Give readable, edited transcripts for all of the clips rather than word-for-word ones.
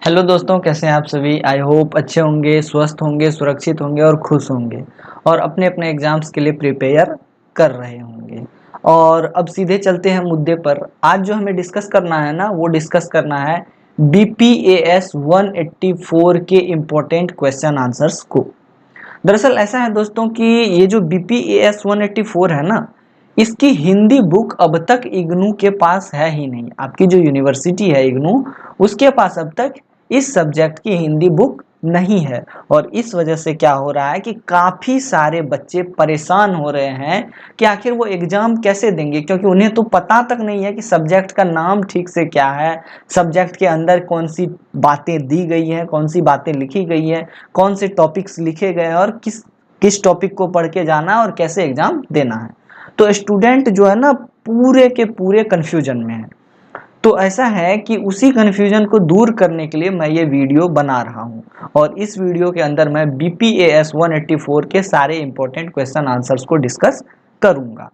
Hello दोस्तों, कैसे हैं आप सभी। आई होप अच्छे होंगे, स्वस्थ होंगे, सुरक्षित होंगे और खुश होंगे और अपने अपने एग्जाम्स के लिए प्रिपेयर कर रहे होंगे। और अब सीधे चलते हैं मुद्दे पर। आज जो हमें डिस्कस करना है ना, वो डिस्कस करना है BPAS 184 के इम्पोर्टेंट क्वेश्चन आंसर्स को। दरअसल ऐसा है दोस्तों कि ये जो BPAS 184 है ना, इसकी हिंदी बुक अब तक इग्नू के पास है ही नहीं। आपकी जो यूनिवर्सिटी है इग्नू, उसके पास अब तक इस सब्जेक्ट की हिंदी बुक नहीं है। और इस वजह से क्या हो रहा है कि काफ़ी सारे बच्चे परेशान हो रहे हैं कि आखिर वो एग्ज़ाम कैसे देंगे, क्योंकि उन्हें तो पता तक नहीं है कि सब्जेक्ट का नाम ठीक से क्या है, सब्जेक्ट के अंदर कौन सी बातें दी गई हैं, कौन सी बातें लिखी गई हैं, कौन से टॉपिक्स लिखे गए हैं और किस किस टॉपिक को पढ़ के जाना है और कैसे एग्ज़ाम देना है। तो स्टूडेंट जो है ना, पूरे के पूरे कन्फ्यूजन में है। तो ऐसा है कि उसी कन्फ्यूजन को दूर करने के लिए मैं ये वीडियो बना रहा हूँ और इस वीडियो के अंदर मैं BPAS 184 के सारे इंपॉर्टेंट क्वेश्चन आंसर्स को डिस्कस करूँगा।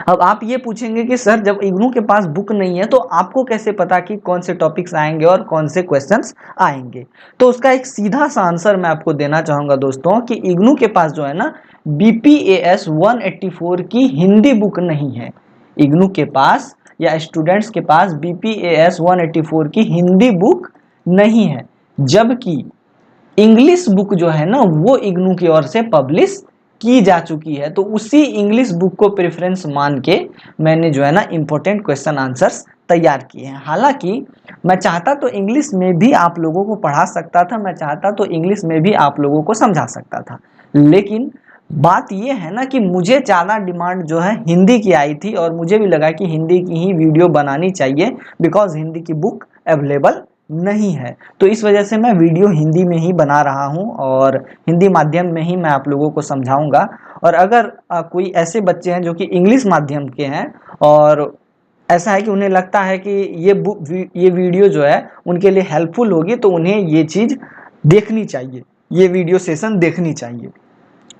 अब आप ये पूछेंगे कि सर, जब इग्नू के पास बुक नहीं है तो आपको कैसे पता कि कौन से टॉपिक्स आएंगे और कौन से क्वेश्चंस आएंगे। तो उसका एक सीधा सा आंसर मैं आपको देना चाहूँगा दोस्तों कि इग्नू के पास जो है ना, BPAS 184 की हिंदी बुक नहीं है। इग्नू के पास या स्टूडेंट्स के पास BPAS 184 की हिंदी बुक नहीं है, जबकि इंग्लिश बुक जो है ना, वो इग्नू की ओर से पब्लिश की जा चुकी है। तो उसी इंग्लिश बुक को प्रेफरेंस मान के मैंने जो है ना इम्पोर्टेंट क्वेश्चन आंसर्स तैयार किए हैं। हालांकि मैं चाहता तो इंग्लिश में भी आप लोगों को पढ़ा सकता था, मैं चाहता तो इंग्लिश में भी आप लोगों को समझा सकता था, लेकिन बात यह है ना कि मुझे ज़्यादा डिमांड जो है हिंदी की आई थी और मुझे भी लगा कि हिंदी की ही वीडियो बनानी चाहिए, बिकॉज हिंदी की बुक अवेलेबल नहीं है। तो इस वजह से मैं वीडियो हिंदी में ही बना रहा हूं और हिंदी माध्यम में ही मैं आप लोगों को समझाऊंगा। और अगर कोई ऐसे बच्चे हैं जो कि इंग्लिश माध्यम के हैं और ऐसा है कि उन्हें लगता है कि ये वीडियो जो है उनके लिए हेल्पफुल होगी, तो उन्हें ये चीज़ देखनी चाहिए, ये वीडियो सेशन देखनी चाहिए।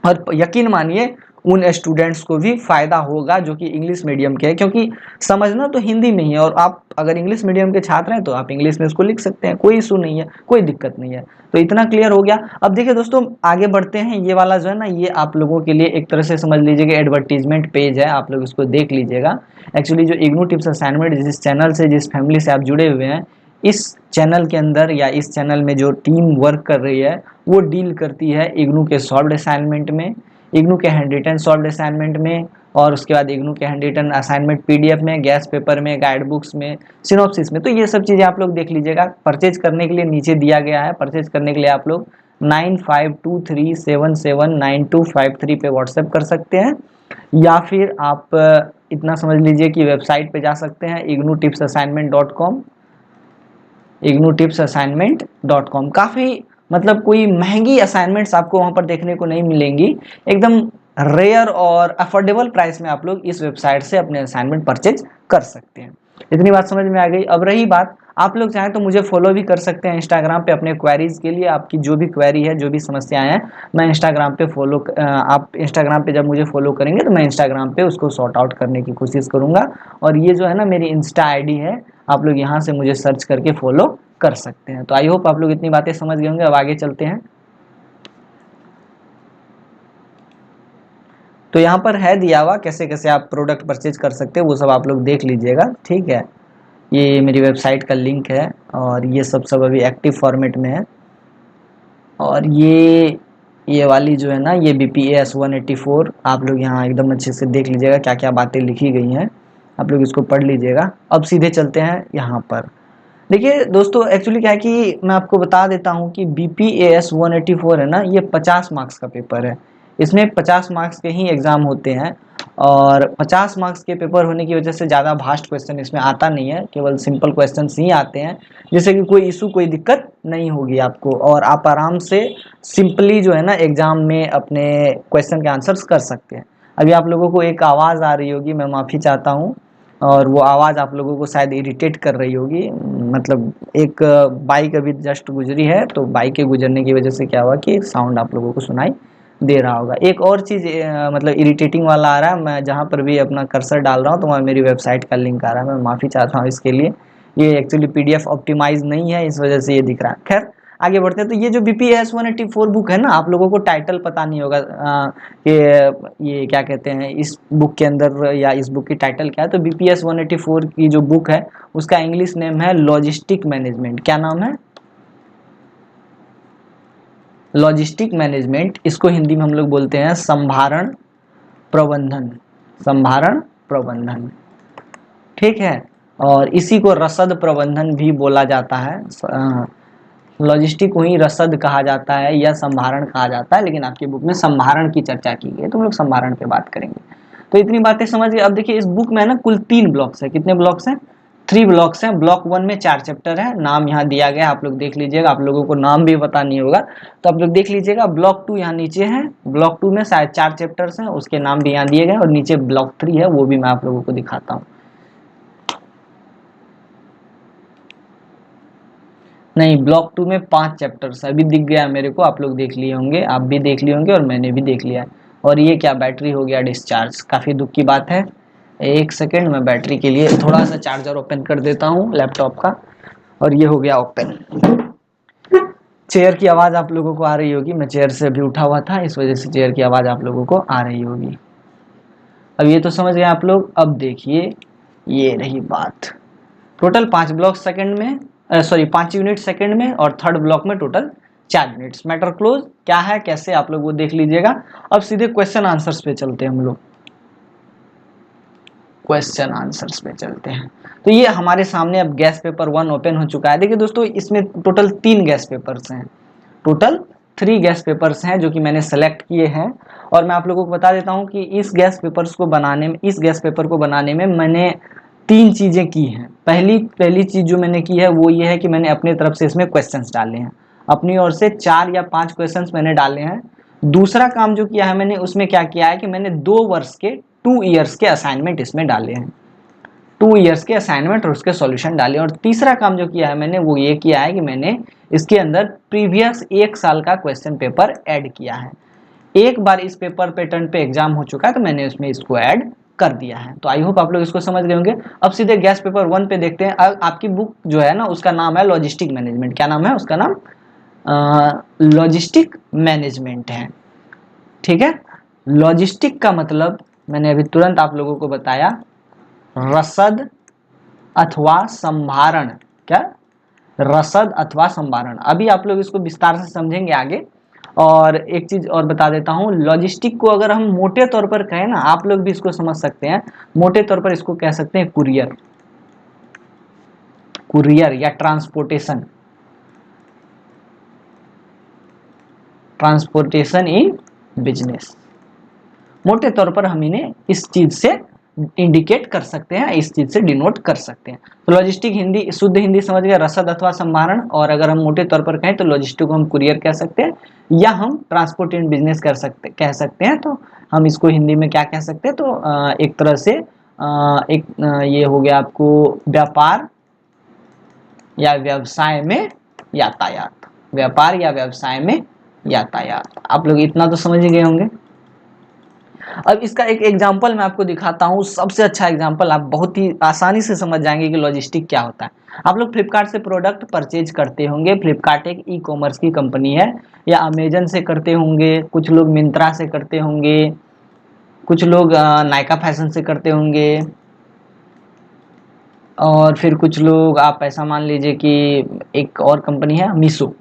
और यकीन मानिए उन स्टूडेंट्स को भी फ़ायदा होगा जो कि इंग्लिश मीडियम के हैं, क्योंकि समझना तो हिंदी में ही है और आप अगर इंग्लिश मीडियम के छात्र हैं तो आप इंग्लिश में इसको लिख सकते हैं, कोई इशू नहीं है, कोई दिक्कत नहीं है। तो इतना क्लियर हो गया। अब देखिए दोस्तों, आगे बढ़ते हैं। ये वाला जो है ना, ये आप लोगों के लिए एक तरह से समझ लीजिए कि एडवर्टीजमेंट पेज है, आप लोग इसको देख लीजिएगा। एक्चुअली जो इग्नू टिप्स असाइनमेंट, जिस चैनल से, जिस फैमिली से आप जुड़े हुए हैं, इस चैनल के अंदर या इस चैनल में जो टीम वर्क कर रही है वो डील करती है इग्नू के सॉल्व्ड असाइनमेंट में, इग्नू के हैंड रिटन सॉल्व्ड असाइनमेंट में, और उसके बाद इग्नू के हैंड रिटन असाइनमेंट PDF में, गैस पेपर में, गाइड बुक्स में, सिनॉप्सिस में। तो ये सब चीज़ें आप लोग देख लीजिएगा। परचेज करने के लिए नीचे दिया गया है। परचेज करने के लिए आप लोग 9523779253 पे व्हाट्सएप कर सकते हैं, या फिर आप इतना समझ लीजिए कि वेबसाइट पे जा सकते हैं ignutipsassignment.com, ignutipsassignment.com। काफ़ी मतलब कोई महंगी असाइनमेंट्स आपको वहाँ पर देखने को नहीं मिलेंगी। एकदम रेयर और अफोर्डेबल प्राइस में आप लोग इस वेबसाइट से अपने असाइनमेंट परचेज कर सकते हैं। इतनी बात समझ में आ गई। अब रही बात, आप लोग चाहें तो मुझे फॉलो भी कर सकते हैं इंस्टाग्राम पे अपने क्वेरीज के लिए। आपकी जो भी क्वेरी है, जो भी समस्याएं हैं, मैं इंस्टाग्राम पे आप इंस्टाग्राम पे जब मुझे फॉलो करेंगे तो मैं इंस्टाग्राम पे उसको सॉर्ट आउट करने की कोशिश करूँगा। और ये जो है ना, मेरी इंस्टा ID है, आप लोग यहाँ से मुझे सर्च करके फॉलो कर सकते हैं। तो आई होप आप लोग इतनी बातें समझ गए होंगे। अब आगे चलते हैं। तो यहाँ पर है दिया हुआ कैसे कैसे आप प्रोडक्ट परचेज कर सकते हैं, वो सब आप लोग देख लीजिएगा, ठीक है। ये मेरी वेबसाइट का लिंक है और ये सब अभी एक्टिव फॉर्मेट में है। और ये वाली जो है ना, ये BPAS 184 आप लोग यहाँ एकदम अच्छे से देख लीजिएगा, क्या क्या बातें लिखी गई हैं, आप लोग इसको पढ़ लीजिएगा। अब सीधे चलते हैं यहाँ पर। देखिए दोस्तों, एक्चुअली क्या है कि मैं आपको बता देता हूँ कि BPAS 184 है ना, ये 50 मार्क्स का पेपर है। इसमें 50 मार्क्स के ही एग्ज़ाम होते हैं और 50 मार्क्स के पेपर होने की वजह से ज़्यादा भास्ट क्वेश्चन इसमें आता नहीं है, केवल सिंपल क्वेश्चन ही आते हैं, जैसे कि कोई इशू, कोई दिक्कत नहीं होगी आपको और आप आराम से सिंपली जो है ना एग्ज़ाम में अपने क्वेश्चन के आंसर्स कर सकते हैं। अभी आप लोगों को एक आवाज़ आ रही होगी, मैं माफ़ी चाहता हूँ, और वो आवाज़ आप लोगों को शायद इरिटेट कर रही होगी। मतलब एक बाइक अभी जस्ट गुजरी है, तो बाइक के गुजरने की वजह से क्या हुआ कि साउंड आप लोगों को सुनाई दे रहा होगा। एक और चीज़ मतलब इरिटेटिंग वाला आ रहा है, मैं जहाँ पर भी अपना कर्सर डाल रहा हूँ तो वहाँ मेरी वेबसाइट का लिंक आ रहा है, मैं माफ़ी चाहता हूँ इसके लिए। ये एक्चुअली पीडीएफ ऑप्टिमाइज नहीं है, इस वजह से ये दिख रहा है। खैर आगे बढ़ते हैं। तो ये जो बीपीएस 184 बुक है ना, आप लोगों को टाइटल पता नहीं होगा कि ये क्या कहते हैं इस बुक के अंदर, या इस बुक की टाइटल क्या है। तो बीपीएस 184 की जो बुक है उसका इंग्लिश नेम है लॉजिस्टिक मैनेजमेंट। क्या नाम है? Logistic management. इसको हिंदी में हम लोग बोलते हैं संभारण प्रबंधन। संभारण प्रबंधन, ठीक है। और इसी को रसद प्रबंधन भी बोला जाता है। लॉजिस्टिक को ही रसद कहा जाता है या संभारण कहा जाता है, लेकिन आपकी बुक में संभारण की चर्चा की गई है तो हम लोग संभारण पे बात करेंगे। तो इतनी बातें समझ गए। अब देखिए इस बुक में ना कुल 3 ब्लॉक्स है। कितने ब्लॉक्स हैं? 3 ब्लॉक्स हैं। ब्लॉक 1 में 4 चैप्टर है, नाम यहाँ दिया गया है, आप लोग देख लीजिएगा। आप लोगों को नाम भी पता नहीं होगा तो आप लोग देख लीजिएगा। ब्लॉक 2 यहाँ नीचे है। ब्लॉक 2 में शायद 4 चैप्टर्स हैं, उसके नाम भी यहाँ दिए गए, और नीचे ब्लॉक 3 है, वो भी मैं आप लोगों को दिखाता हूँ। नहीं, ब्लॉक 2 में 5 चैप्टर्स अभी दिख गया मेरे को, आप लोग देख लिए होंगे, आप भी देख लिए होंगे और मैंने भी देख लिया है। और ये क्या, बैटरी हो गया डिस्चार्ज, काफ़ी दुख की बात है। एक सेकेंड, मैं बैटरी के लिए थोड़ा सा चार्जर ओपन कर देता हूँ लैपटॉप का, और ये हो गया ओपन। चेयर की आवाज़ आप लोगों को आ रही होगी, मैं चेयर से अभी उठा हुआ था, इस वजह से चेयर की आवाज़ आप लोगों को आ रही होगी। अब ये तो समझ गए आप लोग। अब देखिए ये रही बात, टोटल 5 ब्लॉक सेकंड में, सॉरी 5 यूनिट सेकंड में, और थर्ड ब्लॉक में टोटल 4 यूनिट्स। मैटर क्लोज क्या है, कैसे, आप लोग वो देख लीजिएगा। अब सीधे क्वेश्चन आंसर्स पे चलते हैं हम लोग। क्वेश्चन आंसर्स पे चलते हैं। तो ये हमारे सामने अब गैस पेपर 1 ओपन हो चुका है। देखिए दोस्तों, इसमें टोटल 3 गैस पेपर्स हैं। टोटल 3 गैस पेपर्स हैं जो कि मैंने सेलेक्ट किए हैं। और मैं आप लोगों को बता देता हूं कि इस गैस पेपर को बनाने में मैंने 3 चीजें की हैं। पहली चीज जो मैंने की है वो ये है कि मैंने अपने तरफ से इसमें क्वेश्चंस डाले हैं। अपनी ओर से 4 या 5 क्वेश्चंस मैंने डाले हैं। दूसरा काम जो किया है मैंने, उसमें क्या किया है कि मैंने 2 वर्ष के 2 ईयर्स के असाइनमेंट इसमें डाले हैं। 2 ईयर्स के असाइनमेंट और उसके सॉल्यूशन डाले। और तीसरा काम जो किया है मैंने वो ये किया है कि मैंने इसके अंदर प्रीवियस 1 साल का क्वेश्चन पेपर ऐड किया है। एक बार इस पेपर पैटर्न पे एग्जाम हो चुका है तो मैंने उसमें इसको ऐड कर दिया है। तो आई होप आप लोग इसको समझ गए होंगे। अब सीधे गैस पेपर 1 पे देखते हैं। आपकी बुक जो है ना उसका नाम है लॉजिस्टिक मैनेजमेंट। क्या नाम है उसका? नाम लॉजिस्टिक मैनेजमेंट है, ठीक है। लॉजिस्टिक का मतलब मैंने अभी तुरंत आप लोगों को बताया, रसद अथवा संभारण। क्या? रसद अथवा संभारण। अभी आप लोग इसको विस्तार से समझेंगे आगे। और एक चीज और बता देता हूं, लॉजिस्टिक को अगर हम मोटे तौर पर कहें ना, आप लोग भी इसको समझ सकते हैं, मोटे तौर पर इसको कह सकते हैं कुरियर। कुरियर या ट्रांसपोर्टेशन, ट्रांसपोर्टेशन इन बिजनेस। मोटे तौर पर हम इन्हें इस चीज से इंडिकेट कर सकते हैं, इस चीज से डिनोट कर सकते हैं। तो लॉजिस्टिक हिंदी, शुद्ध हिंदी समझ गए, रसद अथवा संभारण। और अगर हम मोटे तौर पर कहें तो लॉजिस्टिक को हम कुरियर कह सकते हैं, या हम ट्रांसपोर्ट इन बिजनेस कह सकते हैं। तो हम इसको हिंदी में क्या कह सकते हैं? तो एक तरह से ये हो गया आपको व्यापार या व्यवसाय में यातायात। व्यापार या व्यवसाय में यातायात। आप लोग इतना तो समझ ही गए होंगे। अब इसका एक एग्जाम्पल मैं आपको दिखाता हूँ, सबसे अच्छा एग्जाम्पल, आप बहुत ही आसानी से समझ जाएंगे कि लॉजिस्टिक क्या होता है। आप लोग फ्लिपकार्ट से प्रोडक्ट परचेज करते होंगे। फ्लिपकार्ट एक ई कॉमर्स की कंपनी है, या अमेजन से करते होंगे, कुछ लोग मिंत्रा से करते होंगे, कुछ लोग नायका फैशन से करते होंगे, और फिर कुछ लोग आप ऐसा मान लीजिए कि एक और कंपनी है मीशो।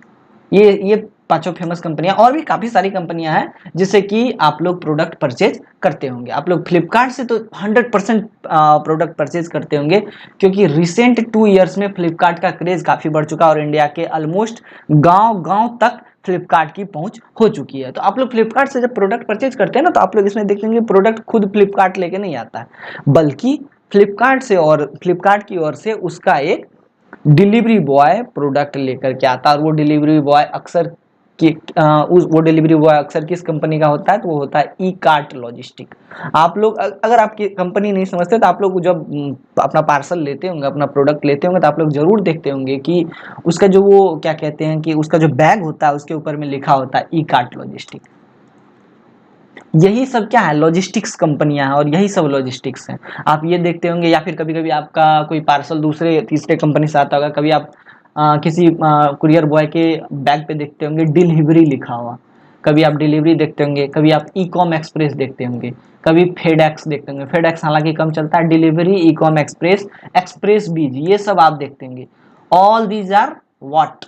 ये 5 फेमस कंपनियां, और भी काफी सारी कंपनियां हैं जिससे कि आप लोग प्रोडक्ट परचेज करते होंगे। आप लोग फ्लिपकार्ट से तो 100% प्रोडक्ट परचेज करते होंगे, क्योंकि रिसेंट 2 ईयर्स में फ्लिपकार्ट का क्रेज काफी बढ़ चुका है और इंडिया के ऑलमोस्ट गांव-गांव तक फ्लिपकार्ट की पहुंच हो चुकी है। तो आप लोग फ्लिपकार्ट से जब प्रोडक्ट परचेज करते हैं ना, तो आप लोग इसमें देखेंगे प्रोडक्ट खुद फ्लिपकार्ट लेके नहीं आता है, बल्कि फ्लिपकार्ट से और फ्लिपकार्ट की ओर से उसका एक डिलीवरी बॉय प्रोडक्ट लेकर के आता है। और वो डिलीवरी बॉय अक्सर किस कंपनी का होता है? तो वो होता है ई कार्ट लॉजिस्टिक। आप लोग अगर आपकी कंपनी नहीं समझते तो आप लोग जब अपना पार्सल लेते होंगे, अपना प्रोडक्ट लेते होंगे, तो आप लोग जरूर देखते होंगे कि उसका जो वो क्या कहते हैं कि उसका जो बैग होता है उसके ऊपर में लिखा होता है ई कार्ट लॉजिस्टिक। यही सब क्या है, लॉजिस्टिक्स कंपनियां हैं, और यही सब लॉजिस्टिक्स हैं। आप ये देखते होंगे, या फिर कभी कभी आपका कोई पार्सल दूसरे तीसरे कंपनी से आता होगा, कभी आप किसी कुरियर बॉय के बैग पे देखते होंगे डिलीवरी लिखा हुआ, कभी आप डिलीवरी देखते होंगे, कभी आप ई कॉम एक्सप्रेस देखते होंगे, कभी फेडेक्स देखते होंगे। फेडेक्स हालांकि कम चलता है, delivery, Ecom Express, Xpressbees, ये सब आप देखते होंगे। All these are what,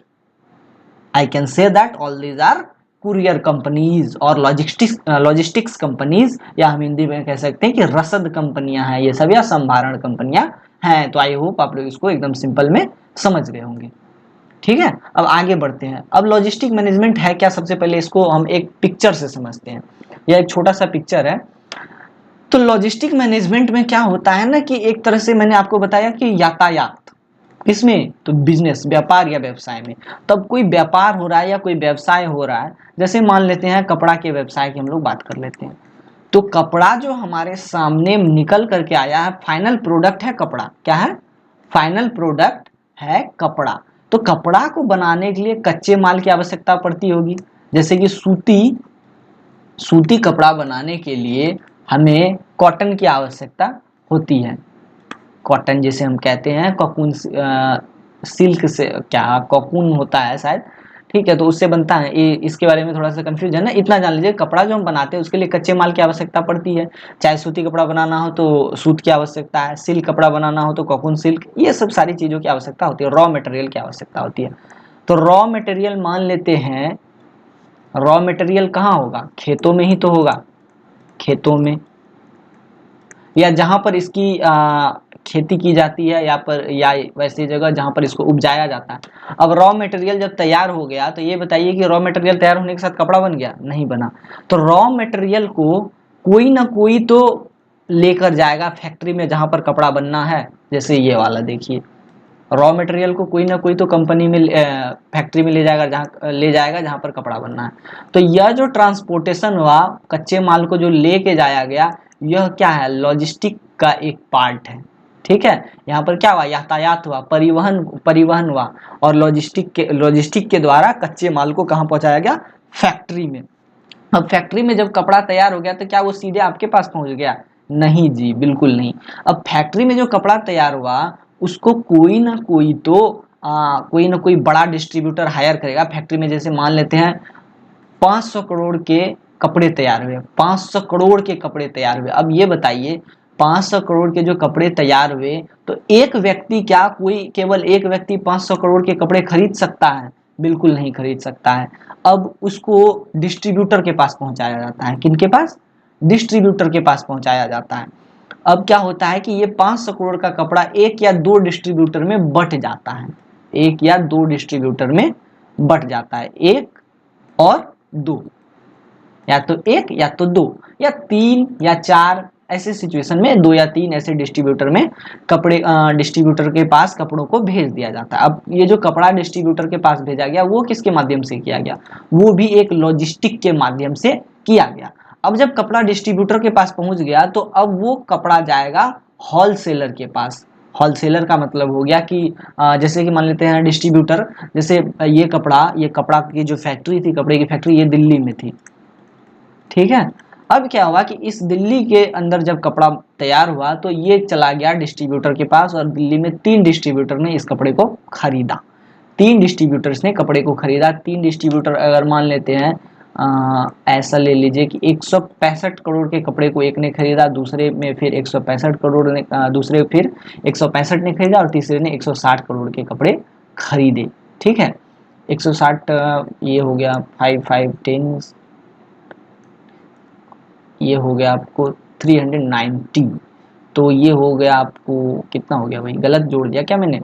I can say that all these are courier companies और लॉजिस्टिक्स कंपनीज, या हम हिंदी में कह सकते हैं कि रसद कंपनियां हैं ये सब, या संभारण कंपनियां हैं। तो आई होप आप लोग इसको एकदम सिंपल में समझ गए होंगे। ठीक है, अब आगे बढ़ते हैं। अब लॉजिस्टिक मैनेजमेंट है क्या, सबसे पहले इसको हम एक पिक्चर से समझते हैं। यह एक छोटा सा पिक्चर है। तो लॉजिस्टिक मैनेजमेंट में क्या होता है ना, कि एक तरह से मैंने आपको बताया कि यातायात, किसमें, तो बिजनेस, व्यापार या व्यवसाय में। तब कोई व्यापार हो रहा है या कोई व्यवसाय हो रहा है, जैसे मान लेते हैं कपड़ा के व्यवसाय की हम लोग बात कर लेते हैं। तो कपड़ा जो हमारे सामने निकल करके आया है, फाइनल प्रोडक्ट है कपड़ा। क्या है, फाइनल प्रोडक्ट है कपड़ा। तो कपड़ा को बनाने के लिए कच्चे माल की आवश्यकता पड़ती होगी, जैसे कि सूती कपड़ा बनाने के लिए हमें कॉटन की आवश्यकता होती है। कॉटन जिसे हम कहते हैं कोकून, सिल्क से, क्या कोकून होता है शायद, ठीक है, तो उससे बनता है। ये इसके बारे में थोड़ा सा कंफ्यूजन है, इतना जान लीजिए कपड़ा जो हम बनाते हैं उसके लिए कच्चे माल की आवश्यकता पड़ती है। चाहे सूती कपड़ा बनाना हो तो सूत की आवश्यकता है, सिल्क कपड़ा बनाना हो तो कोकून सिल्क, ये सब सारी चीज़ों की आवश्यकता होती है, रॉ मटेरियल की आवश्यकता होती है। तो रॉ मटेरियल मान लेते हैं, रॉ मटेरियल कहाँ होगा, खेतों में ही तो होगा, खेतों में, या जहाँ पर इसकी खेती की जाती है, या वैसी जगह जहाँ पर इसको उपजाया जाता है। अब रॉ मटेरियल जब तैयार हो गया, तो ये बताइए कि रॉ मटेरियल तैयार होने के साथ कपड़ा बन गया, नहीं बना। तो रॉ मटेरियल को कोई ना कोई तो लेकर जाएगा फैक्ट्री में जहाँ पर कपड़ा बनना है। जैसे ये वाला देखिए, रॉ मटेरियल को कोई ना कोई तो कंपनी में, फैक्ट्री में ले जाएगा जहाँ पर कपड़ा बनना है। तो यह जो ट्रांसपोर्टेशन हुआ, कच्चे माल को जो लेके जाया गया, यह क्या है, लॉजिस्टिक का एक पार्ट है। ठीक है, यहाँ पर क्या हुआ, यातायात हुआ, परिवहन हुआ, और लॉजिस्टिक के द्वारा कच्चे माल को कहाँ पहुंचाया गया, फैक्ट्री में। अब फैक्ट्री में जब कपड़ा तैयार हो गया, तो क्या वो सीधे आपके पास पहुंच गया, नहीं जी, बिल्कुल नहीं। अब फैक्ट्री में जो कपड़ा तैयार हुआ, उसको कोई ना कोई बड़ा डिस्ट्रीब्यूटर हायर करेगा फैक्ट्री में। जैसे मान लेते हैं 500 करोड़ के कपड़े तैयार हुए, 500 करोड़ के कपड़े तैयार हुए। अब ये बताइए, 500 करोड़ के जो कपड़े तैयार हुए, तो एक व्यक्ति, क्या कोई केवल एक व्यक्ति 500 करोड़ के कपड़े खरीद सकता है, बिल्कुल नहीं खरीद सकता है। अब उसको डिस्ट्रीब्यूटर के पास पहुंचाया जाता है, किनके पास, डिस्ट्रीब्यूटर के पास पहुंचाया जाता है। अब क्या होता है कि ये 500 करोड़ का कपड़ा एक या दो डिस्ट्रीब्यूटर में बट जाता है, एक या दो डिस्ट्रीब्यूटर में बट जाता है, एक और दो, या तो एक या तो दो या तीन या चार, ऐसे सिचुएशन में दो या तीन ऐसे डिस्ट्रीब्यूटर में डिस्ट्रीब्यूटर के पास कपड़ों को भेज दिया जाता है। अब ये जो कपड़ा डिस्ट्रीब्यूटर के पास भेजा गया, वो किसके माध्यम से किया गया, वो भी एक लॉजिस्टिक के माध्यम से किया गया। अब जब कपड़ा डिस्ट्रीब्यूटर के पास पहुंच गया, तो अब वो कपड़ा जाएगा होलसेलर के पास। होलसेलर का मतलब हो गया कि जैसे कि मान लेते हैं डिस्ट्रीब्यूटर, जैसे ये कपड़ा की जो फैक्ट्री थी, कपड़े की फैक्ट्री, ये दिल्ली में थी। ठीक है, अब क्या हुआ कि इस दिल्ली के अंदर जब कपड़ा तैयार हुआ, तो ये चला गया डिस्ट्रीब्यूटर के पास, और दिल्ली में 3 डिस्ट्रीब्यूटर ने इस कपड़े को खरीदा। 3 डिस्ट्रीब्यूटर्स ने कपड़े को खरीदा। 3 डिस्ट्रीब्यूटर अगर मान लेते हैं, ऐसा ले लीजिए कि 165 करोड़ के कपड़े को एक ने खरीदा, दूसरे में फिर 165 करोड़ ने, दूसरे फिर 165 ने खरीदा, और तीसरे ने 160 करोड़ के कपड़े खरीदे। ठीक है, 160, ये हो गया 5 5 10, ये हो गया आपको 390। तो ये हो गया आपको कितना हो गया भाई, गलत जोड़ दिया क्या मैंने,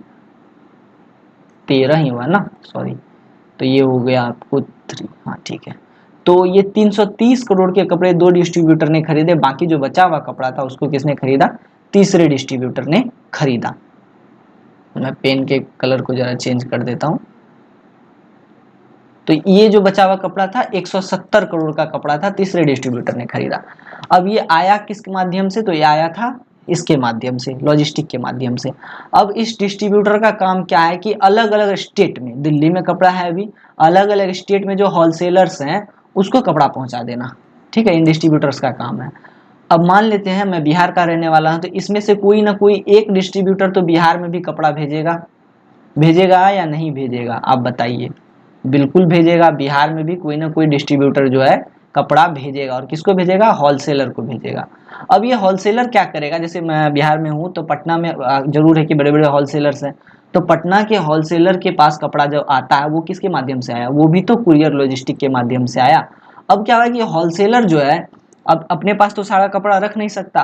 13 ही हुआ ना, सॉरी। तो ये हो गया आपको 3, हाँ ठीक है। तो ये 330 करोड़ के कपड़े 2 डिस्ट्रीब्यूटर ने खरीदे, बाकी जो बचा हुआ कपड़ा था उसको किसने खरीदा, तीसरे डिस्ट्रीब्यूटर ने खरीदा। मैं पेन के कलर को जरा चेंज कर देता हूँ। तो ये जो बचा हुआ कपड़ा था 170 करोड़ का कपड़ा था, तीसरे डिस्ट्रीब्यूटर ने खरीदा। अब ये आया किसके माध्यम से, तो ये आया था इसके माध्यम से, लॉजिस्टिक के माध्यम से। अब इस डिस्ट्रीब्यूटर का काम क्या है कि अलग अलग स्टेट में, दिल्ली में कपड़ा है अभी, अलग अलग स्टेट में जो होलसेलर्स हैं उसको कपड़ा पहुंचा देना। ठीक है, इन डिस्ट्रीब्यूटर्स का काम है। अब मान लेते हैं मैं बिहार का रहने वाला हूं, तो इसमें से कोई ना कोई एक डिस्ट्रीब्यूटर तो बिहार में भी कपड़ा भेजेगा, भेजेगा या नहीं भेजेगा, आप बताइए। बिल्कुल भेजेगा, बिहार में भी कोई ना कोई डिस्ट्रीब्यूटर जो है कपड़ा भेजेगा, और किसको भेजेगा, होलसेलर को भेजेगा। अब ये होलसेलर क्या करेगा, जैसे मैं बिहार में हूँ तो पटना में जरूर है कि बड़े बड़े होलसेलर्स हैं, तो पटना के होलसेलर के पास कपड़ा जो आता है वो किसके माध्यम से आया, वो भी तो कुरियर लॉजिस्टिक के माध्यम से आया। अब क्या हुआ कि होलसेलर जो है अब अपने पास तो सारा कपड़ा रख नहीं सकता,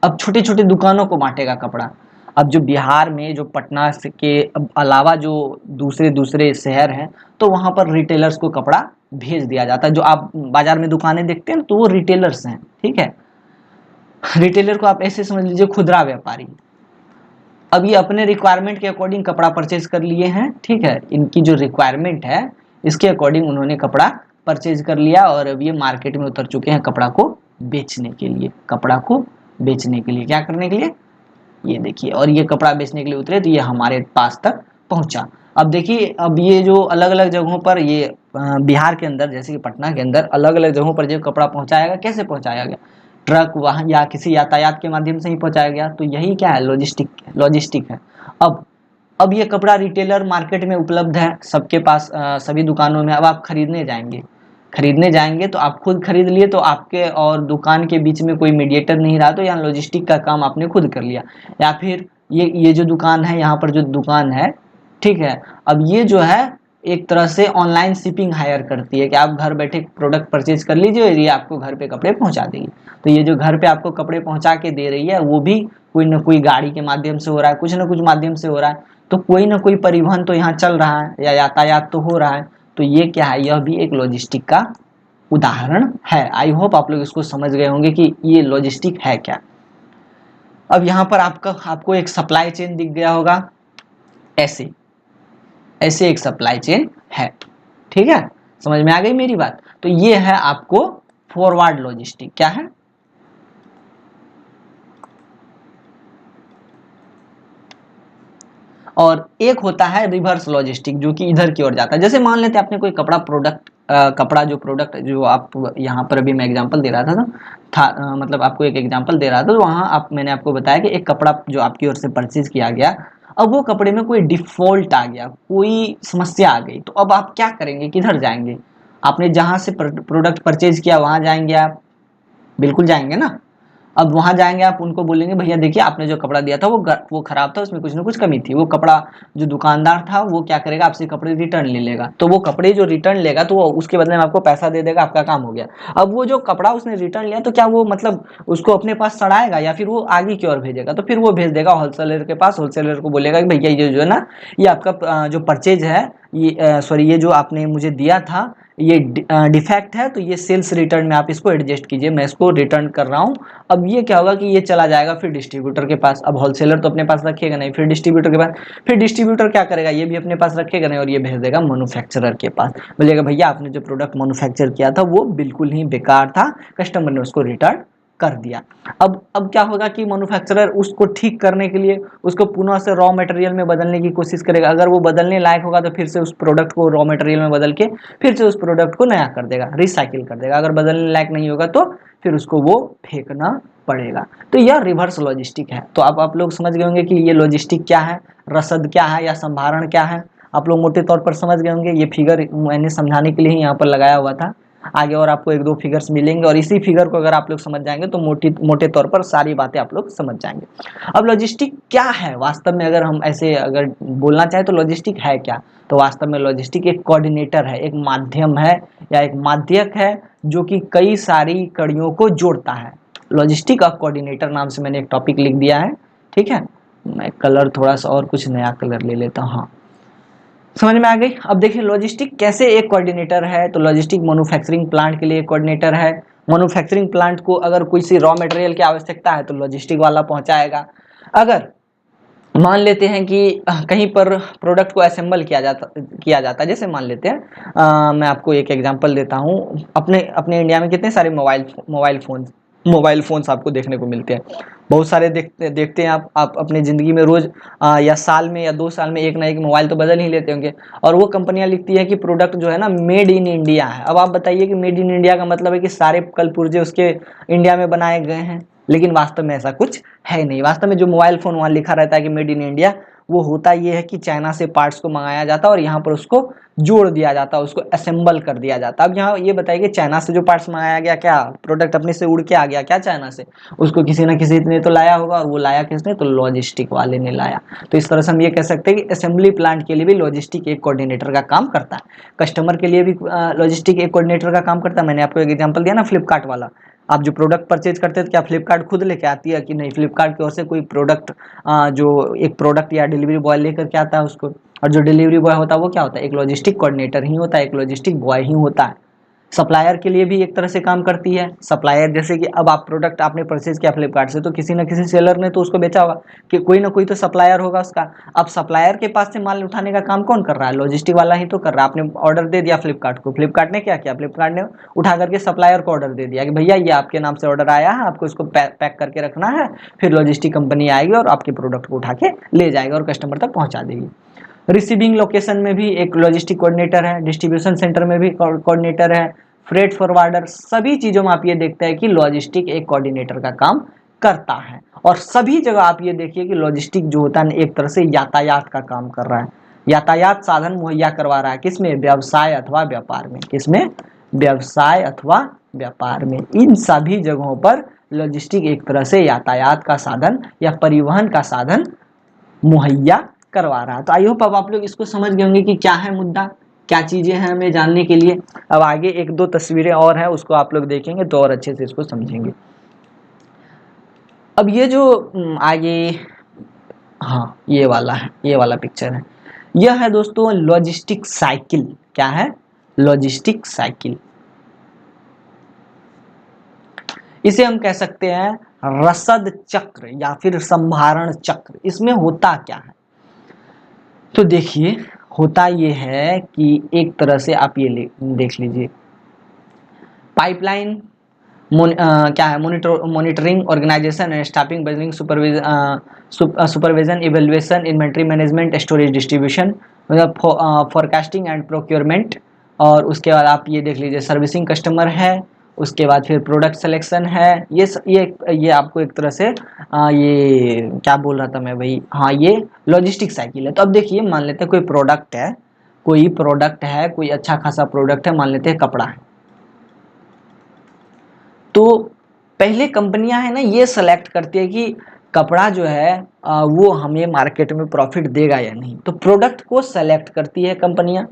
अब छोटे छोटे दुकानों को बांटेगा कपड़ा। अब जो बिहार में जो पटना के अलावा जो दूसरे दूसरे शहर हैं, तो वहां पर रिटेलर्स को कपड़ा भेज दिया जाता है। जो आप बाजार में दुकानें देखते हैं तो वो रिटेलर्स हैं, ठीक है। रिटेलर को आप ऐसे समझ लीजिए खुदरा व्यापारी। अब ये अपने रिक्वायरमेंट के अकॉर्डिंग कपड़ा परचेज कर लिए हैं, ठीक है, इनकी जो रिक्वायरमेंट है इसके अकॉर्डिंग उन्होंने कपड़ा परचेज कर लिया, और अब ये मार्केट में उतर चुके हैं कपड़ा को बेचने के लिए। कपड़ा को बेचने के लिए, क्या करने के लिए, ये देखिए, और ये कपड़ा बेचने के लिए उतरे तो ये हमारे पास तक पहुंचा। अब देखिए, अब ये जो अलग अलग जगहों पर ये बिहार के अंदर जैसे कि पटना के अंदर अलग अलग जगहों पर जो कपड़ा पहुंचाया गया, कैसे पहुंचाया गया, ट्रक, वाहन या किसी यातायात के माध्यम से ही पहुंचाया गया। तो यही क्या है, लॉजिस्टिक है। अब ये कपड़ा रिटेलर मार्केट में उपलब्ध है सबके पास, सभी दुकानों में। अब आप खरीदने जाएंगे तो आप खुद खरीद लिए, तो आपके और दुकान के बीच में कोई मीडिएटर नहीं रहा, तो यहाँ लॉजिस्टिक का काम आपने खुद कर लिया। या फिर ये जो दुकान है, यहाँ पर जो दुकान है, ठीक है, अब ये जो है एक तरह से ऑनलाइन शिपिंग हायर करती है कि आप घर बैठे प्रोडक्ट परचेज कर लीजिए, ये आपको घर पे कपड़े पहुंचा देगी। तो ये जो घर पे आपको कपड़े पहुंचा के दे रही है वो भी कोई ना कोई गाड़ी के माध्यम से हो रहा है, कुछ ना कुछ माध्यम से हो रहा है। तो कोई ना कोई परिवहन तो यहाँ चल रहा है या यातायात तो हो रहा है। तो ये क्या है, यह भी एक लॉजिस्टिक का उदाहरण है। आई होप आप लोग इसको समझ गए होंगे कि ये लॉजिस्टिक है क्या। अब यहाँ पर आपको एक सप्लाई चेन दिख गया होगा, ऐसे ऐसे एक सप्लाई चेन है, ठीक है, समझ में आ गई मेरी बात। तो ये है आपको फॉरवर्ड लॉजिस्टिक, क्या है, और एक होता है रिवर्स लॉजिस्टिक जो कि इधर की ओर जाता है। जैसे मान लेते हैं आपने कोई कपड़ा जो प्रोडक्ट जो आप यहाँ पर अभी मैं एग्जांपल दे रहा था मतलब आपको एक एग्जांपल दे रहा था, तो वहाँ मैंने आपको बताया कि एक कपड़ा जो आपकी ओर से परचेज किया गया, अब वो कपड़े में कोई डिफॉल्ट आ गया, कोई समस्या आ गई, तो अब आप क्या करेंगे, किधर जाएंगे, आपने जहाँ से प्रोडक्ट परचेज किया वहाँ जाएंगे आप, बिल्कुल जाएंगे ना। अब वहां जाएंगे, आप उनको बोलेंगे भैया देखिए आपने जो कपड़ा दिया था वो खराब था, उसमें कुछ ना कुछ कमी थी। वो कपड़ा जो दुकानदार था वो क्या करेगा, आपसे कपड़े रिटर्न ले लेगा। तो वो कपड़े जो रिटर्न लेगा तो वो उसके बदले में आपको पैसा दे देगा, आपका काम हो गया। अब वो जो कपड़ा उसने रिटर्न लिया तो क्या वो मतलब उसको अपने पास सड़ाएगा या फिर वो आगे की ओर भेजेगा, तो फिर वो भेज देगा होलसेलर के पास। होलसेलर को बोलेगा कि भैया ये जो है ना, ये आपका जो परचेज है, ये सॉरी ये जो आपने मुझे दिया था ये डिफेक्ट है, तो ये सेल्स रिटर्न में आप इसको एडजस्ट कीजिए, मैं इसको रिटर्न कर रहा हूँ। अब ये क्या होगा कि ये चला जाएगा फिर डिस्ट्रीब्यूटर के पास। अब होलसेलर तो अपने पास रखेगा नहीं, फिर डिस्ट्रीब्यूटर के पास, फिर डिस्ट्रीब्यूटर क्या करेगा, ये भी अपने पास रखेगा नहीं और ये भेज देगा मैन्युफैक्चरर के पास। बोलेगा भैया आपने जो प्रोडक्ट मैन्युफैक्चर किया था वो बिल्कुल ही बेकार था, कस्टमर ने उसको रिटर्न कर दिया। अब क्या होगा कि मैन्युफैक्चरर उसको ठीक करने के लिए उसको पुनः से रॉ मटेरियल में बदलने की कोशिश करेगा। अगर वो बदलने लायक होगा तो फिर से उस प्रोडक्ट को रॉ मटेरियल में बदल के फिर से उस प्रोडक्ट को नया कर देगा, रिसाइकिल कर देगा। अगर बदलने लायक नहीं होगा तो फिर उसको वो फेंकना पड़ेगा। तो यह रिवर्स लॉजिस्टिक है। तो अब आप लोग समझ गए होंगे कि ये लॉजिस्टिक क्या है, रसद क्या है या संभारण क्या है, आप लोग मोटे तौर पर समझ गए होंगे। ये फिगर मैंने समझाने के लिए ही यहाँ पर लगाया हुआ था, आगे और आपको एक दो फिगर्स मिलेंगे और इसी फिगर को अगर आप लोग समझ जाएंगे तो मोटे तौर पर सारी बातें आप लोग समझ जाएंगे। अब लॉजिस्टिक क्या है वास्तव में, अगर हम ऐसे अगर बोलना चाहें तो लॉजिस्टिक है क्या, तो वास्तव में लॉजिस्टिक एक कोऑर्डिनेटर है, एक माध्यम है या एक माध्यक है जो कि कई सारी कड़ियों को जोड़ता है। लॉजिस्टिक ऑफ कोऑर्डिनेटर नाम से मैंने एक टॉपिक लिख दिया है, ठीक है। मैं कलर थोड़ा सा और कुछ नया कलर ले लेता हूँ, हाँ समझ में आ गई। अब देखिए लॉजिस्टिक कैसे एक कोऑर्डिनेटर है, तो लॉजिस्टिक मैन्युफैक्चरिंग प्लांट के लिए एक कोऑर्डिनेटर है। मैन्युफैक्चरिंग प्लांट को अगर कोई सी रॉ मटेरियल की आवश्यकता है तो लॉजिस्टिक वाला पहुंचाएगा। अगर मान लेते हैं कि कहीं पर प्रोडक्ट को असेंबल किया जाता है, जैसे मान लेते हैं मैं आपको एक एग्जांपल देता हूं, अपने इंडिया में कितने सारे मोबाइल फोन मोबाइल फ़ोन्स आपको देखने को मिलते हैं। बहुत सारे देखते हैं आप अपनी ज़िंदगी में रोज़ या साल में या 2 साल में एक ना एक मोबाइल तो बदल ही लेते होंगे, और वो कंपनियाँ लिखती है कि प्रोडक्ट जो है ना मेड इन इंडिया है। अब आप बताइए कि मेड इन इंडिया का मतलब है कि सारे कल-पुर्जे उसके इंडिया में बनाए गए हैं, लेकिन वास्तव में ऐसा कुछ है नहीं। वास्तव में जो मोबाइल फ़ोन वहाँ लिखा रहता है कि मेड इन इंडिया, वो होता ये है कि चाइना से पार्ट्स को मंगाया जाता है और यहाँ पर उसको जोड़ दिया जाता है, उसको असेंबल कर दिया जाता है। अब यहाँ ये बताइए कि चाइना से जो पार्ट्स मंगाया गया, क्या प्रोडक्ट अपने से उड़ के आ गया क्या चाइना से? उसको किसी ना किसी ने तो लाया होगा, और वो लाया किसने? तो लॉजिस्टिक वाले ने लाया। तो इस तरह से हम ये कह सकते हैं कि असेंबली प्लांट के लिए भी लॉजिस्टिक एक कोऑर्डिनेटर का काम करता है, कस्टमर के लिए भी लॉजिस्टिक एक कोऑर्डिनेटर का काम करता है। मैंने आपको एक एग्जांपल दिया ना फ्लिपकार्ट वाला। आप जो प्रोडक्ट परचेज करते हैं तो क्या फ्लिपकार्ट खुद लेके आती है कि नहीं? फ्लिपकार्ट की ओर से कोई प्रोडक्ट, जो एक प्रोडक्ट या डिलीवरी बॉय लेकर के आता है उसको, और जो डिलीवरी बॉय होता है वो क्या होता है? एक लॉजिस्टिक कोऑर्डिनेटर ही होता है, एक लॉजिस्टिक बॉय ही होता है। सप्लायर के लिए भी एक तरह से काम करती है। सप्लायर जैसे कि अब आप प्रोडक्ट आपने परचेज किया फ्लिपकार्ट से, तो किसी ना किसी सेलर ने तो उसको बेचा होगा, कि कोई ना कोई तो सप्लायर होगा उसका। अब सप्लायर के पास से माल उठाने का काम कौन कर रहा है? लॉजिस्टिक वाला ही तो कर रहा है। आपने ऑर्डर दे दिया फ्लिपकार्ट को, फ्लिपकार्ट ने क्या किया? फ्लिपकार्ट ने उठा करके सप्लायर को ऑर्डर दे दिया कि भैया ये आपके नाम से ऑर्डर आया है, आपको इसको पैक करके रखना है। फिर लॉजिस्टिक कंपनी आएगी और आपके प्रोडक्ट को उठा के ले जाएगी और कस्टमर तक पहुंचा देगी। रिसीविंग लोकेशन में भी एक लॉजिस्टिक कोऑर्डिनेटर है, डिस्ट्रीब्यूशन सेंटर में भी कोऑर्डिनेटर है, फ्रेट फॉरवर्डर, सभी चीजों में आप ये देखते हैं कि लॉजिस्टिक एक कोऑर्डिनेटर का काम करता है। और सभी जगह आप ये देखिए कि लॉजिस्टिक जो होता है एक तरह से यातायात का काम कर रहा है, यातायात साधन मुहैया करवा रहा है। किसमें? व्यवसाय अथवा व्यापार में। किसमें? व्यवसाय अथवा व्यापार में। इन सभी जगहों पर लॉजिस्टिक एक तरह से यातायात का साधन या परिवहन का साधन मुहैया करवा रहा है। तो आई होप अब आप लोग इसको समझ गए होंगे कि क्या है मुद्दा, क्या चीजें हैं हमें जानने के लिए। अब आगे एक दो तस्वीरें और हैं, उसको आप लोग देखेंगे तो और अच्छे से इसको समझेंगे। अब ये जो आगे, हाँ ये वाला है, ये वाला पिक्चर है, यह है दोस्तों लॉजिस्टिक साइकिल। क्या है? Logistic cycle. इसे हम कह सकते हैं रसद चक्र या फिर संभारण चक्र। इसमें होता क्या है? तो देखिए, होता ये है कि एक तरह से आप ये देख लीजिए, पाइपलाइन क्या है? Monitoring, organisation and staffing, budgeting, supervision, evaluation, inventory management, storage, distribution, मतलब फोरकास्टिंग एंड प्रोक्योरमेंट। और उसके बाद आप ये देख लीजिए सर्विसिंग कस्टमर है। उसके बाद फिर प्रोडक्ट सिलेक्शन है। ये आपको एक तरह से ये क्या बोल रहा था मैं भाई, हाँ ये लॉजिस्टिक साइकिल है। तो अब देखिए, मान लेते हैं कोई प्रोडक्ट है, कोई अच्छा खासा प्रोडक्ट है, मान लेते हैं कपड़ा है। तो पहले कंपनियां है ना ये सेलेक्ट करती है कि कपड़ा जो है वो हमें मार्केट में प्रॉफिट देगा या नहीं। तो प्रोडक्ट को सेलेक्ट करती है कंपनियां।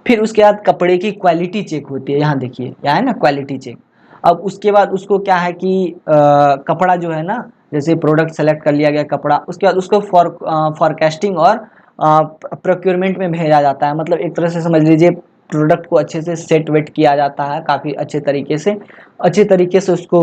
फिर उसके बाद कपड़े की क्वालिटी चेक होती है। यहाँ देखिए क्या है ना, क्वालिटी चेक। अब उसके बाद उसको क्या है कि कपड़ा जो है ना, जैसे प्रोडक्ट सेलेक्ट कर लिया गया कपड़ा, उसके बाद उसको फॉरकास्टिंग और प्रोक्योरमेंट में भेजा जाता है। मतलब एक तरह से समझ लीजिए प्रोडक्ट को अच्छे से सेट वेट किया जाता है, काफ़ी अच्छे तरीके से उसको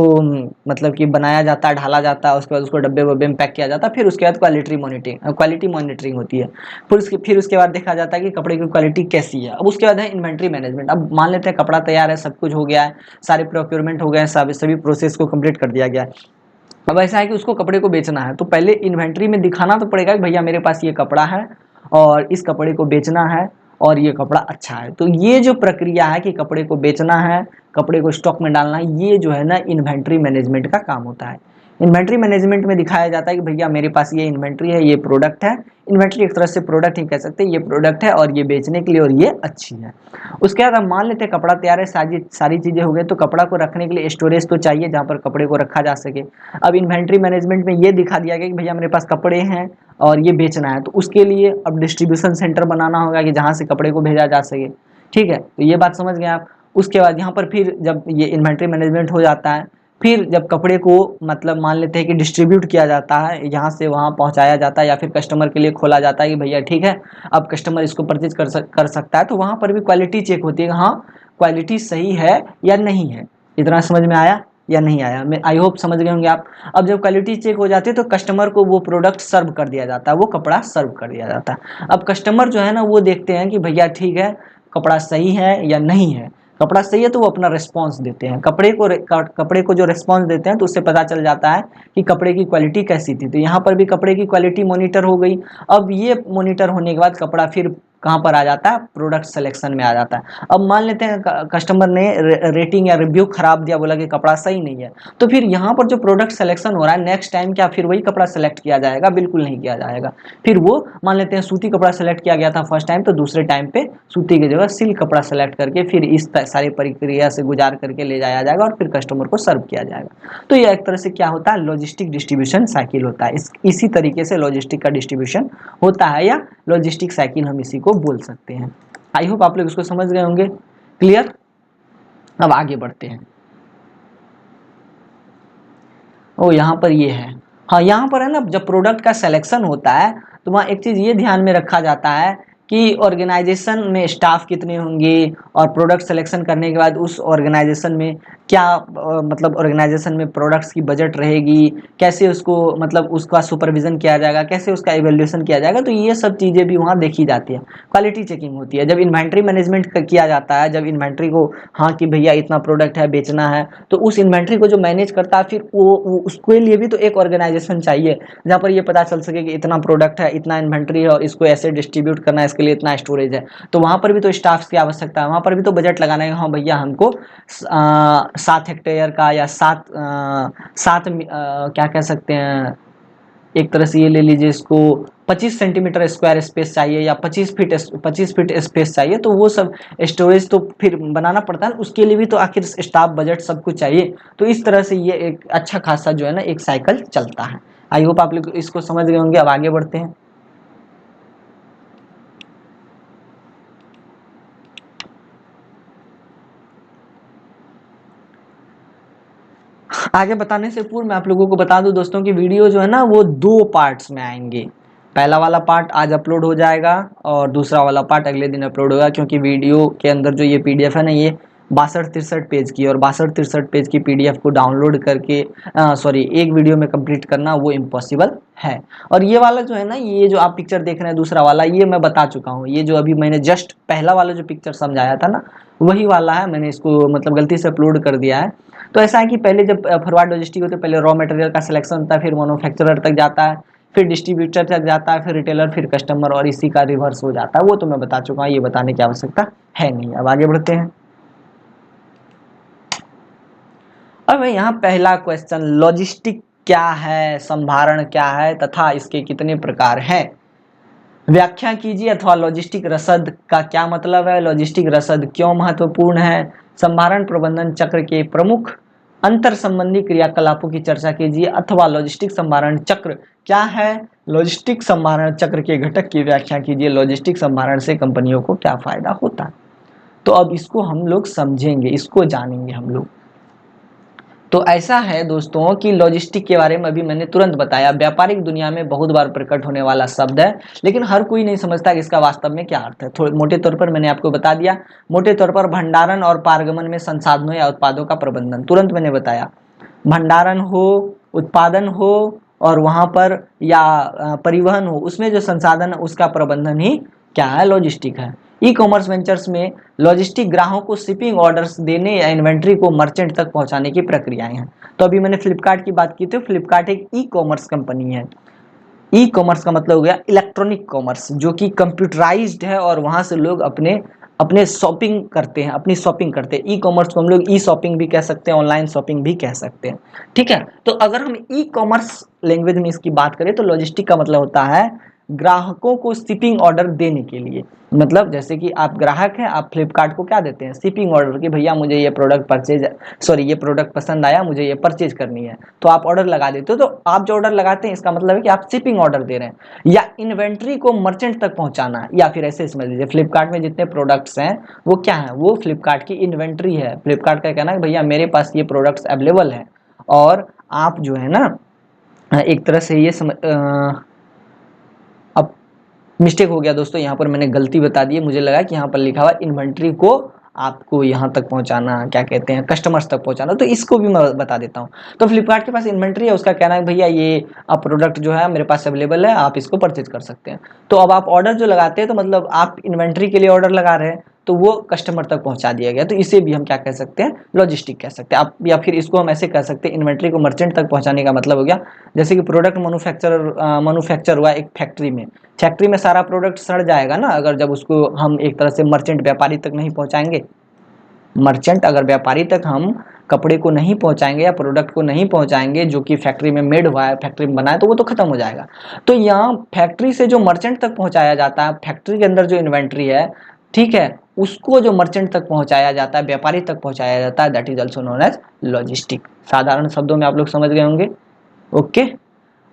मतलब कि बनाया जाता है, ढाला जाता है। उसके बाद उसको डब्बे वब्बे में पैक किया जाता है। फिर उसके बाद क्वालिटी मॉनिटरिंग होती है। फिर उसके बाद देखा जाता है कि कपड़े की क्वालिटी कैसी है। अब उसके बाद है इन्वेंट्री मैनेजमेंट। अब मान लेते हैं कपड़ा तैयार है, सब कुछ हो गया है, सारे प्रोक्योरमेंट हो गए हैं, सभी प्रोसेस को कंप्लीट कर दिया गया है। अब ऐसा है कि उसको कपड़े को बेचना है, तो पहले इन्वेंट्री में दिखाना तो पड़ेगा कि भैया मेरे पास ये कपड़ा है और इस कपड़े को बेचना है और ये कपड़ा अच्छा है। तो ये जो प्रक्रिया है कि कपड़े को बेचना है, कपड़े को स्टॉक में डालना है, ये जो है ना इन्वेंट्री मैनेजमेंट का काम होता है। इन्वेंट्री मैनेजमेंट में दिखाया जाता है कि भैया मेरे पास ये इन्वेंट्री है, ये प्रोडक्ट है। इन्वेंट्री एक तरह से प्रोडक्ट ही कह सकते हैं, ये प्रोडक्ट है और ये बेचने के लिए और ये अच्छी है। उसके बाद हम मान लेते हैं कपड़ा तैयार है, सारी चीज़ें हो गई, तो कपड़ा को रखने के लिए स्टोरेज तो चाहिए जहाँ पर कपड़े को रखा जा सके। अब इन्वेंट्री मैनेजमेंट में ये दिखा दिया गया कि भैया मेरे पास कपड़े हैं और ये बेचना है, तो उसके लिए अब डिस्ट्रीब्यूशन सेंटर बनाना होगा कि जहाँ से कपड़े को भेजा जा सके। ठीक है, तो ये बात समझ गए आप। उसके बाद यहाँ पर फिर जब ये इन्वेंट्री मैनेजमेंट हो जाता है, फिर जब कपड़े को मतलब मान लेते हैं कि डिस्ट्रीब्यूट किया जाता है, यहाँ से वहाँ पहुँचाया जाता है या फिर कस्टमर के लिए खोला जाता है कि भैया ठीक है अब कस्टमर इसको परचेज कर सकता है, तो वहाँ पर भी क्वालिटी चेक होती है कि हाँ क्वालिटी सही है या नहीं है। इतना समझ में आया या नहीं आया? मैं आई होप समझ गए होंगे आप। अब जब क्वालिटी चेक हो जाती है तो कस्टमर को वो प्रोडक्ट सर्व कर दिया जाता है, वो कपड़ा सर्व कर दिया जाता है। अब कस्टमर जो है ना वो देखते हैं कि भैया ठीक है कपड़ा सही है या नहीं है। कपड़ा सही है तो वो अपना रिस्पॉन्स देते हैं, कपड़े को जो रिस्पॉन्स देते हैं तो उससे पता चल जाता है कि कपड़े की क्वालिटी कैसी थी। तो यहाँ पर भी कपड़े की क्वालिटी मॉनिटर हो गई। अब ये मॉनिटर होने के बाद कपड़ा फिर कहाँ पर आ जाता है, प्रोडक्ट सिलेक्शन में आ जाता है। अब मान लेते हैं कस्टमर ने रेटिंग या रिव्यू खराब दिया, बोला कि कपड़ा सही नहीं है, तो फिर यहाँ पर जो प्रोडक्ट सिलेक्शन हो रहा है नेक्स्ट टाइम क्या फिर वही कपड़ा सेलेक्ट किया जाएगा? बिल्कुल नहीं किया जाएगा। फिर वो मान लेते हैं सूती कपड़ा सेलेक्ट किया गया था फर्स्ट टाइम, तो दूसरे टाइम पे सूती की जगह सिल्क कपड़ा सेलेक्ट करके फिर इस सारी प्रक्रिया से गुजार करके ले जाया जाएगा और फिर कस्टमर को सर्व किया जाएगा। तो ये एक तरह से क्या होता है, लॉजिस्टिक डिस्ट्रीब्यूशन साइकिल होता है। इसी तरीके से लॉजिस्टिक का डिस्ट्रीब्यूशन होता है, या लॉजिस्टिक साइकिल हम इसी को बोल सकते हैं। आई होप आप लोग इसको समझ गए होंगे। क्लियर? अब आगे बढ़ते हैं। ओ यहाँ पर ये है, हाँ यहाँ पर है ना, जब प्रोडक्ट का सिलेक्शन होता है तो वहाँ एक चीज़ ये ध्यान में रखा जाता है कि ऑर्गेनाइजेशन में स्टाफ कितने होंगे, और प्रोडक्ट सिलेक्शन करने के बाद उस ऑर्गेनाइजेशन में क्या मतलब ऑर्गेनाइजेशन में प्रोडक्ट्स की बजट रहेगी, कैसे उसको मतलब उसका सुपरविजन किया जाएगा, कैसे उसका इवेल्यूशन किया जाएगा। तो ये सब चीज़ें भी वहाँ देखी जाती है। क्वालिटी चेकिंग होती है जब इन्वेंट्री मैनेजमेंट किया जाता है, जब इन्वेंट्री को, हाँ कि भैया इतना प्रोडक्ट है बेचना है, तो उस इन्वेंट्री को जो मैनेज करता है फिर वो उसके लिए भी तो एक ऑर्गेनाइजेशन चाहिए जहाँ पर ये पता चल सके कि इतना प्रोडक्ट है, इतना इन्वेंट्री है और इसको ऐसे डिस्ट्रीब्यूट करना है, इसके लिए इतना स्टोरेज है। तो वहाँ पर भी तो स्टाफ की आवश्यकता है, वहाँ पर भी तो बजट लगाना है। हाँ भैया हमको 7 हेक्टेयर का या 7 क्या कह सकते हैं, एक तरह से ये ले लीजिए इसको 25 सेंटीमीटर स्क्वायर स्पेस चाहिए या 25 फीट स्पेस चाहिए, तो वो सब स्टोरेज तो फिर बनाना पड़ता है, उसके लिए भी तो आखिर स्टाफ बजट सब कुछ चाहिए। तो इस तरह से ये एक अच्छा खासा जो है ना एक साइकिल चलता है। आई होप आप लोग इसको समझ गए होंगे। अब आगे बढ़ते हैं। आगे बताने से पूर्व मैं आप लोगों को बता दूं दोस्तों कि वीडियो जो है ना वो 2 पार्ट्स में आएंगे। पहला वाला पार्ट आज अपलोड हो जाएगा और दूसरा वाला पार्ट अगले दिन अपलोड होगा, क्योंकि वीडियो के अंदर जो ये पीडीएफ है ना, ये 62-63 पेज की, और 62-63 पेज की पीडीएफ को डाउनलोड करके सॉरी एक वीडियो में कंप्लीट करना वो इम्पॉसिबल है। और ये वाला जो है ना, ये जो आप पिक्चर देख रहे हैं दूसरा वाला, ये मैं बता चुका हूँ। ये जो अभी मैंने जस्ट पहला वाला जो पिक्चर समझाया था ना, वही वाला है। मैंने इसको मतलब गलती से अपलोड कर दिया है। तो ऐसा है कि पहले जब फॉरवर्ड लॉजिस्टिक होते, पहले रॉ मटेरियल का सिलेक्शन होता है, फिर मैन्युफैक्चरर तक जाता है, फिर डिस्ट्रीब्यूटर तक जाता है, फिर रिटेलर, फिर कस्टमर, और इसी का रिवर्स हो जाता है। वो तो मैं बता चुका हूँ, ये बताने की आवश्यकता है नहीं। अब आगे बढ़ते हैं। अब यहाँ पहला क्वेश्चन, लॉजिस्टिक क्या है, संभारण क्या है तथा इसके कितने प्रकार हैं, व्याख्या कीजिए। अथवा लॉजिस्टिक रसद का क्या मतलब है, लॉजिस्टिक रसद क्यों महत्वपूर्ण है, संभारण प्रबंधन चक्र के प्रमुख अंतर संबंधी क्रियाकलापों की चर्चा कीजिए। अथवा लॉजिस्टिक संभारण चक्र क्या है, लॉजिस्टिक संभारण चक्र के घटक की व्याख्या कीजिए, लॉजिस्टिक संभारण से कंपनियों को क्या फायदा होता है। तो अब इसको हम लोग समझेंगे, इसको जानेंगे हम लोग। तो ऐसा है दोस्तों कि लॉजिस्टिक के बारे में अभी मैंने तुरंत बताया, व्यापारिक दुनिया में बहुत बार प्रकट होने वाला शब्द है, लेकिन हर कोई नहीं समझता कि इसका वास्तव में क्या अर्थ है। थोड़े मोटे तौर पर मैंने आपको बता दिया। मोटे तौर पर भंडारण और पारगमन में संसाधनों या उत्पादों का प्रबंधन, तुरंत मैंने बताया। भंडारण हो, उत्पादन हो, और वहां पर या परिवहन हो, उसमें जो संसाधन है उसका प्रबंधन ही क्या है, लॉजिस्टिक है। ई कॉमर्स वेंचर्स में लॉजिस्टिक ग्राहकों को शिपिंग ऑर्डर्स देने या इन्वेंट्री को मर्चेंट तक पहुंचाने की प्रक्रियाएं हैं। तो अभी मैंने फ्लिपकार्ट की बात की थी, फ्लिपकार्ट एक ई कॉमर्स कंपनी है। ई कॉमर्स का मतलब हो गया इलेक्ट्रॉनिक कॉमर्स, जो कि कंप्यूटराइज्ड है और वहां से लोग अपने अपने शॉपिंग करते हैं, अपनी शॉपिंग करते हैं। ई कॉमर्स को हम लोग ई शॉपिंग भी कह सकते हैं, ऑनलाइन शॉपिंग भी कह सकते हैं। ठीक है, तो अगर हम ई कॉमर्स लैंग्वेज में इसकी बात करें तो लॉजिस्टिक का मतलब होता है ग्राहकों को शिपिंग ऑर्डर देने के लिए। मतलब जैसे कि आप ग्राहक हैं, आप फ्लिपकार्ट को क्या देते हैं, शिपिंग ऑर्डर, कि भैया मुझे ये प्रोडक्ट परचेज सॉरी ये प्रोडक्ट पसंद आया, मुझे ये परचेज करनी है, तो आप ऑर्डर लगा देते हो। तो आप जो ऑर्डर लगाते हैं इसका मतलब है कि आप शिपिंग ऑर्डर दे रहे हैं। या इन्वेंट्री को मर्चेंट तक पहुंचाना, या फिर ऐसे समझ लीजिए फ्लिपकार्ट में जितने प्रोडक्ट्स हैं वो क्या है, वो फ्लिपकार्ट की इन्वेंट्री है। फ्लिपकार्ट का कहना है भैया मेरे पास ये प्रोडक्ट्स अवेलेबल है, और आप जो है ना एक तरह से ये अब मिस्टेक हो गया दोस्तों, यहाँ पर मैंने गलती बता दी है। मुझे लगा कि यहाँ पर लिखा हुआ इन्वेंट्री को आपको यहाँ तक पहुँचाना, क्या कहते हैं, कस्टमर्स तक पहुँचाना, तो इसको भी मैं बता देता हूँ। तो फ्लिपकार्ट के पास इन्वेंट्री है, उसका कहना है भैया ये अब प्रोडक्ट जो है मेरे पास अवेलेबल है, आप इसको परचेज कर सकते हैं। तो अब आप ऑर्डर जो लगाते हैं, तो मतलब आप इन्वेंट्री के लिए ऑर्डर लगा रहे हैं, तो वो कस्टमर तक पहुंचा दिया गया। तो इसे भी हम क्या कह सकते हैं, लॉजिस्टिक कह सकते हैं आप, या फिर इसको हम ऐसे कह सकते हैं इन्वेंट्री को मर्चेंट तक पहुंचाने का मतलब हो गया जैसे कि प्रोडक्ट मैन्युफैक्चर हुआ एक फैक्ट्री में सारा प्रोडक्ट सड़ जाएगा ना, अगर जब उसको हम एक तरह से मर्चेंट व्यापारी तक नहीं पहुंचाएंगे। मर्चेंट अगर व्यापारी तक हम कपड़े को नहीं पहुंचाएंगे या प्रोडक्ट को नहीं पहुंचाएंगे जो कि फैक्ट्री में मेड हुआ है, फैक्ट्री में बना है, तो वो तो खत्म हो जाएगा। तो यहाँ फैक्ट्री से जो मर्चेंट तक पहुंचाया जाता है, फैक्ट्री के अंदर जो इन्वेंट्री है, ठीक है, उसको जो मर्चेंट तक पहुंचाया जाता है, व्यापारी तक पहुंचाया जाता है, that is also known as logistic. साधारण शब्दों में आप लोग समझ गए होंगे। ओके।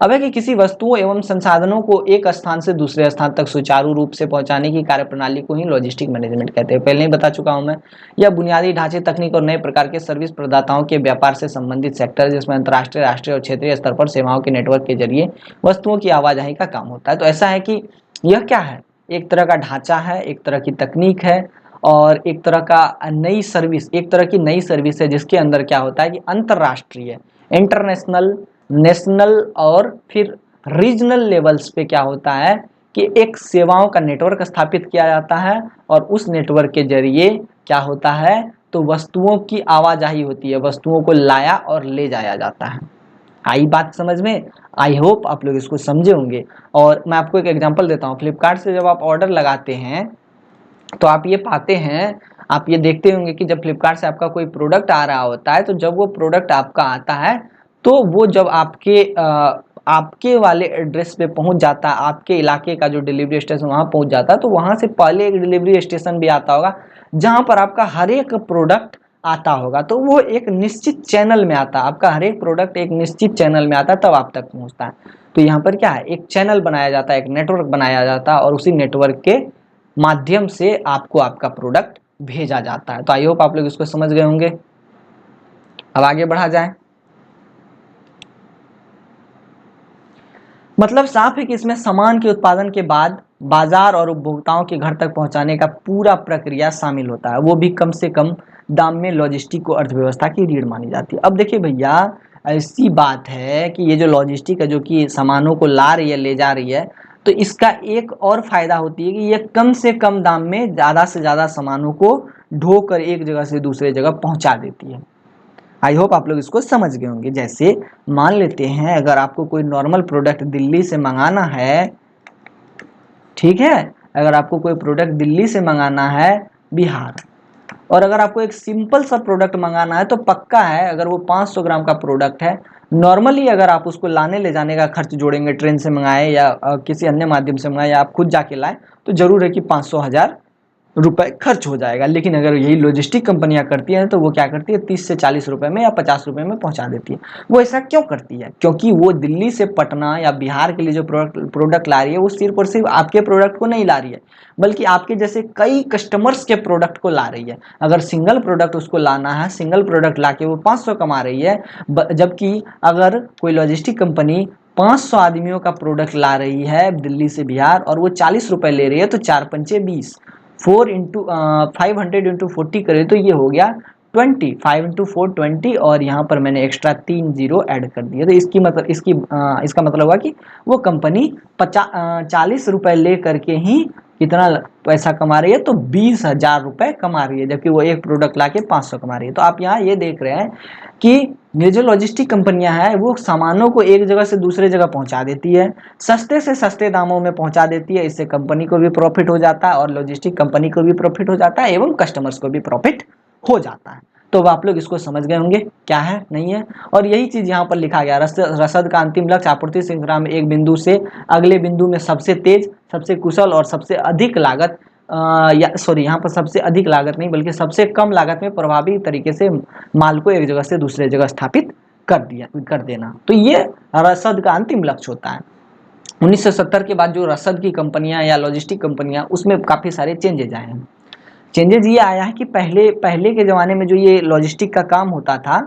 अब है कि किसी वस्तुओं एवं संसाधनों को एक स्थान से दूसरे स्थान तक सुचारू रूप से पहुंचाने की कार्यप्रणाली को ही लॉजिस्टिक मैनेजमेंट कहते हैं। पहले ही बता चुका हूं मैं। यह बुनियादी ढांचे, तकनीक और नए प्रकार के सर्विस प्रदाताओं के व्यापार से संबंधित सेक्टर है, जिसमें अंतर्राष्ट्रीय, राष्ट्रीय और क्षेत्रीय स्तर पर सेवाओं के नेटवर्क के जरिए वस्तुओं की आवाजाही का काम होता है। तो ऐसा है कि यह क्या है, एक तरह का ढांचा है, एक तरह की तकनीक है, और एक तरह का नई सर्विस, एक तरह की नई सर्विस है, जिसके अंदर क्या होता है कि अंतर्राष्ट्रीय, इंटरनेशनल, नेशनल और फिर रीजनल लेवल्स पे क्या होता है कि एक सेवाओं का नेटवर्क स्थापित किया जाता है, और उस नेटवर्क के जरिए क्या होता है, तो वस्तुओं की आवाजाही होती है, वस्तुओं को लाया और ले जाया जाता है। आई बात समझ में? आई होप आप लोग इसको समझे होंगे। और मैं आपको एक एग्जांपल देता हूँ। फ्लिपकार्ट से जब आप ऑर्डर लगाते हैं तो आप ये पाते हैं, आप ये देखते होंगे कि जब फ्लिपकार्ट से आपका कोई प्रोडक्ट आ रहा होता है, तो जब वो प्रोडक्ट आपका आता है, तो वो जब आपके वाले एड्रेस पे पहुंच जाता है, आपके इलाके का जो डिलीवरी स्टेशन वहां पहुंच जाता है, तो वहां से पहले एक डिलीवरी स्टेशन भी आता होगा जहां पर आपका हर एक प्रोडक्ट आता होगा। तो वो एक निश्चित चैनल में आता है, आपका हर एक प्रोडक्ट एक निश्चित चैनल में आता है, तब आप तक पहुंचता है। तो यहाँ पर क्या है, एक चैनल बनाया जाता है, एक नेटवर्क बनाया जाता है, और उसी नेटवर्क के माध्यम से आपको आपका प्रोडक्ट भेजा जाता है। तो आई होप आप लोग इसको समझ गए होंगे। अब आगे बढ़ा जाए। मतलब साफ है कि इसमें सामान के उत्पादन के बाद बाजार और उपभोक्ताओं के घर तक पहुंचाने का पूरा प्रक्रिया शामिल होता है, वो भी कम से कम दाम में। लॉजिस्टिक को अर्थव्यवस्था की रीढ़ मानी जाती है। अब देखिए भैया, ऐसी बात है कि ये जो लॉजिस्टिक है, जो कि सामानों को ला रही है, ले जा रही है, तो इसका एक और फायदा होती है कि ये कम से कम दाम में ज़्यादा से ज़्यादा सामानों को ढोकर एक जगह से दूसरे जगह पहुंचा देती है। आई होप आप लोग इसको समझ गए होंगे। जैसे मान लेते हैं, अगर आपको कोई नॉर्मल प्रोडक्ट दिल्ली से मंगाना है, ठीक है, अगर आपको कोई प्रोडक्ट दिल्ली से मंगाना है बिहार, और अगर आपको एक सिंपल सा प्रोडक्ट मंगाना है, तो पक्का है अगर वो 500 ग्राम का प्रोडक्ट है, नॉर्मली अगर आप उसको लाने ले जाने का खर्च जोड़ेंगे, ट्रेन से मंगाए या किसी अन्य माध्यम से मंगाए या आप खुद जाके लाए, तो जरूर है कि 500,000 रुपए खर्च हो जाएगा। लेकिन अगर यही लॉजिस्टिक कंपनियां करती हैं, तो वो क्या करती है, 30 से 40 रुपए में या 50 रुपए में पहुंचा देती है। वो ऐसा क्यों करती है? क्योंकि वो दिल्ली से पटना या बिहार के लिए जो प्रोडक्ट ला रही है, वो सिर्फ और सिर्फ आपके प्रोडक्ट को नहीं ला रही है, बल्कि आपके जैसे कई कस्टमर्स के प्रोडक्ट को ला रही है। अगर सिंगल प्रोडक्ट उसको लाना है, सिंगल प्रोडक्ट ला के वो 500 कमा रही है, जबकि अगर कोई लॉजिस्टिक कंपनी 500 आदमियों का प्रोडक्ट ला रही है दिल्ली से बिहार, और वो 40 रुपए ले रही है, तो 4 पंचे 20, 500 इंटू 40 करें तो ये हो गया 20, 5 इंटू 4 20, और यहाँ पर मैंने एक्स्ट्रा 3 जीरो ऐड कर दिया। तो इसका मतलब हुआ कि वो कंपनी 40 रुपए ले करके ही कितना पैसा कमा रही है, तो 20,000 रुपए कमा रही है, जबकि वो एक प्रोडक्ट लाके 500 कमा रही है। तो आप यहाँ ये देख रहे हैं कि ये जो लॉजिस्टिक कंपनियां हैं, वो सामानों को एक जगह से दूसरे जगह पहुंचा देती है, सस्ते से सस्ते दामों में पहुंचा देती है। इससे कंपनी को भी प्रॉफिट हो जाता है, और लॉजिस्टिक कंपनी को भी प्रॉफिट हो जाता है, एवं कस्टमर्स को भी प्रॉफिट हो जाता है। तो आप लोग इसको समझ गए होंगे क्या है, नहीं है। और यही चीज यहाँ पर लिखा गया, रसद का अंतिम लक्ष्य आपूर्ति श्रृंखला में एक बिंदु से अगले बिंदु में सबसे तेज, सबसे कुशल और सबसे अधिक लागत यहाँ पर सबसे अधिक लागत नहीं, बल्कि सबसे कम लागत में प्रभावी तरीके से माल को एक जगह से दूसरे जगह स्थापित कर देना। तो ये रसद का अंतिम लक्ष्य होता है। 1970 के बाद जो रसद की कंपनियां या लॉजिस्टिक कंपनियां, उसमें काफ़ी सारे चेंजेज आए हैं। चेंजेज ये आया है कि पहले के ज़माने में जो ये लॉजिस्टिक का काम होता था,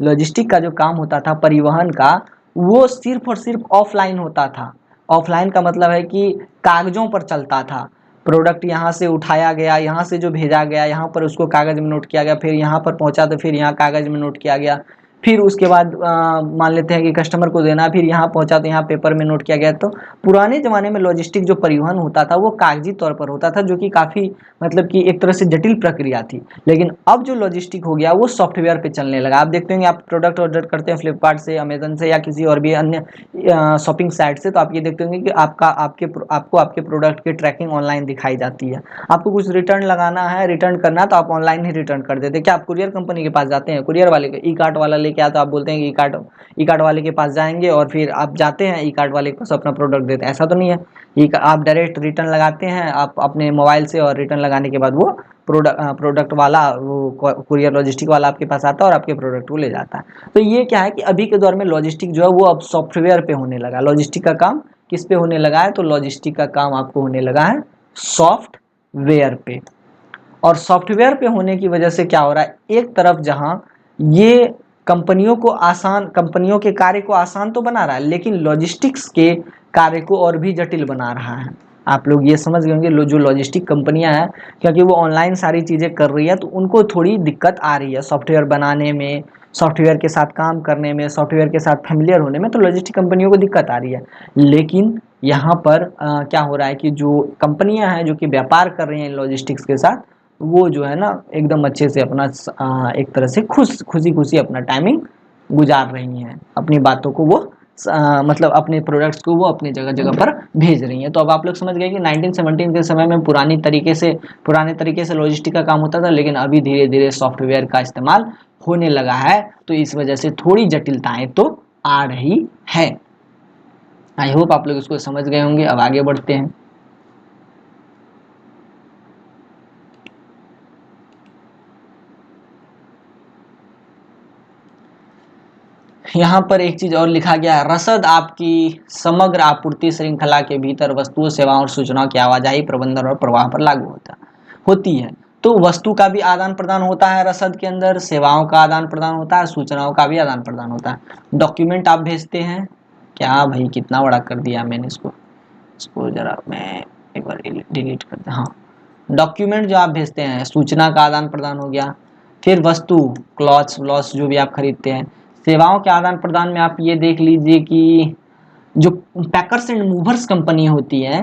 लॉजिस्टिक का जो काम होता था परिवहन का, वो सिर्फ और सिर्फ ऑफलाइन होता था। ऑफलाइन का मतलब है कि कागज़ों पर चलता था। प्रोडक्ट यहाँ से उठाया गया, यहाँ से जो भेजा गया, यहाँ पर उसको कागज़ में नोट किया गया, फिर यहाँ पर पहुँचा तो फिर यहाँ कागज़ में नोट किया गया, फिर उसके बाद मान लेते हैं कि कस्टमर को देना, फिर यहाँ पहुंचा तो यहाँ पेपर में नोट किया गया। तो पुराने ज़माने में लॉजिस्टिक जो परिवहन होता था वो कागजी तौर पर होता था, जो कि काफ़ी मतलब कि एक तरह से जटिल प्रक्रिया थी। लेकिन अब जो लॉजिस्टिक हो गया वो सॉफ्टवेयर पे चलने लगा। आप देखते होंगे, आप प्रोडक्ट ऑर्डर करते हैं फ्लिपकार्ट से, अमेजन से या किसी और भी अन्य शॉपिंग साइट से, तो आप ये देखते होंगे कि आपको आपके प्रोडक्ट की ट्रैकिंग ऑनलाइन दिखाई जाती है। आपको कुछ रिटर्न लगाना है, रिटर्न करना है, तो आप ऑनलाइन ही रिटर्न कर देते हैं। क्या आप कुरियर कंपनी के पास जाते हैं, कुरियर वाले के ई कार्ट वाला लेके आया तो आप बोलते हैं कि ई कार्ट वाले के पास जाएंगे और फिर आप जाते हैं ई कार्ट वाले के पास अपना प्रोडक्ट देते हैं? ऐसा तो नहीं है। आप डायरेक्ट रिटर्न लगाते हैं आप अपने मोबाइल से, और रिटर्न लगाने के बाद वो प्रोडक्ट वाला, वो कुरियर लॉजिस्टिक वाला आपके पास आता है और आपके प्रोडक्ट को ले जाता है। तो ये क्या है कि अभी के दौर में लॉजिस्टिक जो है वो अब सॉफ्टवेयर पे होने लगा। लॉजिस्टिक का काम किस पे होने लगा है? तो लॉजिस्टिक का काम आपको होने लगा है सॉफ्टवेयर पे। और सॉफ्टवेयर पे होने की वजह से क्या हो रहा है, एक तरफ जहां ये कंपनियों के कार्य को आसान तो बना रहा है, लेकिन लॉजिस्टिक्स के कार्य को और भी जटिल बना रहा है। आप लोग ये समझ गए होंगे, जो लॉजिस्टिक कंपनियां हैं, क्योंकि वो ऑनलाइन सारी चीज़ें कर रही है तो उनको थोड़ी दिक्कत आ रही है सॉफ्टवेयर बनाने में, सॉफ्टवेयर के साथ काम करने में, सॉफ्टवेयर के साथ फेमिलियर होने में। तो लॉजिस्टिक कंपनियों को दिक्कत आ रही है। लेकिन यहाँ पर क्या हो रहा है कि जो कंपनियां हैं जो कि व्यापार कर रही हैं लॉजिस्टिक्स के साथ, वो जो है ना एकदम अच्छे से अपना एक तरह से खुशी खुशी अपना टाइमिंग गुजार रही हैं। अपनी बातों को वो मतलब अपने प्रोडक्ट्स को वो अपनी जगह जगह पर भेज रही हैं। तो अब आप लोग समझ गए कि 1917 के समय में पुराने तरीके से लॉजिस्टिक का काम होता था, लेकिन अभी धीरे धीरे सॉफ्टवेयर का इस्तेमाल होने लगा है। तो इस वजह से थोड़ी जटिलताएं तो आ रही है। आई होप आप लोग इसको समझ गए होंगे। अब आगे बढ़ते हैं। यहाँ पर एक चीज और लिखा गया है, रसद आपकी समग्र आपूर्ति श्रृंखला के भीतर वस्तुओं, सेवाओं और सूचनाओं की आवाजाही, प्रबंधन और प्रवाह पर लागू होती है। तो वस्तु का भी आदान प्रदान होता है रसद के अंदर, सेवाओं का आदान प्रदान होता है, सूचनाओं का भी आदान प्रदान होता है। डॉक्यूमेंट आप भेजते हैं, क्या भाई कितना बड़ा कर दिया मैंने इसको जरा मैं एक बार डिलीट करते हैं। हाँ, डॉक्यूमेंट जो आप भेजते हैं, सूचना का आदान प्रदान हो गया। फिर वस्तु, क्लॉथ्स व्लॉथ्स जो भी आप खरीदते हैं। सेवाओं के आदान प्रदान में आप ये देख लीजिए कि जो पैकर्स एंड मूवर्स कंपनी होती है,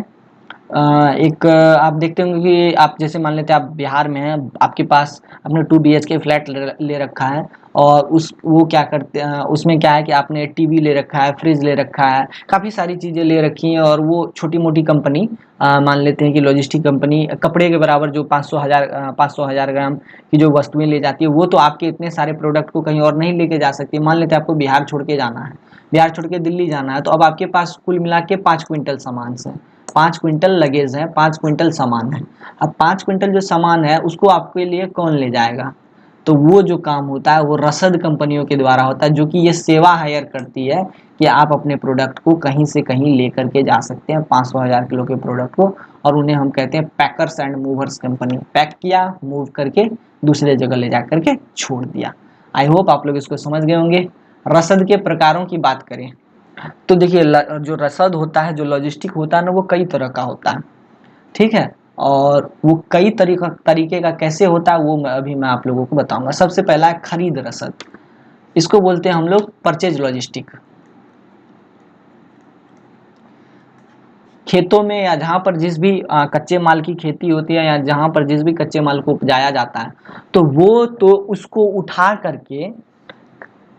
एक आप देखते होंगे कि आप जैसे मान लेते हैं आप बिहार में हैं, आपके पास अपने 2 BHK फ्लैट ले रखा है, और वो क्या करते हैं, उसमें क्या है कि आपने टीवी ले रखा है, फ्रिज ले रखा है, काफ़ी सारी चीज़ें ले रखी हैं। और वो छोटी मोटी कंपनी मान लेते हैं कि लॉजिस्टिक कंपनी कपड़े के बराबर जो 500,000 ग्राम की जो वस्तुएं ले जाती है, वो तो आपके इतने सारे प्रोडक्ट को कहीं और नहीं लेके जा सकती। मान लेते हैं आपको बिहार छोड़ के जाना है, बिहार छोड़ के दिल्ली जाना है, तो अब आपके पास कुल मिला के 5 क्विंटल सामान है, 5 क्विंटल लगेज है, 5 क्विंटल सामान है। अब 5 क्विंटल जो सामान है उसको आपके लिए कौन ले जाएगा? तो वो जो काम होता है वो रसद कंपनियों के द्वारा होता है, जो कि ये सेवा हायर करती है कि आप अपने प्रोडक्ट को कहीं से कहीं लेकर के जा सकते हैं, 500,000 किलो के प्रोडक्ट को। और उन्हें हम कहते हैं packers and movers company. Pack किया, मूव करके दूसरे जगह ले जा करके छोड़ दिया। आई होप आप लोग इसको समझ गए होंगे। रसद के प्रकारों की बात करें तो देखिए, जो रसद होता है, जो लॉजिस्टिक होता है ना, वो कई तरह का होता है, ठीक है। और वो कई तरीके का कैसे होता है वो मैं आप लोगों को बताऊंगा। सबसे पहला है खरीद रसद, इसको बोलते हैं हम लोग परचेज लॉजिस्टिक। खेतों में या जहाँ पर जिस भी कच्चे माल की खेती होती है, या जहाँ पर जिस भी कच्चे माल को उपजाया जाता है, तो वो तो उसको उठा करके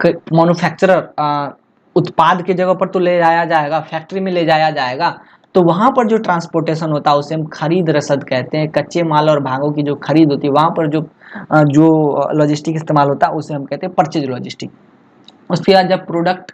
मैन्युफैक्चरर उत्पाद की जगह पर तो ले जाया जाएगा, फैक्ट्री में ले जाया जाएगा। तो वहां पर जो ट्रांसपोर्टेशन होता है उसे हम खरीद रसद कहते हैं। कच्चे माल और भागों की जो खरीद होती है, वहां पर जो लॉजिस्टिक इस्तेमाल होता है उसे हम कहते हैं परचेज लॉजिस्टिक। उसके बाद जब प्रोडक्ट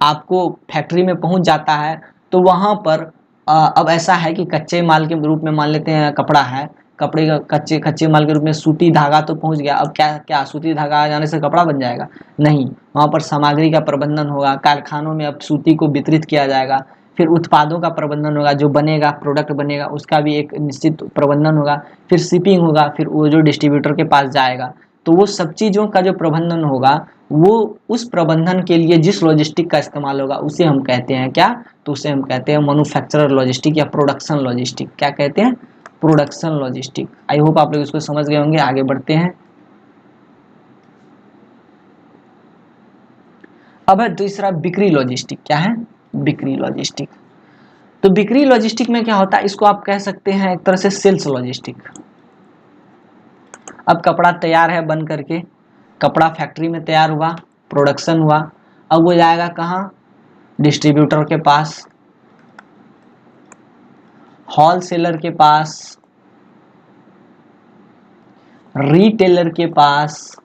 आपको फैक्ट्री में पहुंच जाता है, तो वहां पर अब ऐसा है कि कच्चे माल के रूप में मान लेते हैं कपड़ा है, कपड़े का कच्चे माल के रूप में सूती धागा तो पहुंच गया। अब क्या क्या सूती धागा आ जाने से कपड़ा बन जाएगा? नहीं, वहां पर सामग्री का प्रबंधन होगा, कारखानों में अब सूती को वितरित किया जाएगा। फिर उत्पादों का प्रबंधन होगा, जो बनेगा प्रोडक्ट बनेगा उसका भी एक निश्चित प्रबंधन होगा। फिर शिपिंग होगा, फिर वो जो डिस्ट्रीब्यूटर के पास जाएगा। तो वो सब चीज़ों का जो प्रबंधन होगा, वो उस प्रबंधन के लिए जिस लॉजिस्टिक का इस्तेमाल होगा उसे हम कहते हैं क्या? तो उसे हम कहते हैं मैन्युफैक्चरर लॉजिस्टिक या प्रोडक्शन लॉजिस्टिक। क्या कहते हैं? Production logistic. आई होप आप लोग इसको समझ गए होंगे। आगे बढ़ते हैं। अब है दूसरा बिक्री लॉजिस्टिक। क्या है? बिक्री लॉजिस्टिक। तो बिक्री लॉजिस्टिक में क्या होता है, इसको आप कह सकते हैं एक तरह से सेल्स लॉजिस्टिक। अब कपड़ा तैयार है बन करके, कपड़ा फैक्ट्री में तैयार हुआ, प्रोडक्शन हुआ, अब वो जाएगा कहाँ? डिस्ट्रीब्यूटर के पास, होलसेलर के पास, रिटेलर के पास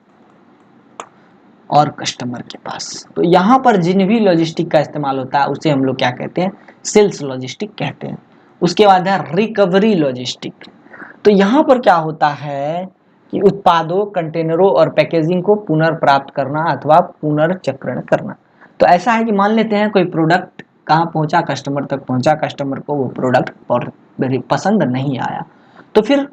और कस्टमर के पास। तो यहाँ पर जिन भी लॉजिस्टिक का इस्तेमाल होता है उसे हम लोग क्या कहते हैं? सेल्स लॉजिस्टिक कहते हैं। उसके बाद है रिकवरी लॉजिस्टिक। तो यहाँ पर क्या होता है कि उत्पादों, कंटेनरों और पैकेजिंग को पुनर्प्राप्त करना अथवा पुनर्चक्रण करना। तो ऐसा है कि मान लेते हैं कोई प्रोडक्ट कहाँ पहुंचा? कस्टमर तक पहुंचा, कस्टमर को वो प्रोडक्ट और पसंद नहीं आया, तो फिर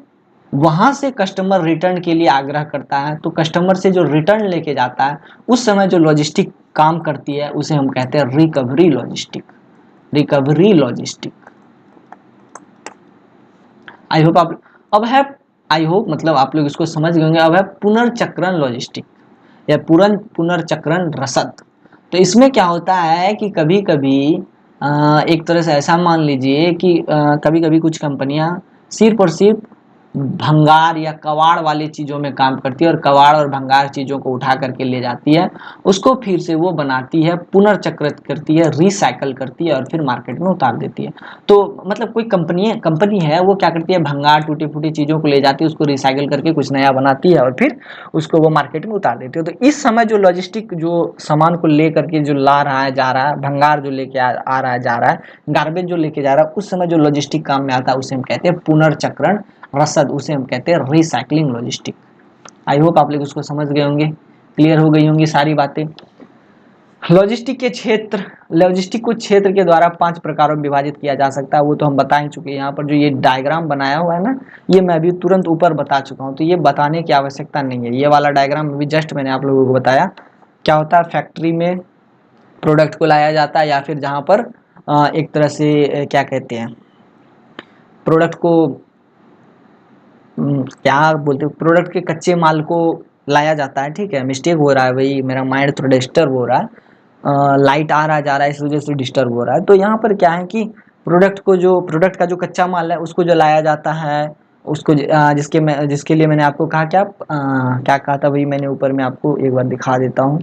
वहां से कस्टमर रिटर्न के लिए आग्रह करता है, तो कस्टमर से जो रिटर्न लेके जाता है उस समय जो लॉजिस्टिक काम करती है उसे हम कहते हैं recovery logistic. Recovery logistic. I hope आप अब है आई होप मतलब आप लोग इसको समझ गए होंगे। अब है पुनर्चक्रण लॉजिस्टिक या पुनर्चक्रण रसद। तो इसमें क्या होता है कि कभी कभी एक तरह से ऐसा मान लीजिए कि कभी कभी कुछ कंपनियां सिर्फ और सिर्फ भंगार या कबाड़ वाली चीज़ों में काम करती है और कबाड़ और भंगार चीज़ों को उठा करके ले जाती है, उसको फिर से वो बनाती है, पुनर्चक्रित करती है, रिसाइकल करती है और फिर मार्केट में उतार देती है। तो मतलब कोई कंपनी है वो क्या करती है? भंगार टूटी फूटी चीज़ों को ले जाती है, उसको रिसाइकल करके कुछ नया बनाती है और फिर उसको वो मार्केट में उतार देती है। तो इस समय जो लॉजिस्टिक जो सामान को ले करके जो ला रहा है जा रहा है, भंगार जो लेके आ रहा है जा रहा है, गार्बेज जो लेके जा रहा है, उस समय जो लॉजिस्टिक काम में आता है उसे हम कहते हैं पुनर्चक्रण रसद, उसे हम कहते हैं रिसाइकलिंग लॉजिस्टिक। आई होप आप लोग उसको समझ गए होंगे, क्लियर हो गई होंगी सारी बातें। लॉजिस्टिक के क्षेत्र, लॉजिस्टिक को क्षेत्र के द्वारा 5 प्रकारों में विभाजित किया जा सकता है, वो तो हम बता ही चुके हैं। यहाँ पर जो ये डायग्राम बनाया हुआ है ना, ये मैं अभी तुरंत ऊपर बता चुका हूँ, तो ये बताने की आवश्यकता नहीं है। ये वाला डायग्राम अभी जस्ट मैंने आप लोगों को बताया। क्या होता है? फैक्ट्री में प्रोडक्ट को लाया जाता है या फिर जहाँ पर एक तरह से क्या कहते हैं, प्रोडक्ट को क्या बोलते हैं, प्रोडक्ट के कच्चे माल को लाया जाता है। ठीक है, मिस्टेक हो रहा है भाई, मेरा माइंड थोड़ा डिस्टर्ब हो रहा है, लाइट आ रहा जा रहा है इस वजह से डिस्टर्ब हो रहा है। तो यहाँ पर क्या है कि प्रोडक्ट का जो कच्चा माल है उसको जो लाया जाता है, उसको जिसके लिए मैंने आपको कहा क्या कहा था भाई, मैंने ऊपर में आपको एक बार दिखा देता हूँ।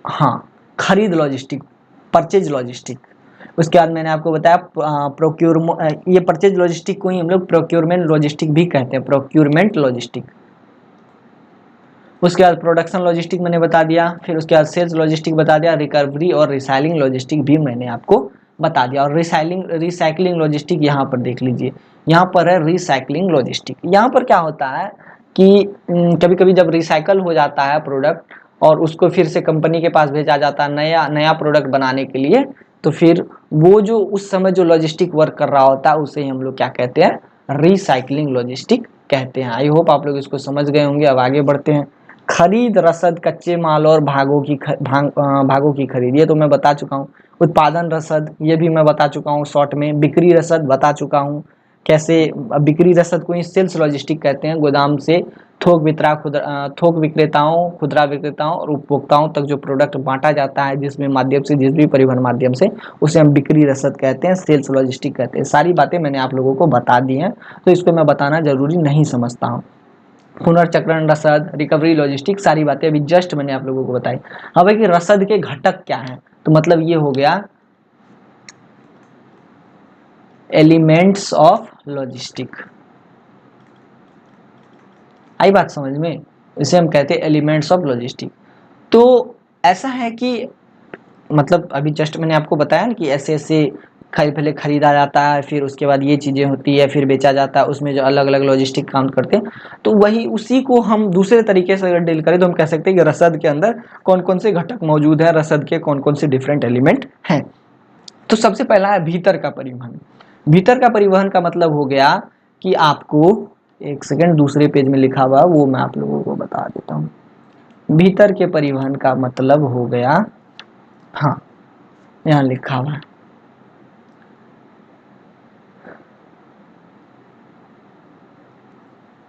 हाँ, खरीद लॉजिस्टिक, परचेज लॉजिस्टिक। उसके बाद मैंने आपको बताया ये परचेज लॉजिस्टिक को ही हम लोग प्रोक्योरमेंट लॉजिस्टिक भी कहते हैं, प्रोक्योरमेंट लॉजिस्टिक। उसके बाद प्रोडक्शन लॉजिस्टिक मैंने बता दिया, फिर उसके बाद सेल्स लॉजिस्टिक बता दिया, रिकवरी और रिसाइलिंग लॉजिस्टिक भी मैंने आपको बता दिया। और रिसाइकलिंग लॉजिस्टिक यहाँ पर देख लीजिए, यहाँ पर है रिसाइकलिंग लॉजिस्टिक। यहाँ पर क्या होता है कि कभी कभी जब रिसाइकल हो जाता है प्रोडक्ट और उसको फिर से कंपनी के पास भेजा जाता है नया नया प्रोडक्ट बनाने के लिए, तो फिर वो जो उस समय जो लॉजिस्टिक वर्क कर रहा होता है उसे हम लोग क्या कहते हैं? रिसाइकलिंग लॉजिस्टिक कहते हैं। आई होप आप लोग इसको समझ गए होंगे। अब आगे बढ़ते हैं। खरीद रसद, कच्चे माल और भागों की खरीद, ये तो मैं बता चुका हूँ। उत्पादन रसद, ये भी मैं बता चुका हूँ शॉर्ट में। बिक्री रसद बता चुका हूँ कैसे। बिक्री रसद को ही सेल्स लॉजिस्टिक कहते हैं। गोदाम से थोक विक्रेताओं, खुदरा विक्रेताओं और उपभोक्ताओं तक जो प्रोडक्ट बांटा जाता है जिस भी परिवहन माध्यम से, उसे हम बिक्री रसद कहते हैं, सेल्स लॉजिस्टिक कहते हैं। सारी बातें मैंने आप लोगों को बता दी हैं, तो इसको मैं बताना जरूरी नहीं समझता हूँ। पुनर्चक्रण रसद, रिकवरी लॉजिस्टिक, सारी बातें अभी जस्ट मैंने आप लोगों को बताई। अब है कि रसद के घटक क्या हैं, तो मतलब ये हो गया एलिमेंट्स ऑफ लॉजिस्टिक। आई बात समझ में? इसे हम कहते हैं एलिमेंट्स ऑफ लॉजिस्टिक। तो ऐसा है कि मतलब अभी जस्ट मैंने आपको बताया ना कि ऐसे ऐसे पहले खरीदा जाता है, फिर उसके बाद ये चीज़ें होती है, फिर बेचा जाता है, उसमें जो अलग अलग लॉजिस्टिक काम करते हैं। तो वही उसी को हम दूसरे तरीके से अगर डील करें तो हम कह सकते हैं कि रसद के अंदर कौन कौन से घटक मौजूद है, रसद के कौन कौन से डिफरेंट एलिमेंट हैं। तो सबसे पहला है भीतर का परिवहन। भीतर का परिवहन का मतलब हो गया कि आपको, एक सेकेंड, दूसरे पेज में लिखा हुआ वो मैं आप लोगों को बता देता हूँ। भीतर के परिवहन का मतलब हो गया, हाँ यहाँ लिखा हुआ है,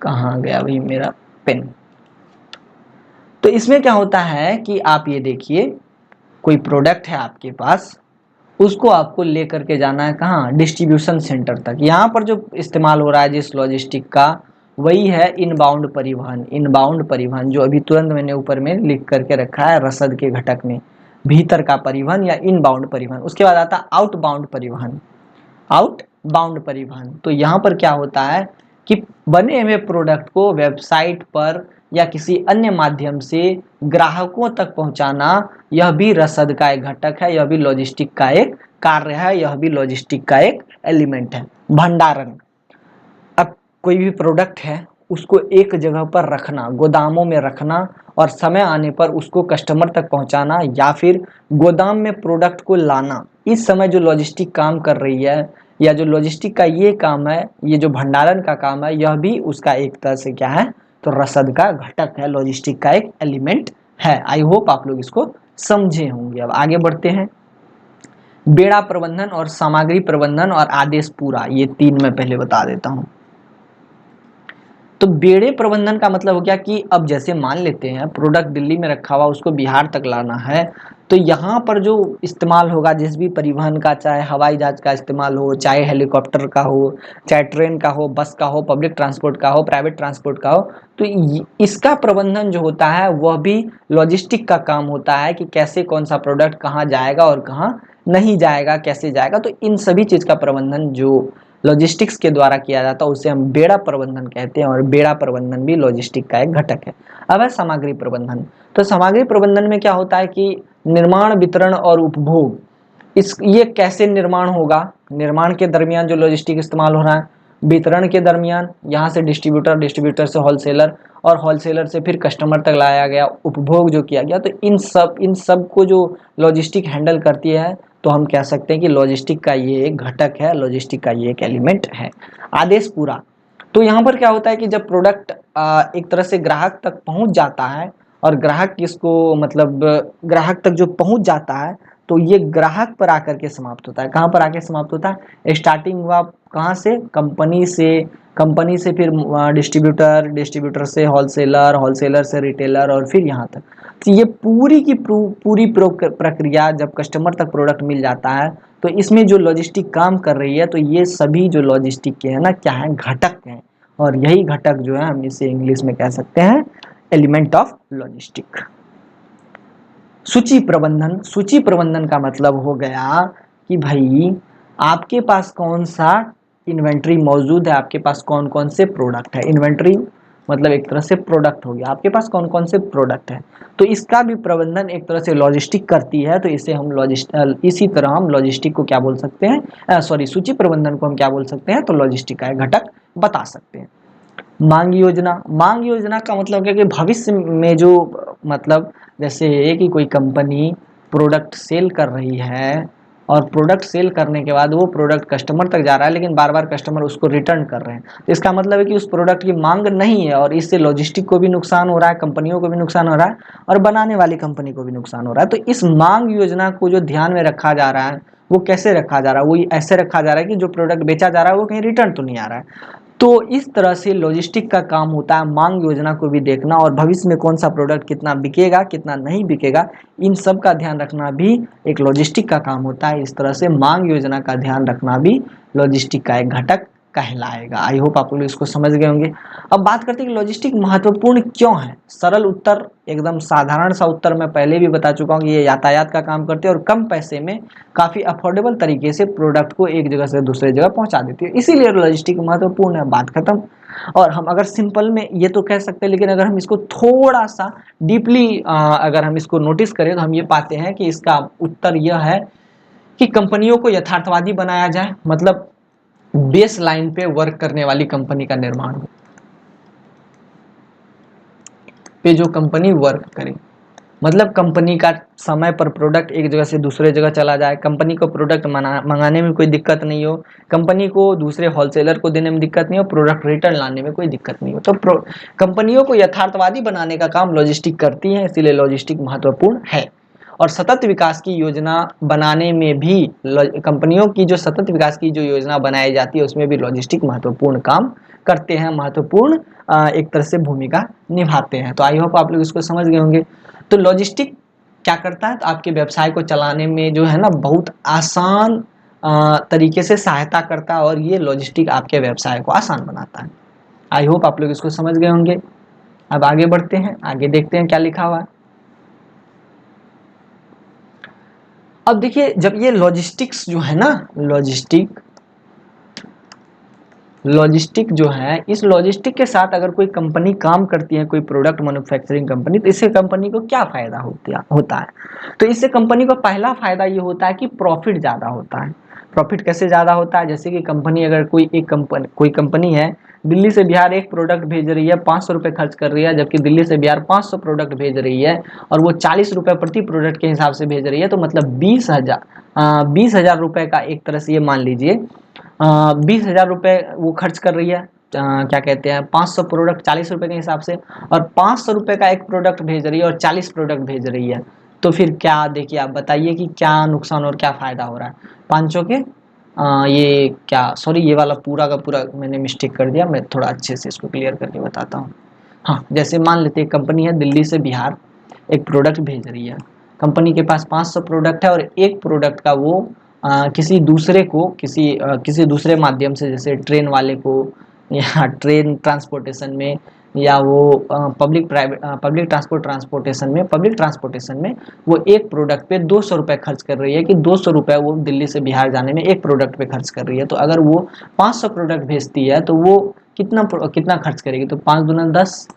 कहाँ गया भाई मेरा पेन। तो इसमें क्या होता है कि आप ये देखिए, कोई प्रोडक्ट है आपके पास, उसको आपको लेकर के जाना है कहाँ, डिस्ट्रीब्यूशन सेंटर तक। यहाँ पर जो इस्तेमाल हो रहा है जिस लॉजिस्टिक का, वही है इनबाउंड परिवहन। इनबाउंड परिवहन जो अभी तुरंत मैंने ऊपर में लिख करके रखा है रसद के घटक में, भीतर का परिवहन या इनबाउंड परिवहन। उसके बाद आता है आउटबाउंड परिवहन। आउटबाउंड परिवहन, तो यहाँ पर क्या होता है कि बने हुए प्रोडक्ट को वेबसाइट पर या किसी अन्य माध्यम से ग्राहकों तक पहुंचाना, यह भी रसद का एक घटक है, यह भी लॉजिस्टिक का एक कार्य है, यह भी लॉजिस्टिक का एक एलिमेंट है। भंडारण, अब कोई भी प्रोडक्ट है उसको एक जगह पर रखना, गोदामों में रखना और समय आने पर उसको कस्टमर तक पहुंचाना, या फिर गोदाम में प्रोडक्ट को लाना, इस समय जो लॉजिस्टिक काम कर रही है, या जो लॉजिस्टिक का ये काम है, ये जो भंडारण का काम है, यह भी उसका एक तरह से क्या है, तो रसद का घटक है, लॉजिस्टिक का एक एलिमेंट है। आई होप आप लोग इसको समझे होंगे। अब आगे बढ़ते हैं। बेड़ा प्रबंधन और सामग्री प्रबंधन और आदेश पूरा, ये तीन मैं पहले बता देता हूँ। तो बेड़े प्रबंधन का मतलब हो गया कि अब जैसे मान लेते हैं प्रोडक्ट दिल्ली में रखा हुआ, उसको बिहार तक लाना है, तो यहाँ पर जो इस्तेमाल होगा जिस भी परिवहन का, चाहे हवाई जहाज का इस्तेमाल हो, चाहे हेलीकॉप्टर का हो, चाहे ट्रेन का हो, बस का हो, पब्लिक ट्रांसपोर्ट का हो, प्राइवेट ट्रांसपोर्ट का हो, तो इसका प्रबंधन जो होता है वह भी लॉजिस्टिक का काम होता है कि कैसे कौन सा प्रोडक्ट कहाँ जाएगा और कहाँ नहीं जाएगा, कैसे जाएगा। तो इन सभी चीज़ का प्रबंधन जो लॉजिस्टिक्स के द्वारा किया जाता है उसे हम बेड़ा प्रबंधन कहते हैं, और बेड़ा प्रबंधन भी लॉजिस्टिक का एक घटक है। अब है सामग्री प्रबंधन। तो सामग्री प्रबंधन में क्या होता है कि निर्माण, वितरण और उपभोग, ये कैसे निर्माण होगा, निर्माण के दरमियान जो लॉजिस्टिक इस्तेमाल हो रहा है, वितरण के दरमियान यहाँ से डिस्ट्रीब्यूटर, डिस्ट्रीब्यूटर से होलसेलर, और होलसेलर से फिर कस्टमर तक लाया गया, उपभोग जो किया गया, तो इन सब को जो लॉजिस्टिक हैंडल करती है, तो हम कह सकते हैं कि लॉजिस्टिक का ये एक घटक है, लॉजिस्टिक का ये एक एलिमेंट है। आदेश पूरा, तो यहाँ पर क्या होता है कि जब प्रोडक्ट एक तरह से ग्राहक तक पहुँच जाता है, और ग्राहक किसको, मतलब ग्राहक तक जो पहुँच जाता है, तो ये ग्राहक पर आकर के समाप्त होता है। कहाँ पर आके समाप्त होता है, स्टार्टिंग हुआ कहाँ से, कंपनी से, कंपनी से फिर डिस्ट्रीब्यूटर, डिस्ट्रीब्यूटर से होलसेलर, होलसेलर से रिटेलर, और फिर यहाँ तक। तो ये पूरी की पूरी प्रक्रिया जब कस्टमर तक प्रोडक्ट मिल जाता है, तो इसमें जो लॉजिस्टिक काम कर रही है, तो ये सभी जो लॉजिस्टिक के हैं ना, क्या है, घटक हैं। और यही घटक जो है हम इसे इंग्लिश में कह सकते हैं एलिमेंट ऑफ लॉजिस्टिक। सूची प्रबंधन, सूची प्रबंधन का मतलब हो गया कि भाई आपके पास कौन सा इन्वेंट्री मौजूद है, आपके पास कौन कौन से प्रोडक्ट है। इन्वेंट्री मतलब एक तरह से प्रोडक्ट हो गया, आपके पास कौन कौन से प्रोडक्ट है, तो इसका भी प्रबंधन एक तरह से लॉजिस्टिक करती है। तो इसे हम इसी तरह हम लॉजिस्टिक को क्या बोल सकते हैं, सॉरी, सूची प्रबंधन को हम क्या बोल सकते हैं, तो लॉजिस्टिक का एक घटक बता सकते हैं। मांग योजना, मांग योजना का मतलब क्या कि भविष्य में जो, मतलब जैसे कि कोई कंपनी प्रोडक्ट सेल कर रही है, और प्रोडक्ट सेल करने के बाद वो प्रोडक्ट कस्टमर तक जा रहा है, लेकिन बार बार कस्टमर उसको रिटर्न कर रहे हैं, तो इसका मतलब है कि उस प्रोडक्ट की मांग नहीं है, और इससे लॉजिस्टिक को भी नुकसान हो रहा है, कंपनियों को भी नुकसान हो रहा है, और बनाने वाली कंपनी को भी नुकसान हो रहा है। तो इस मांग योजना को जो ध्यान में रखा जा रहा है, वो कैसे रखा जा रहा है, वो ऐसे रखा जा रहा है कि जो प्रोडक्ट बेचा जा रहा है वो कहीं रिटर्न तो नहीं आ रहा है। तो इस तरह से लॉजिस्टिक का काम होता है मांग योजना को भी देखना, और भविष्य में कौन सा प्रोडक्ट कितना बिकेगा, कितना नहीं बिकेगा, इन सब का ध्यान रखना भी एक लॉजिस्टिक का काम होता है। इस तरह से मांग योजना का ध्यान रखना भी लॉजिस्टिक का एक घटक कहलाएगा। आई होप आप लोग इसको समझ गए होंगे। अब बात करते हैं कि लॉजिस्टिक महत्वपूर्ण क्यों है। सरल उत्तर, एकदम साधारण सा उत्तर मैं पहले भी बता चुका हूँ कि ये यातायात का काम करते हैं, और कम पैसे में काफ़ी अफोर्डेबल तरीके से प्रोडक्ट को एक जगह से दूसरे जगह पहुंचा देती है, इसीलिए लॉजिस्टिक महत्वपूर्ण है। बात खत्म। और हम अगर सिंपल में ये तो कह सकते हैं, लेकिन अगर हम इसको थोड़ा सा डीपली अगर हम इसको नोटिस करें, तो हम ये पाते हैं कि इसका उत्तर यह है कि कंपनियों को यथार्थवादी बनाया जाए, मतलब बेस लाइन पे वर्क करने वाली कंपनी का निर्माण हो, पे जो कंपनी वर्क करे, मतलब कंपनी का समय पर प्रोडक्ट एक जगह से दूसरे जगह चला जाए, कंपनी को प्रोडक्ट मंगाने में कोई दिक्कत नहीं हो, कंपनी को दूसरे होलसेलर को देने में दिक्कत नहीं हो, प्रोडक्ट रिटर्न लाने में कोई दिक्कत नहीं हो। तो कंपनियों को यथार्थवादी बनाने का काम लॉजिस्टिक करती है, इसीलिए लॉजिस्टिक महत्वपूर्ण है। और सतत विकास की योजना बनाने में भी कंपनियों की जो सतत विकास की जो योजना बनाई जाती है उसमें भी लॉजिस्टिक महत्वपूर्ण काम करते हैं, महत्वपूर्ण एक तरह से भूमिका निभाते हैं। तो आई होप आप लोग इसको समझ गए होंगे। तो लॉजिस्टिक क्या करता है, तो आपके व्यवसाय को चलाने में जो है ना बहुत आसान तरीके से सहायता करता है और ये लॉजिस्टिक आपके व्यवसाय को आसान बनाता है। आई होप आप लोग इसको समझ गए होंगे। अब आगे बढ़ते हैं, आगे देखते हैं क्या लिखा हुआ है। अब देखिए जब ये लॉजिस्टिक्स जो है ना, लॉजिस्टिक जो है, इस लॉजिस्टिक के साथ अगर कोई कंपनी काम करती है, कोई प्रोडक्ट मैन्युफैक्चरिंग कंपनी, तो इससे कंपनी को क्या फायदा होता है? तो इससे कंपनी को पहला फायदा ये होता है कि प्रॉफिट ज़्यादा होता है। प्रॉफिट कैसे ज़्यादा होता है? जैसे कि कंपनी अगर कोई कंपनी है, दिल्ली से बिहार एक प्रोडक्ट भेज रही है, 500 रुपये खर्च कर रही है, जबकि दिल्ली से बिहार 500 प्रोडक्ट भेज रही है और वो 40 रुपये प्रति प्रोडक्ट के हिसाब से भेज रही है, तो मतलब 20,000 रुपये का एक तरह से ये मान लीजिए 20,000 रुपये वो खर्च कर रही है, क्या कहते हैं 500 प्रोडक्ट 40 रुपये के हिसाब से, और 500 रुपये का एक प्रोडक्ट भेज रही है और 40 प्रोडक्ट भेज रही है। तो फिर क्या, देखिए आप बताइए कि क्या नुकसान और क्या फ़ायदा हो रहा है? पाँचों के ये क्या, सॉरी ये वाला पूरा का पूरा मैंने मिस्टेक कर दिया, मैं थोड़ा अच्छे से इसको क्लियर करके बताता हूँ। हाँ, जैसे मान लेते हैं कंपनी है दिल्ली से बिहार एक प्रोडक्ट भेज रही है, कंपनी के पास 500 प्रोडक्ट है और एक प्रोडक्ट का वो किसी दूसरे को किसी दूसरे माध्यम से, जैसे ट्रेन वाले को या ट्रेन ट्रांसपोर्टेशन में, या वो पब्लिक ट्रांसपोर्टेशन में वो एक प्रोडक्ट पे 200 रुपये खर्च कर रही है कि 200 रुपये वो दिल्ली से बिहार जाने में एक प्रोडक्ट पे खर्च कर रही है। तो अगर वो 500 प्रोडक्ट भेजती है तो वो कितना खर्च करेगी? तो 5 दूना 10,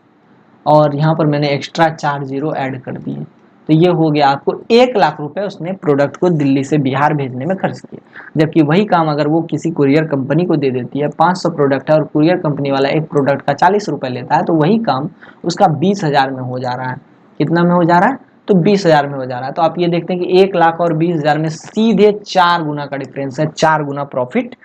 और यहाँ पर मैंने एक्स्ट्रा 4 जीरो ऐड कर दिए, तो ये हो गया आपको 1,00,000 रुपए उसने प्रोडक्ट को दिल्ली से बिहार भेजने में खर्च किया। जबकि वही काम अगर वो किसी कुरियर कंपनी को दे देती है, 500 प्रोडक्ट है और कुरियर कंपनी वाला एक प्रोडक्ट का 40 रुपये लेता है, तो वही काम उसका 20,000 में हो जा रहा है। कितना में हो जा रहा है? तो 20,000 में हो जा रहा है। तो आप ये देखते हैं कि 1,00,000 और 20,000 में सीधे 4 गुना का डिफरेंस है, 4 गुना प्रॉफिट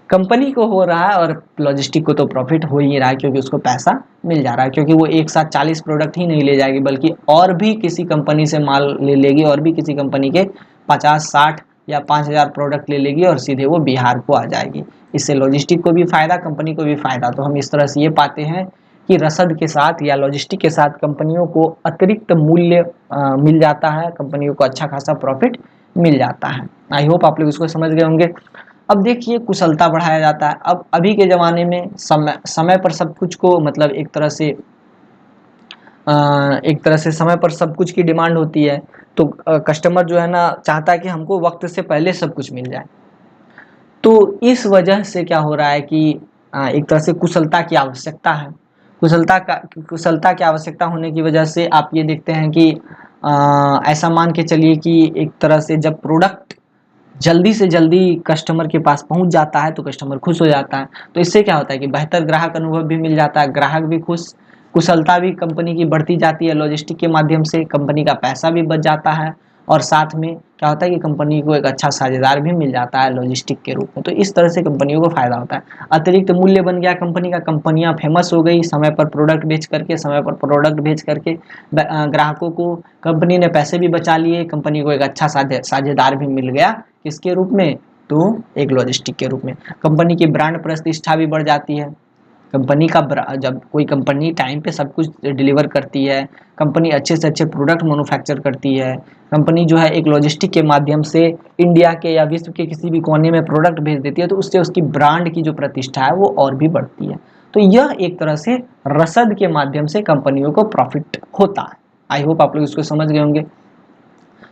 कंपनी को हो रहा है, और लॉजिस्टिक को तो प्रॉफिट हो ही रहा है क्योंकि उसको पैसा मिल जा रहा है, क्योंकि वो एक साथ 40 प्रोडक्ट ही नहीं ले जाएगी बल्कि और भी किसी कंपनी से माल ले लेगी, और भी किसी कंपनी के 50-60 या 5,000 प्रोडक्ट ले लेगी और सीधे वो बिहार को आ जाएगी। इससे लॉजिस्टिक को भी फ़ायदा, कंपनी को भी फ़ायदा। तो हम इस तरह से ये पाते हैं कि रसद के साथ या लॉजिस्टिक के साथ कंपनियों को अतिरिक्त मूल्य मिल जाता है, कंपनियों को अच्छा खासा प्रॉफिट मिल जाता है। आई होप आप लोग इसको समझ गए होंगे। अब देखिए कुशलता बढ़ाया जाता है। अब अभी के ज़माने में समय पर सब कुछ को, मतलब एक तरह से समय पर सब कुछ की डिमांड होती है, तो कस्टमर जो है ना चाहता है कि हमको वक्त से पहले सब कुछ मिल जाए। तो इस वजह से क्या हो रहा है कि एक तरह से कुशलता की आवश्यकता है। कुशलता की आवश्यकता होने की वजह से आप ये देखते हैं कि ऐसा मान के चलिए कि एक तरह से जब प्रोडक्ट जल्दी से जल्दी कस्टमर के पास पहुंच जाता है तो कस्टमर खुश हो जाता है। तो इससे क्या होता है कि बेहतर ग्राहक अनुभव भी मिल जाता है, ग्राहक भी खुश, कुशलता भी कंपनी की बढ़ती जाती है, लॉजिस्टिक के माध्यम से कंपनी का पैसा भी बच जाता है, और साथ में क्या होता है कि कंपनी को एक अच्छा साझेदार भी मिल जाता है लॉजिस्टिक के रूप में। तो इस तरह से कंपनियों को फायदा होता है। अतिरिक्त मूल्य बन गया कंपनी का, कंपनियां फेमस हो गई समय पर प्रोडक्ट भेज करके ग्राहकों को कंपनी ने पैसे भी बचा लिए, कंपनी को एक अच्छा साझेदार भी मिल गया। किसके रूप में? तो एक लॉजिस्टिक के रूप में। कंपनी की ब्रांड प्रतिष्ठा भी बढ़ जाती है। कंपनी का जब कोई कंपनी टाइम पे सब कुछ डिलीवर करती है, कंपनी अच्छे से अच्छे प्रोडक्ट मैन्युफैक्चर करती है, कंपनी जो है एक लॉजिस्टिक के माध्यम से इंडिया के या विश्व के किसी भी कोने में प्रोडक्ट भेज देती है, तो उससे उसकी ब्रांड की जो प्रतिष्ठा है वो और भी बढ़ती है। तो यह एक तरह से रसद के माध्यम से कंपनियों को प्रॉफिट होता है। आई होप आप लोग इसको समझ गए होंगे।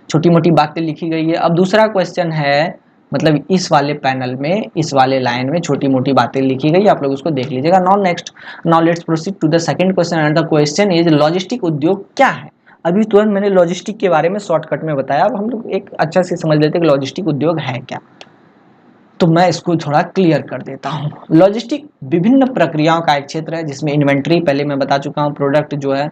छोटी मोटी बातें लिखी गई है। अब दूसरा क्वेश्चन है, मतलब इस वाले पैनल में, इस वाले लाइन में छोटी मोटी बातें लिखी गई, आप लोग उसको देख लीजिएगा। Now let's proceed to the second question, and the question is logistic उद्योग क्या है? अभी तुरंत मैंने लॉजिस्टिक के बारे में शॉर्टकट में बताया, अब हम लोग एक अच्छा से समझ लेते हैं कि लॉजिस्टिक उद्योग है क्या। तो मैं इसको थोड़ा क्लियर कर देता हूँ। लॉजिस्टिक विभिन्न प्रक्रियाओं का एक क्षेत्र है जिसमें इन्वेंट्री, पहले मैं बता चुका हूँ, प्रोडक्ट जो है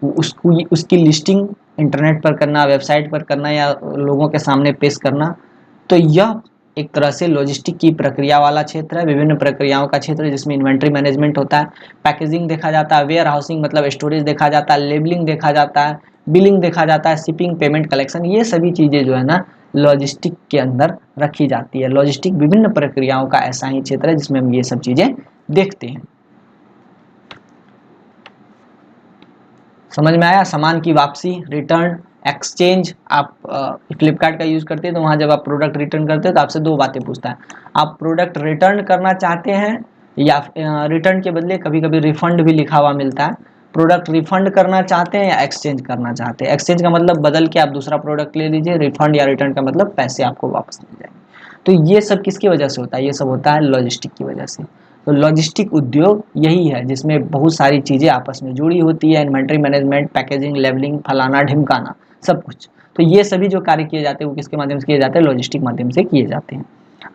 उसकी लिस्टिंग इंटरनेट पर करना, वेबसाइट पर करना या लोगों के सामने पेश करना। तो यह एक तरह से लॉजिस्टिक की प्रक्रिया वाला क्षेत्र है, विभिन्न प्रक्रियाओं का क्षेत्र है जिसमें इन्वेंट्री मैनेजमेंट होता है, पैकेजिंग देखा जाता है, वेयर हाउसिंग मतलब स्टोरेज देखा जाता है, लेबलिंग देखा जाता है, बिलिंग देखा जाता है, शिपिंग, पेमेंट, कलेक्शन, ये सभी चीज़ें जो है ना लॉजिस्टिक के अंदर रखी जाती है। लॉजिस्टिक विभिन्न प्रक्रियाओं का ऐसा ही क्षेत्र है जिसमें हम ये सब चीज़ें देखते हैं। समझ में आया? सामान की वापसी, रिटर्न, एक्सचेंज। आप फ्लिपकार्ट का यूज़ करते हैं तो वहाँ जब आप प्रोडक्ट रिटर्न करते हैं तो आपसे दो बातें पूछता है, आप प्रोडक्ट रिटर्न करना चाहते हैं या रिटर्न के बदले कभी कभी रिफंड भी लिखा हुआ मिलता है, प्रोडक्ट रिफंड करना चाहते हैं या एक्सचेंज करना चाहते हैं। एक्सचेंज का मतलब बदल के आप दूसरा प्रोडक्ट ले लीजिए, रिफंड या रिटर्न का मतलब पैसे आपको वापस मिल जाएंगे। तो ये सब किसकी वजह से होता है? ये सब होता है लॉजिस्टिक की वजह से। तो लॉजिस्टिक उद्योग यही है जिसमें बहुत सारी चीज़ें आपस में जुड़ी होती है, इन्वेंट्री मैनेजमेंट, पैकेजिंग, लेवलिंग, फलाना ढिमकाना, सब कुछ। तो ये सभी जो कार्य किए जाते हैं वो किसके माध्यम से किए जाते हैं? लॉजिस्टिक माध्यम से किए जाते हैं।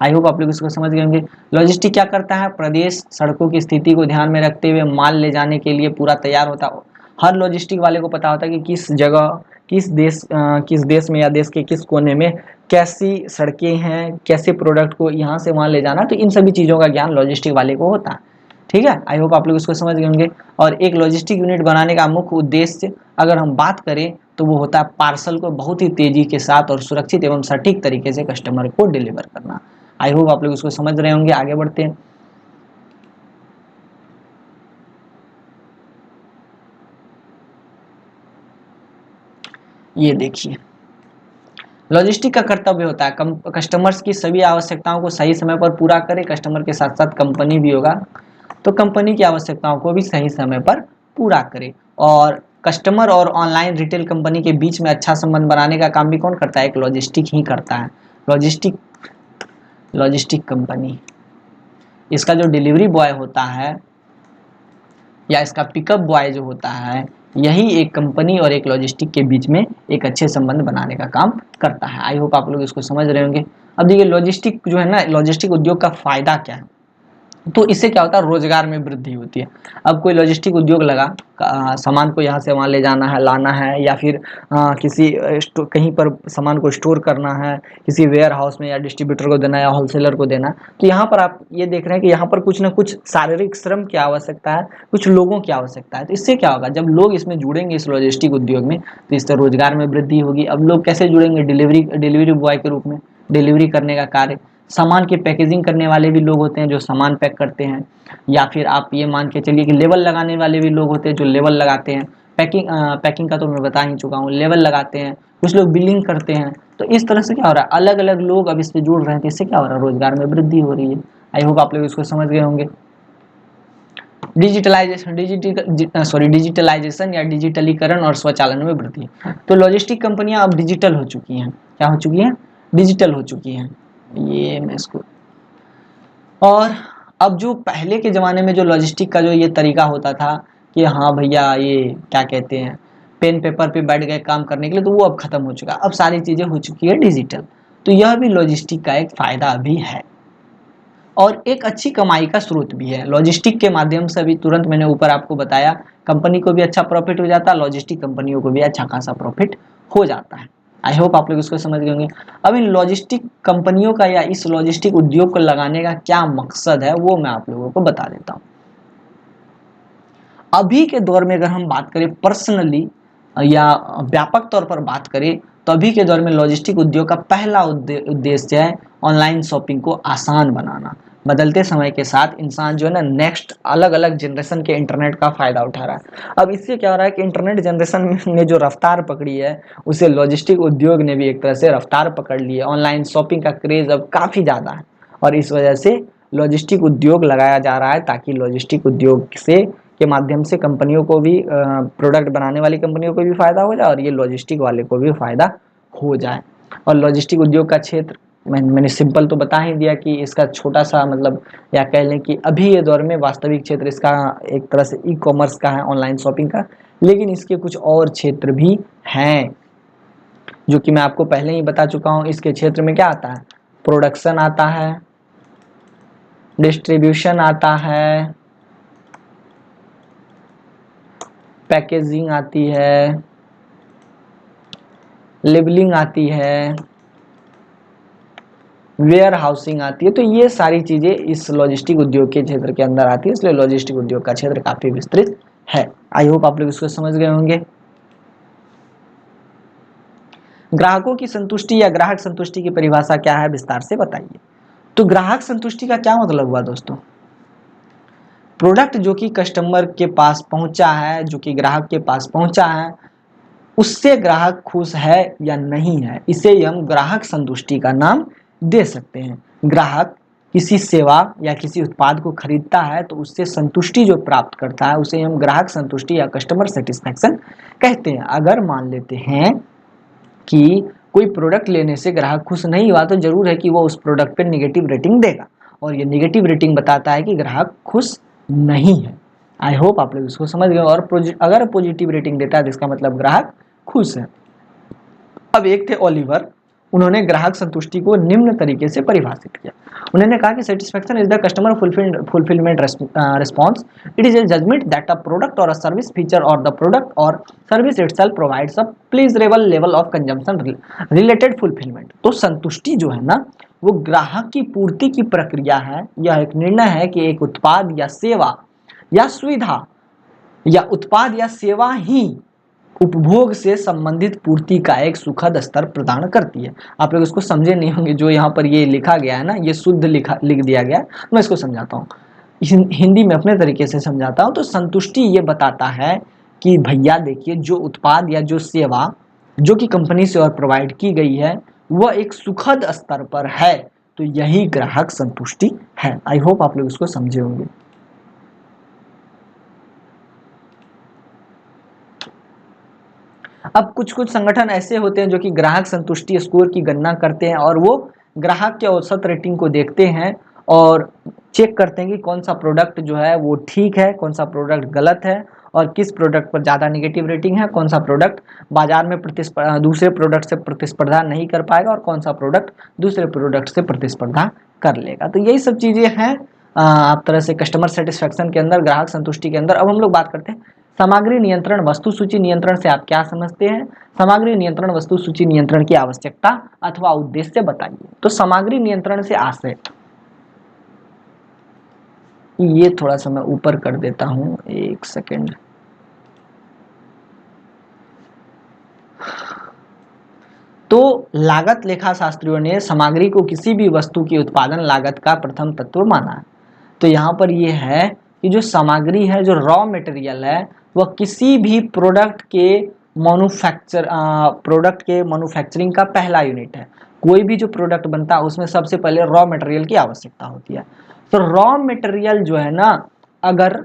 आई होप आप लोग इसको समझ गए होंगे। लॉजिस्टिक क्या करता है? प्रदेश सड़कों की स्थिति को ध्यान में रखते हुए माल ले जाने के लिए पूरा तैयार होता है। हर लॉजिस्टिक वाले को पता होता है कि किस जगह, किस देश में या देश के किस कोने में कैसी सड़कें हैं, कैसे प्रोडक्ट को यहाँ से वहाँ ले जाना, तो इन सभी चीज़ों का ज्ञान लॉजिस्टिक वाले को होता है। ठीक है, आई होप आप लोग इसको समझ गए होंगे। और एक लॉजिस्टिक यूनिट बनाने का मुख्य उद्देश्य अगर हम बात करें तो वो होता है पार्सल को बहुत ही तेजी के साथ और सुरक्षित एवं सटीक तरीके से कस्टमर को डिलीवर करना। आई होप आप लोग इसको समझ रहे होंगे। आगे बढ़ते हैं। ये देखिए, लॉजिस्टिक का कर्तव्य होता है कस्टमर्स की सभी आवश्यकताओं को सही समय पर पूरा करे। कस्टमर के साथ साथ कंपनी भी होगा तो कंपनी की आवश्यकताओं को भी सही समय पर पूरा करे। और कस्टमर और ऑनलाइन रिटेल कंपनी के बीच में अच्छा संबंध बनाने का काम भी कौन करता है? एक लॉजिस्टिक ही करता है। लॉजिस्टिक कंपनी, इसका जो डिलीवरी बॉय होता है या इसका पिकअप बॉय जो होता है, यही एक कंपनी और एक लॉजिस्टिक के बीच में एक अच्छे संबंध बनाने का काम करता है। आई होप आप लोग इसको समझ रहे होंगे। अब देखिए लॉजिस्टिक जो है ना, लॉजिस्टिक उद्योग का फायदा क्या है? तो इससे क्या होता है? रोजगार में वृद्धि होती है। अब कोई लॉजिस्टिक उद्योग लगा, सामान को यहाँ से वहाँ ले जाना है, लाना है, या फिर किसी कहीं पर सामान को स्टोर करना है, किसी वेयर हाउस में या डिस्ट्रीब्यूटर को देना है या होलसेलर को देना है। तो यहाँ पर आप ये देख रहे हैं कि यहाँ पर कुछ ना कुछ शारीरिक श्रम की आवश्यकता है, कुछ लोगों की आवश्यकता है। तो इससे क्या होगा? जब लोग इसमें जुड़ेंगे इस लॉजिस्टिक उद्योग में तो इससे रोजगार में वृद्धि होगी। अब लोग कैसे जुड़ेंगे? डिलीवरी बॉय के रूप में, डिलीवरी करने का कार्य। सामान की पैकेजिंग करने वाले भी लोग होते हैं जो सामान पैक करते हैं, या फिर आप ये मान के चलिए कि लेबल लगाने वाले भी लोग होते हैं जो लेबल लगाते हैं। पैकिंग का तो मैं बता ही चुका हूँ, लेबल लगाते हैं। कुछ लोग बिलिंग करते हैं। तो इस तरह से क्या हो रहा है? अलग अलग लोग अब इस पे जुड़ रहे हैं, तो इससे क्या हो रहा है? रोजगार में वृद्धि हो रही है। आई होप आप लोग इसको समझ गए होंगे। डिजिटलाइजेशन या डिजिटलीकरण और स्वचालन में वृद्धि। तो लॉजिस्टिक कंपनियां अब डिजिटल हो चुकी हैं। क्या हो चुकी हैं? डिजिटल हो चुकी हैं। ये मैं इसको, और अब जो पहले के ज़माने में जो लॉजिस्टिक का जो ये तरीका होता था कि हाँ भैया ये क्या कहते हैं, पेन पेपर पे बैठ गए काम करने के लिए, तो वो अब खत्म हो चुका। अब सारी चीज़ें हो चुकी है डिजिटल। तो यह भी लॉजिस्टिक का एक फ़ायदा भी है और एक अच्छी कमाई का स्रोत भी है। लॉजिस्टिक के माध्यम से अभी तुरंत मैंने ऊपर आपको बताया, कंपनी को भी अच्छा प्रॉफिट हो जाता है, लॉजिस्टिक कंपनियों को भी अच्छा खासा प्रॉफिट हो जाता है। आई होप आप लोग इसको समझ गए होंगे। अब इन लॉजिस्टिक कंपनियों का या इस लॉजिस्टिक उद्योग को लगाने का क्या मकसद है वो मैं आप लोगों को बता देता हूँ। अभी के दौर में अगर हम बात करें पर्सनली या व्यापक तौर पर बात करें तो अभी के दौर में लॉजिस्टिक उद्योग का पहला उद्देश्य है ऑनलाइन शॉपिंग को आसान बनाना। बदलते समय के साथ इंसान जो है ना नेक्स्ट अलग अलग जनरेशन के इंटरनेट का फ़ायदा उठा रहा है। अब इससे क्या हो रहा है कि इंटरनेट जनरेशन ने जो रफ्तार पकड़ी है उसे लॉजिस्टिक उद्योग ने भी एक तरह से रफ्तार पकड़ ली है। ऑनलाइन शॉपिंग का क्रेज़ अब काफ़ी ज़्यादा है और इस वजह से लॉजिस्टिक उद्योग लगाया जा रहा है ताकि लॉजिस्टिक उद्योग से के माध्यम से कंपनियों को भी, प्रोडक्ट बनाने वाली कंपनियों को भी फ़ायदा हो जाए और ये लॉजिस्टिक वाले को भी फ़ायदा हो जाए। और लॉजिस्टिक उद्योग का क्षेत्र मैंने सिंपल तो बता ही दिया कि इसका छोटा सा मतलब, या कह लें कि अभी ये दौर में वास्तविक क्षेत्र इसका एक तरह से ई कॉमर्स का है, ऑनलाइन शॉपिंग का। लेकिन इसके कुछ और क्षेत्र भी हैं जो कि मैं आपको पहले ही बता चुका हूँ। इसके क्षेत्र में क्या आता है? प्रोडक्शन आता है, डिस्ट्रीब्यूशन आता है, पैकेजिंग आती है, लेबलिंग आती है, वेयर हाउसिंग आती है। तो ये सारी चीज़ें इस लॉजिस्टिक उद्योग के क्षेत्र के अंदर आती है, इसलिए लॉजिस्टिक उद्योग का क्षेत्र काफ़ी विस्तृत है। आई होप आप लोग इसको समझ गए होंगे। ग्राहकों की संतुष्टि या ग्राहक संतुष्टि की परिभाषा क्या है, विस्तार से बताइए। तो ग्राहक संतुष्टि का क्या मतलब हुआ दोस्तों? प्रोडक्ट जो कि कस्टमर के पास पहुंचा है, जो कि ग्राहक के पास पहुंचा है, उससे ग्राहक खुश है या नहीं है, इसे हम ग्राहक संतुष्टि का नाम दे सकते हैं। ग्राहक किसी सेवा या किसी उत्पाद को खरीदता है तो उससे संतुष्टि जो प्राप्त करता है उसे हम ग्राहक संतुष्टि या कस्टमर सेटिस्फैक्शन कहते हैं। अगर मान लेते हैं कि कोई प्रोडक्ट लेने से ग्राहक खुश नहीं हुआ तो जरूर है कि वो उस प्रोडक्ट पे नेगेटिव रेटिंग देगा, और ये नेगेटिव रेटिंग बताता है कि ग्राहक खुश नहीं है। आई होप आप लोग इसको समझ गए। और अगर पॉजिटिव रेटिंग देता है तो इसका मतलब ग्राहक खुश है। अब एक थे ओलिवर, उन्होंने ग्राहक संतुष्टि को निम्न तरीके से परिभाषित किया। उन्होंने कहा कि satisfaction is the customer fulfilment response, it is a judgement that a product or a service feature or the product or service itself provides a pleasurable level of consumption related fulfilment. तो संतुष्टि जो है ना, वो ग्राहक की पूर्ति की प्रक्रिया है। यह एक निर्णय है कि एक उत्पाद या सेवा या सुविधा या उत्पाद या सेवा ही उपभोग से संबंधित पूर्ति का एक सुखद स्तर प्रदान करती है। आप लोग इसको समझे नहीं होंगे, जो यहाँ पर ये लिखा गया है ना, ये शुद्ध लिख दिया गया है। मैं इसको समझाता हूँ, हिंदी में अपने तरीके से समझाता हूँ। तो संतुष्टि ये बताता है कि भैया देखिए, जो उत्पाद या जो सेवा जो कि कंपनी से और प्रोवाइड की गई है वह एक सुखद स्तर पर है, तो यही ग्राहक संतुष्टि है। आई होप आप लोग इसको समझे होंगे। अब कुछ कुछ संगठन ऐसे होते हैं जो कि ग्राहक संतुष्टि स्कोर की गणना करते हैं, और वो ग्राहक के औसत रेटिंग को देखते हैं और चेक करते हैं कि कौन सा प्रोडक्ट जो है वो ठीक है, कौन सा प्रोडक्ट गलत है, और किस प्रोडक्ट पर ज़्यादा नेगेटिव रेटिंग है, कौन सा प्रोडक्ट बाजार में दूसरे प्रोडक्ट से प्रतिस्पर्धा नहीं कर पाएगा, और कौन सा प्रोडक्ट दूसरे प्रोडक्ट से प्रतिस्पर्धा कर लेगा। तो यही सब चीज़ें हैं आप तरह से कस्टमर सेटिस्फैक्शन के अंदर, ग्राहक संतुष्टि के अंदर। अब हम लोग बात करते हैं सामग्री नियंत्रण वस्तु सूची नियंत्रण से आप क्या समझते हैं। सामग्री नियंत्रण वस्तु सूची नियंत्रण की आवश्यकता अथवा उद्देश्य बताइए। तो सामग्री नियंत्रण से आशय, ये थोड़ा सा मैं ऊपर कर देता हूं, एक सेकेंड। तो लागत लेखा शास्त्रियों ने सामग्री को किसी भी वस्तु की उत्पादन लागत का प्रथम तत्व माना है। तो यहाँ पर ये है कि जो सामग्री है, जो रॉ मटेरियल है, वह किसी भी प्रोडक्ट के मैन्युफैक्चरिंग का पहला यूनिट है। कोई भी जो प्रोडक्ट बनता है उसमें सबसे पहले रॉ मटेरियल की आवश्यकता होती है। तो रॉ मटेरियल जो है ना, अगर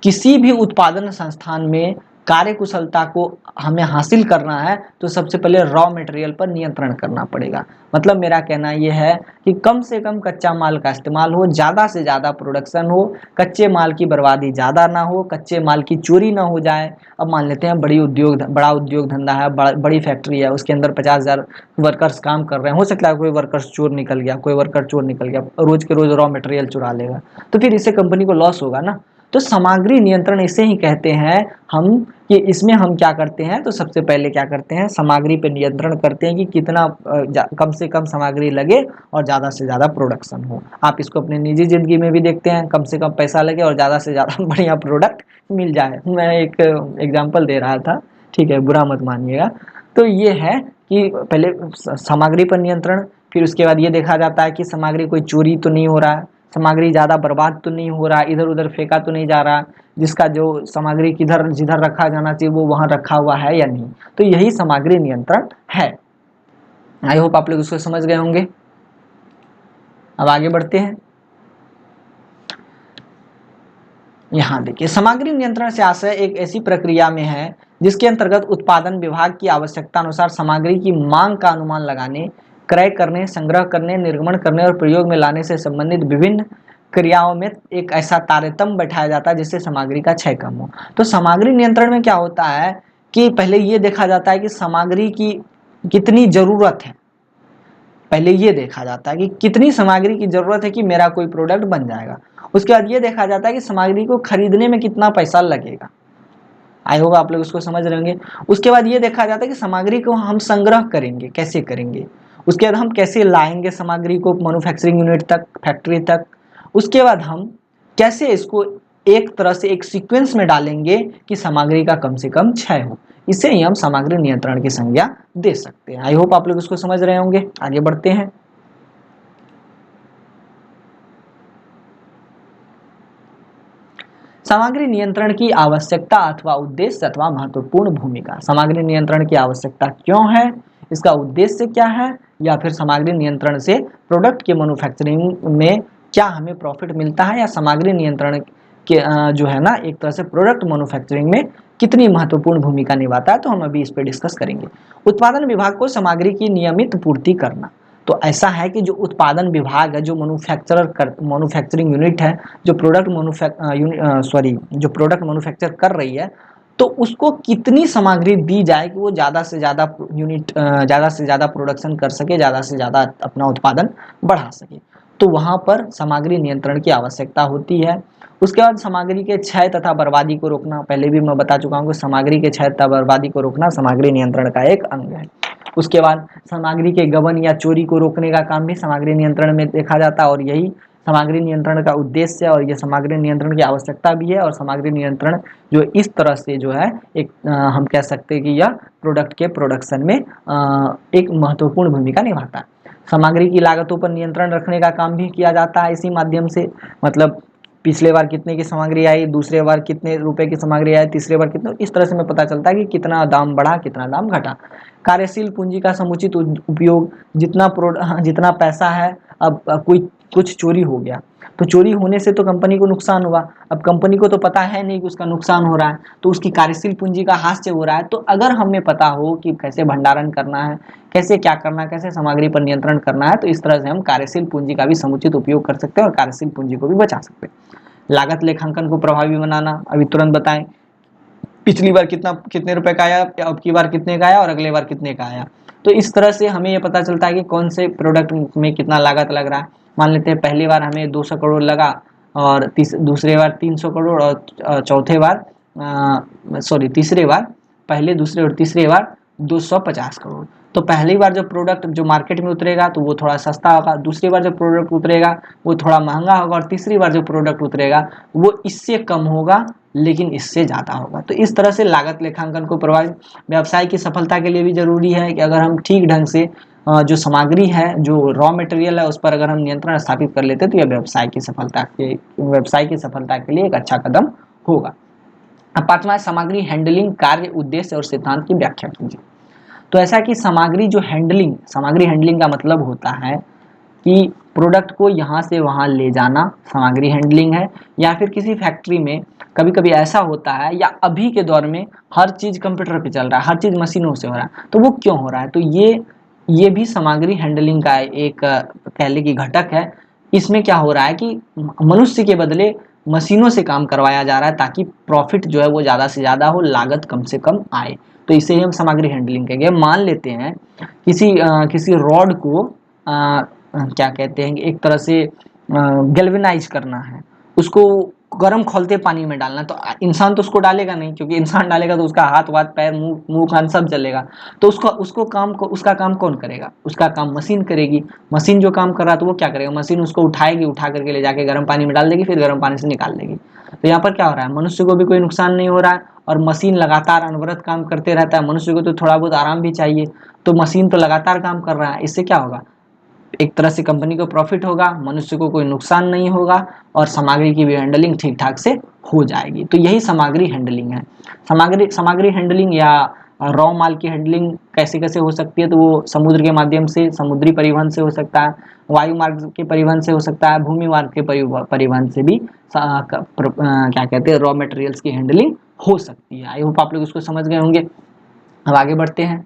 किसी भी उत्पादन संस्थान में कार्यकुशलता को हमें हासिल करना है तो सबसे पहले रॉ मटेरियल पर नियंत्रण करना पड़ेगा। मतलब मेरा कहना यह है कि कम से कम कच्चा माल का इस्तेमाल हो, ज़्यादा से ज़्यादा प्रोडक्शन हो, कच्चे माल की बर्बादी ज़्यादा ना हो, कच्चे माल की चोरी ना हो जाए। अब मान लेते हैं बड़ा उद्योग धंधा है, बड़ी फैक्ट्री है, उसके अंदर 50,000 वर्कर्स काम कर रहे हैं। हो सकता है कोई वर्कर्स चोर निकल गया, कोई वर्कर चोर निकल गया, रोज के रोज रॉ मटेरियल चुरा लेगा, तो फिर इससे कंपनी को लॉस होगा ना। तो सामग्री नियंत्रण इसे ही कहते हैं हम, कि इसमें हम क्या करते हैं, तो सबसे पहले क्या करते हैं, सामग्री पे नियंत्रण करते हैं कि कितना कम से कम सामग्री लगे और ज़्यादा से ज़्यादा प्रोडक्शन हो। आप इसको अपनी निजी ज़िंदगी में भी देखते हैं, कम से कम पैसा लगे और ज़्यादा से ज़्यादा बढ़िया प्रोडक्ट मिल जाए। मैं एक एग्जाम्पल दे रहा था, ठीक है, बुरा मत मानिएगा। तो ये है कि पहले सामग्री पर नियंत्रण, फिर उसके बाद ये देखा जाता है कि सामग्री कोई चोरी तो नहीं हो रहा है, सामग्री ज़्यादा बर्बाद तो नहीं हो रहा, इधर उधर फेंका तो नहीं जा रहा, जिसका जो सामग्री किधर जिधर रखा जाना चाहिए वो वहाँ रखा हुआ है या नहीं। तो यही सामग्री नियंत्रण है। आई होप आप लोग इसको समझ गए होंगे। अब आगे बढ़ते हैं। यहाँ देखिए, सामग्री नियंत्रण से आशय एक ऐसी प्रक्रिया में है जिसके अंतर्गत उत्पादन विभाग की आवश्यकता अनुसार सामग्री की मांग का अनुमान लगाने, क्रय करने, संग्रह करने, निर्गमन करने और प्रयोग में लाने से संबंधित विभिन्न क्रियाओं में एक ऐसा तारतम्य बैठाया जाता है जिससे सामग्री का क्षय कम हो। तो सामग्री नियंत्रण में क्या होता है कि पहले ये देखा जाता है कि सामग्री की कितनी जरूरत है। पहले ये देखा जाता है कि कितनी सामग्री की जरूरत है कि मेरा कोई प्रोडक्ट बन जाएगा। उसके बाद ये देखा जाता है कि सामग्री को खरीदने में कितना पैसा लगेगा। आई होप आप लोग उसको समझ रहे होंगे। उसके बाद ये देखा जाता है कि सामग्री को हम संग्रह करेंगे, कैसे करेंगे। उसके बाद हम कैसे लाएंगे सामग्री को मैन्युफैक्चरिंग यूनिट तक, फैक्ट्री तक। उसके बाद हम कैसे इसको एक तरह से एक सीक्वेंस में डालेंगे कि सामग्री का कम से कम क्षय हो। इसे ही हम सामग्री नियंत्रण की संज्ञा दे सकते हैं। आई होप आप लोग इसको समझ रहे होंगे। आगे बढ़ते हैं। सामग्री नियंत्रण की आवश्यकता अथवा उद्देश्य अथवा महत्वपूर्ण भूमिका। सामग्री नियंत्रण की आवश्यकता क्यों है, इसका उद्देश्य क्या है, या फिर सामग्री नियंत्रण से प्रोडक्ट के मैन्युफैक्चरिंग में क्या हमें प्रॉफिट मिलता है, या सामग्री नियंत्रण के जो है ना एक तरह से प्रोडक्ट मैन्युफैक्चरिंग में कितनी महत्वपूर्ण भूमिका निभाता है, तो हम अभी इस पर डिस्कस करेंगे। उत्पादन विभाग को सामग्री की नियमित पूर्ति करना। तो ऐसा है कि जो उत्पादन विभाग है, जो मैन्युफैक्चरिंग यूनिट है, जो जो प्रोडक्ट मैन्युफैक्चर कर रही है, तो उसको कितनी सामग्री दी जाए कि वो ज़्यादा से ज़्यादा ज़्यादा से ज़्यादा प्रोडक्शन कर सके, ज़्यादा से ज़्यादा अपना उत्पादन बढ़ा सके। तो वहाँ पर सामग्री नियंत्रण की आवश्यकता होती है। उसके बाद सामग्री के क्षय तथा बर्बादी को रोकना। पहले भी मैं बता चुका हूँ कि सामग्री के क्षय तथा बर्बादी को रोकना सामग्री नियंत्रण का एक अंग है। उसके बाद सामग्री के गबन या चोरी को रोकने का काम भी सामग्री नियंत्रण में देखा जाता है, और यही सामग्री नियंत्रण का उद्देश्य है, और ये सामग्री नियंत्रण की आवश्यकता भी है। और सामग्री नियंत्रण जो इस तरह से जो है एक हम कह सकते हैं कि यह प्रोडक्ट के प्रोडक्शन में एक महत्वपूर्ण भूमिका निभाता है। सामग्री की लागतों पर नियंत्रण रखने का काम भी किया जाता है इसी माध्यम से। मतलब पिछले बार कितने की सामग्री आई, दूसरे बार कितने रुपए की सामग्री आई, तीसरे बार कितने, इस तरह से हमें पता चलता है कि कितना दाम बढ़ा, कितना दाम घटा। कार्यशील पूंजी का समुचित उपयोग। जितना पैसा है, अब कोई कुछ चोरी हो गया, तो चोरी होने से तो कंपनी को नुकसान हुआ। अब कंपनी को तो पता है नहीं कि उसका नुकसान हो रहा है, तो उसकी कार्यशील पूंजी का हास्य हो रहा है। तो अगर हमें पता हो कि कैसे भंडारण करना है, कैसे क्या करना है, कैसे सामग्री पर नियंत्रण करना है, तो इस तरह से हम कार्यशील पूंजी का भी समुचित उपयोग कर सकते हैं और कार्यशील पूंजी को भी बचा सकते हैं। लागत लेखांकन को प्रभावी बनाना। अभी तुरंत बताएं पिछली बार कितने रुपए का आया, अब की बार कितने का आया, और अगले बार कितने का आया। तो इस तरह से हमें ये पता चलता है कि कौन से प्रोडक्ट में कितना लागत लग रहा है। मान लेते हैं पहली बार हमें 200 करोड़ लगा, और दूसरे बार 300 करोड़, और चौथे बार तीसरे बार, पहले दूसरे और तीसरे बार 250 करोड़। तो पहली बार जो प्रोडक्ट जो मार्केट में उतरेगा तो वो थोड़ा सस्ता होगा, दूसरी बार जो प्रोडक्ट उतरेगा वो थोड़ा महंगा होगा, और तीसरी बार जो प्रोडक्ट उतरेगा वो इससे कम होगा लेकिन इससे ज़्यादा होगा। तो इस तरह से लागत लेखांकन को प्रभावित। व्यवसाय की सफलता के लिए भी जरूरी है कि अगर हम ठीक ढंग से जो सामग्री है, जो रॉ मटेरियल है, उस पर अगर हम नियंत्रण स्थापित कर लेते तो यह व्यवसाय की सफलता के लिए एक अच्छा कदम होगा। अब पांचवा है सामग्री हैंडलिंग, कार्य, उद्देश्य और सिद्धांत की व्याख्या कीजिए। तो ऐसा कि सामग्री हैंडलिंग का मतलब होता है कि प्रोडक्ट को यहाँ से वहाँ ले जाना सामग्री हैंडलिंग है। या फिर किसी फैक्ट्री में कभी कभी ऐसा होता है, या अभी के दौर में हर चीज़ कंप्यूटर पे चल रहा है, हर चीज़ मशीनों से हो रहा है, तो वो क्यों हो रहा है, तो ये भी सामग्री हैंडलिंग का एक कह ले कि घटक है। इसमें क्या हो रहा है कि मनुष्य के बदले मशीनों से काम करवाया जा रहा है, ताकि प्रॉफिट जो है वो ज़्यादा से ज़्यादा हो, लागत कम से कम आए। तो इसे ही हम सामग्री हैंडलिंग कहेंगे। मान लेते हैं किसी रॉड को क्या कहते हैं, एक तरह से गैल्वेनाइज करना है, उसको गर्म खौलते पानी में डालना। तो इंसान तो उसको डालेगा नहीं, क्योंकि इंसान डालेगा तो उसका हाथ वाथ पैर मुंह कान सब जलेगा। तो उसका काम कौन करेगा, उसका काम मशीन करेगी। मशीन जो काम कर रहा है तो वो क्या करेगा, मशीन उसको उठाएगी, उठा करके ले जाके गर्म पानी में डाल देगी, फिर गर्म पानी से निकाल देगी। तो यहाँ पर क्या हो रहा है, मनुष्य को भी कोई नुकसान नहीं हो रहा है, और मशीन लगातार अनवरत काम करते रहता है। मनुष्य को तो थोड़ा बहुत आराम भी चाहिए, तो मशीन तो लगातार काम कर रहा है। इससे क्या होगा, एक तरह से कंपनी को प्रॉफिट होगा, मनुष्य को कोई नुकसान नहीं होगा, और सामग्री की भी हैंडलिंग ठीक ठाक से हो जाएगी। तो यही सामग्री हैंडलिंग है। सामग्री हैंडलिंग या रॉ माल की हैंडलिंग कैसे कैसे हो सकती है, तो वो समुद्र के माध्यम से, समुद्री परिवहन से हो सकता है, वायु मार्ग के परिवहन से हो सकता है, भूमि मार्ग के परिवहन से भी क्या कहते हैं रॉ मटेरियल्स की हैंडलिंग हो सकती है। आई होप आप लोग इसको समझ गए होंगे। अब आगे बढ़ते हैं।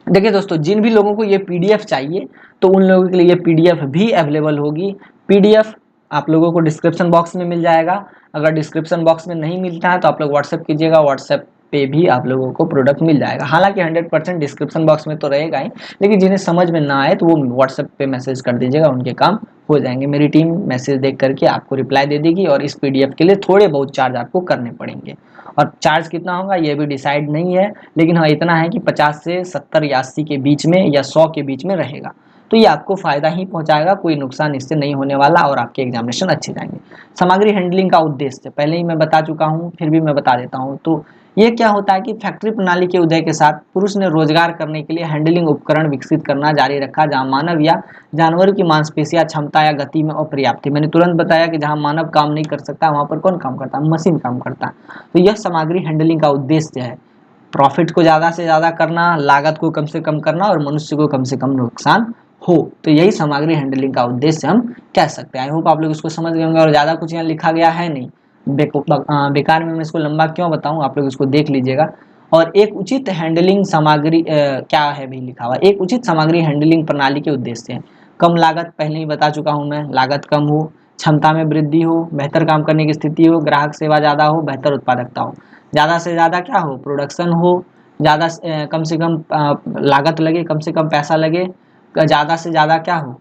देखिए दोस्तों, जिन भी लोगों को ये पीडीएफ चाहिए तो उन लोगों के लिए ये पीडीएफ भी अवेलेबल होगी। पीडीएफ आप लोगों को डिस्क्रिप्शन बॉक्स में मिल जाएगा। अगर डिस्क्रिप्शन बॉक्स में नहीं मिलता है तो आप लोग व्हाट्सएप कीजिएगा, व्हाट्सएप पे भी आप लोगों को प्रोडक्ट मिल जाएगा। हालांकि 100% डिस्क्रिप्शन बॉक्स में तो रहेगा ही, लेकिन जिन्हें समझ में ना आए तो वो व्हाट्सएप पे मैसेज कर दीजिएगा, उनके काम हो जाएंगे। मेरी टीम मैसेज देख करके आपको रिप्लाई दे देगी, और इस पीडीएफ के लिए थोड़े बहुत चार्ज आपको करने पड़ेंगे। और चार्ज कितना होगा ये भी डिसाइड नहीं है, लेकिन हाँ इतना है कि 50 से 70 या 80 के बीच में, या 100 के बीच में रहेगा। तो ये आपको फायदा ही पहुंचाएगा, कोई नुकसान इससे नहीं होने वाला और आपके एग्जामिनेशन अच्छे जाएंगे। सामग्री हैंडलिंग का उद्देश्य पहले ही मैं बता चुका हूँ, फिर भी मैं बता देता हूँ। तो ये क्या होता है कि फैक्ट्री प्रणाली के उदय के साथ पुरुष ने रोजगार करने के लिए हैंडलिंग उपकरण विकसित करना जारी रखा, जहां मानव या जानवर की मांसपेशियां क्षमता या गति में अपर्याप्त थी। मैंने तुरंत बताया कि जहां मानव काम नहीं कर सकता वहां पर कौन काम करता है, मशीन काम करता है। तो यह सामग्री हैंडलिंग का उद्देश्य है, प्रॉफिट को ज़्यादा से ज़्यादा करना, लागत को कम से कम करना और मनुष्य को कम से कम नुकसान हो। तो यही सामग्री हैंडलिंग का उद्देश्य हम कह सकते हैं। आई होप आप लोग इसको समझ गए होंगे। और ज़्यादा कुछ यहाँ लिखा गया है नहीं, बेकार में मैं इसको लंबा क्यों बताऊँ, आप लोग इसको देख लीजिएगा। और एक उचित हैंडलिंग सामग्री क्या है भी लिखा हुआ, एक उचित सामग्री हैंडलिंग प्रणाली के उद्देश्य है कम लागत, पहले ही बता चुका हूँ मैं, लागत कम हो, क्षमता में वृद्धि हो, बेहतर काम करने की स्थिति हो, ग्राहक सेवा ज़्यादा हो, बेहतर उत्पादकता हो, ज़्यादा से ज़्यादा क्या हो, प्रोडक्शन हो, ज़्यादा कम से कम लागत लगे, कम से कम पैसा लगे, ज़्यादा से ज़्यादा क्या हो,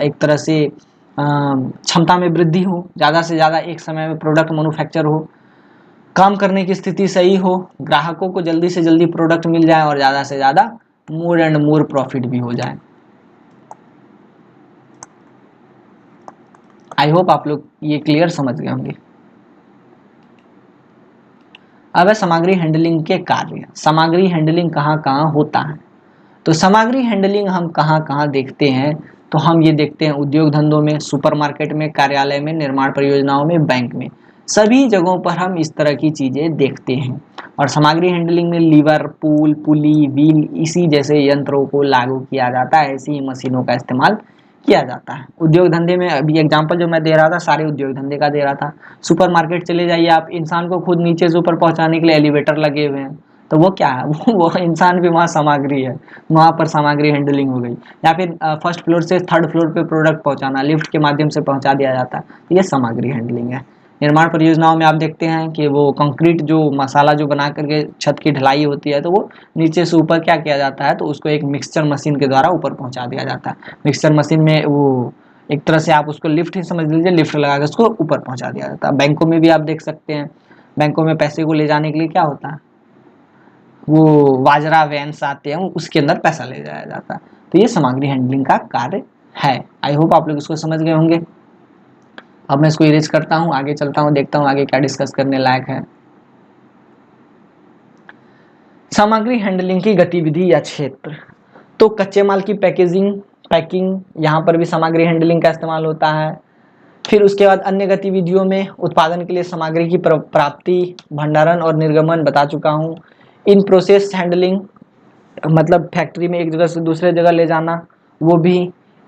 एक तरह से क्षमता में वृद्धि हो, ज़्यादा से ज़्यादा एक समय में प्रोडक्ट मैन्युफैक्चर हो, काम करने की स्थिति सही हो, ग्राहकों को जल्दी से जल्दी प्रोडक्ट मिल जाए और ज़्यादा से ज़्यादा मोर एंड मोर प्रॉफिट भी हो जाए। आई होप आप लोग ये क्लियर समझ गए होंगे। अब है सामग्री हैंडलिंग के कार्य। सामग्री हैंडलिंग कहाँ कहाँ होता है, तो सामग्री हैंडलिंग हम कहाँ कहाँ देखते हैं, तो हम ये देखते हैं उद्योग धंधों में, सुपरमार्केट में, कार्यालय में, निर्माण परियोजनाओं में, बैंक में, सभी जगहों पर हम इस तरह की चीज़ें देखते हैं। और सामग्री हैंडलिंग में लीवर, पुल, पुली, व्हील, इसी जैसे यंत्रों को लागू किया जाता है, ऐसी ही मशीनों का इस्तेमाल किया जाता है। उद्योग धंधे में अभी एग्जाम्पल जो मैं दे रहा था सारे उद्योग धंधे का दे रहा था। सुपरमार्केट चले जाइए आप, इंसान को खुद नीचे से ऊपर पहुंचाने के लिए एलिवेटर लगे हुए हैं, तो वो क्या है, वो इंसान भी वहाँ सामग्री है, वहाँ पर सामग्री हैंडलिंग हो गई। या फिर फर्स्ट फ्लोर से थर्ड फ्लोर पे प्रोडक्ट पहुँचाना, लिफ्ट के माध्यम से पहुँचा दिया जाता है, तो ये सामग्री हैंडलिंग है। निर्माण परियोजनाओं में आप देखते हैं कि वो कंक्रीट जो मसाला जो बना करके छत की ढलाई होती है, तो वो नीचे से ऊपर क्या किया जाता है, तो उसको एक मिक्सचर मशीन के द्वारा ऊपर पहुँचा दिया जाता है। मिक्सचर मशीन में वो एक तरह से आप उसको लिफ्ट ही समझ लीजिए, लिफ्ट लगा कर उसको ऊपर पहुँचा दिया जाता है। बैंकों में भी आप देख सकते हैं, बैंकों में पैसे को ले जाने के लिए क्या होता है, वो वाजरा वैन्स आते हैं, उसके अंदर पैसा ले जाया जाता है। तो ये सामग्री हैंडलिंग का कार्य है। आई होप आप लोग इसको समझ गए होंगे। अब मैं इसको इरेज करता हूँ, आगे चलता हूँ, देखता हूँ आगे क्या डिस्कस करने लायक है। सामग्री हैंडलिंग की गतिविधि या क्षेत्र, तो कच्चे माल की पैकिंग, यहाँ पर भी सामग्री हैंडलिंग का इस्तेमाल होता है। फिर उसके बाद अन्य गतिविधियों में उत्पादन के लिए सामग्री की प्राप्ति, भंडारण और निर्गमन बता चुका हूँ। इन प्रोसेस हैंडलिंग मतलब फैक्ट्री में एक जगह से दूसरे जगह ले जाना, वो भी।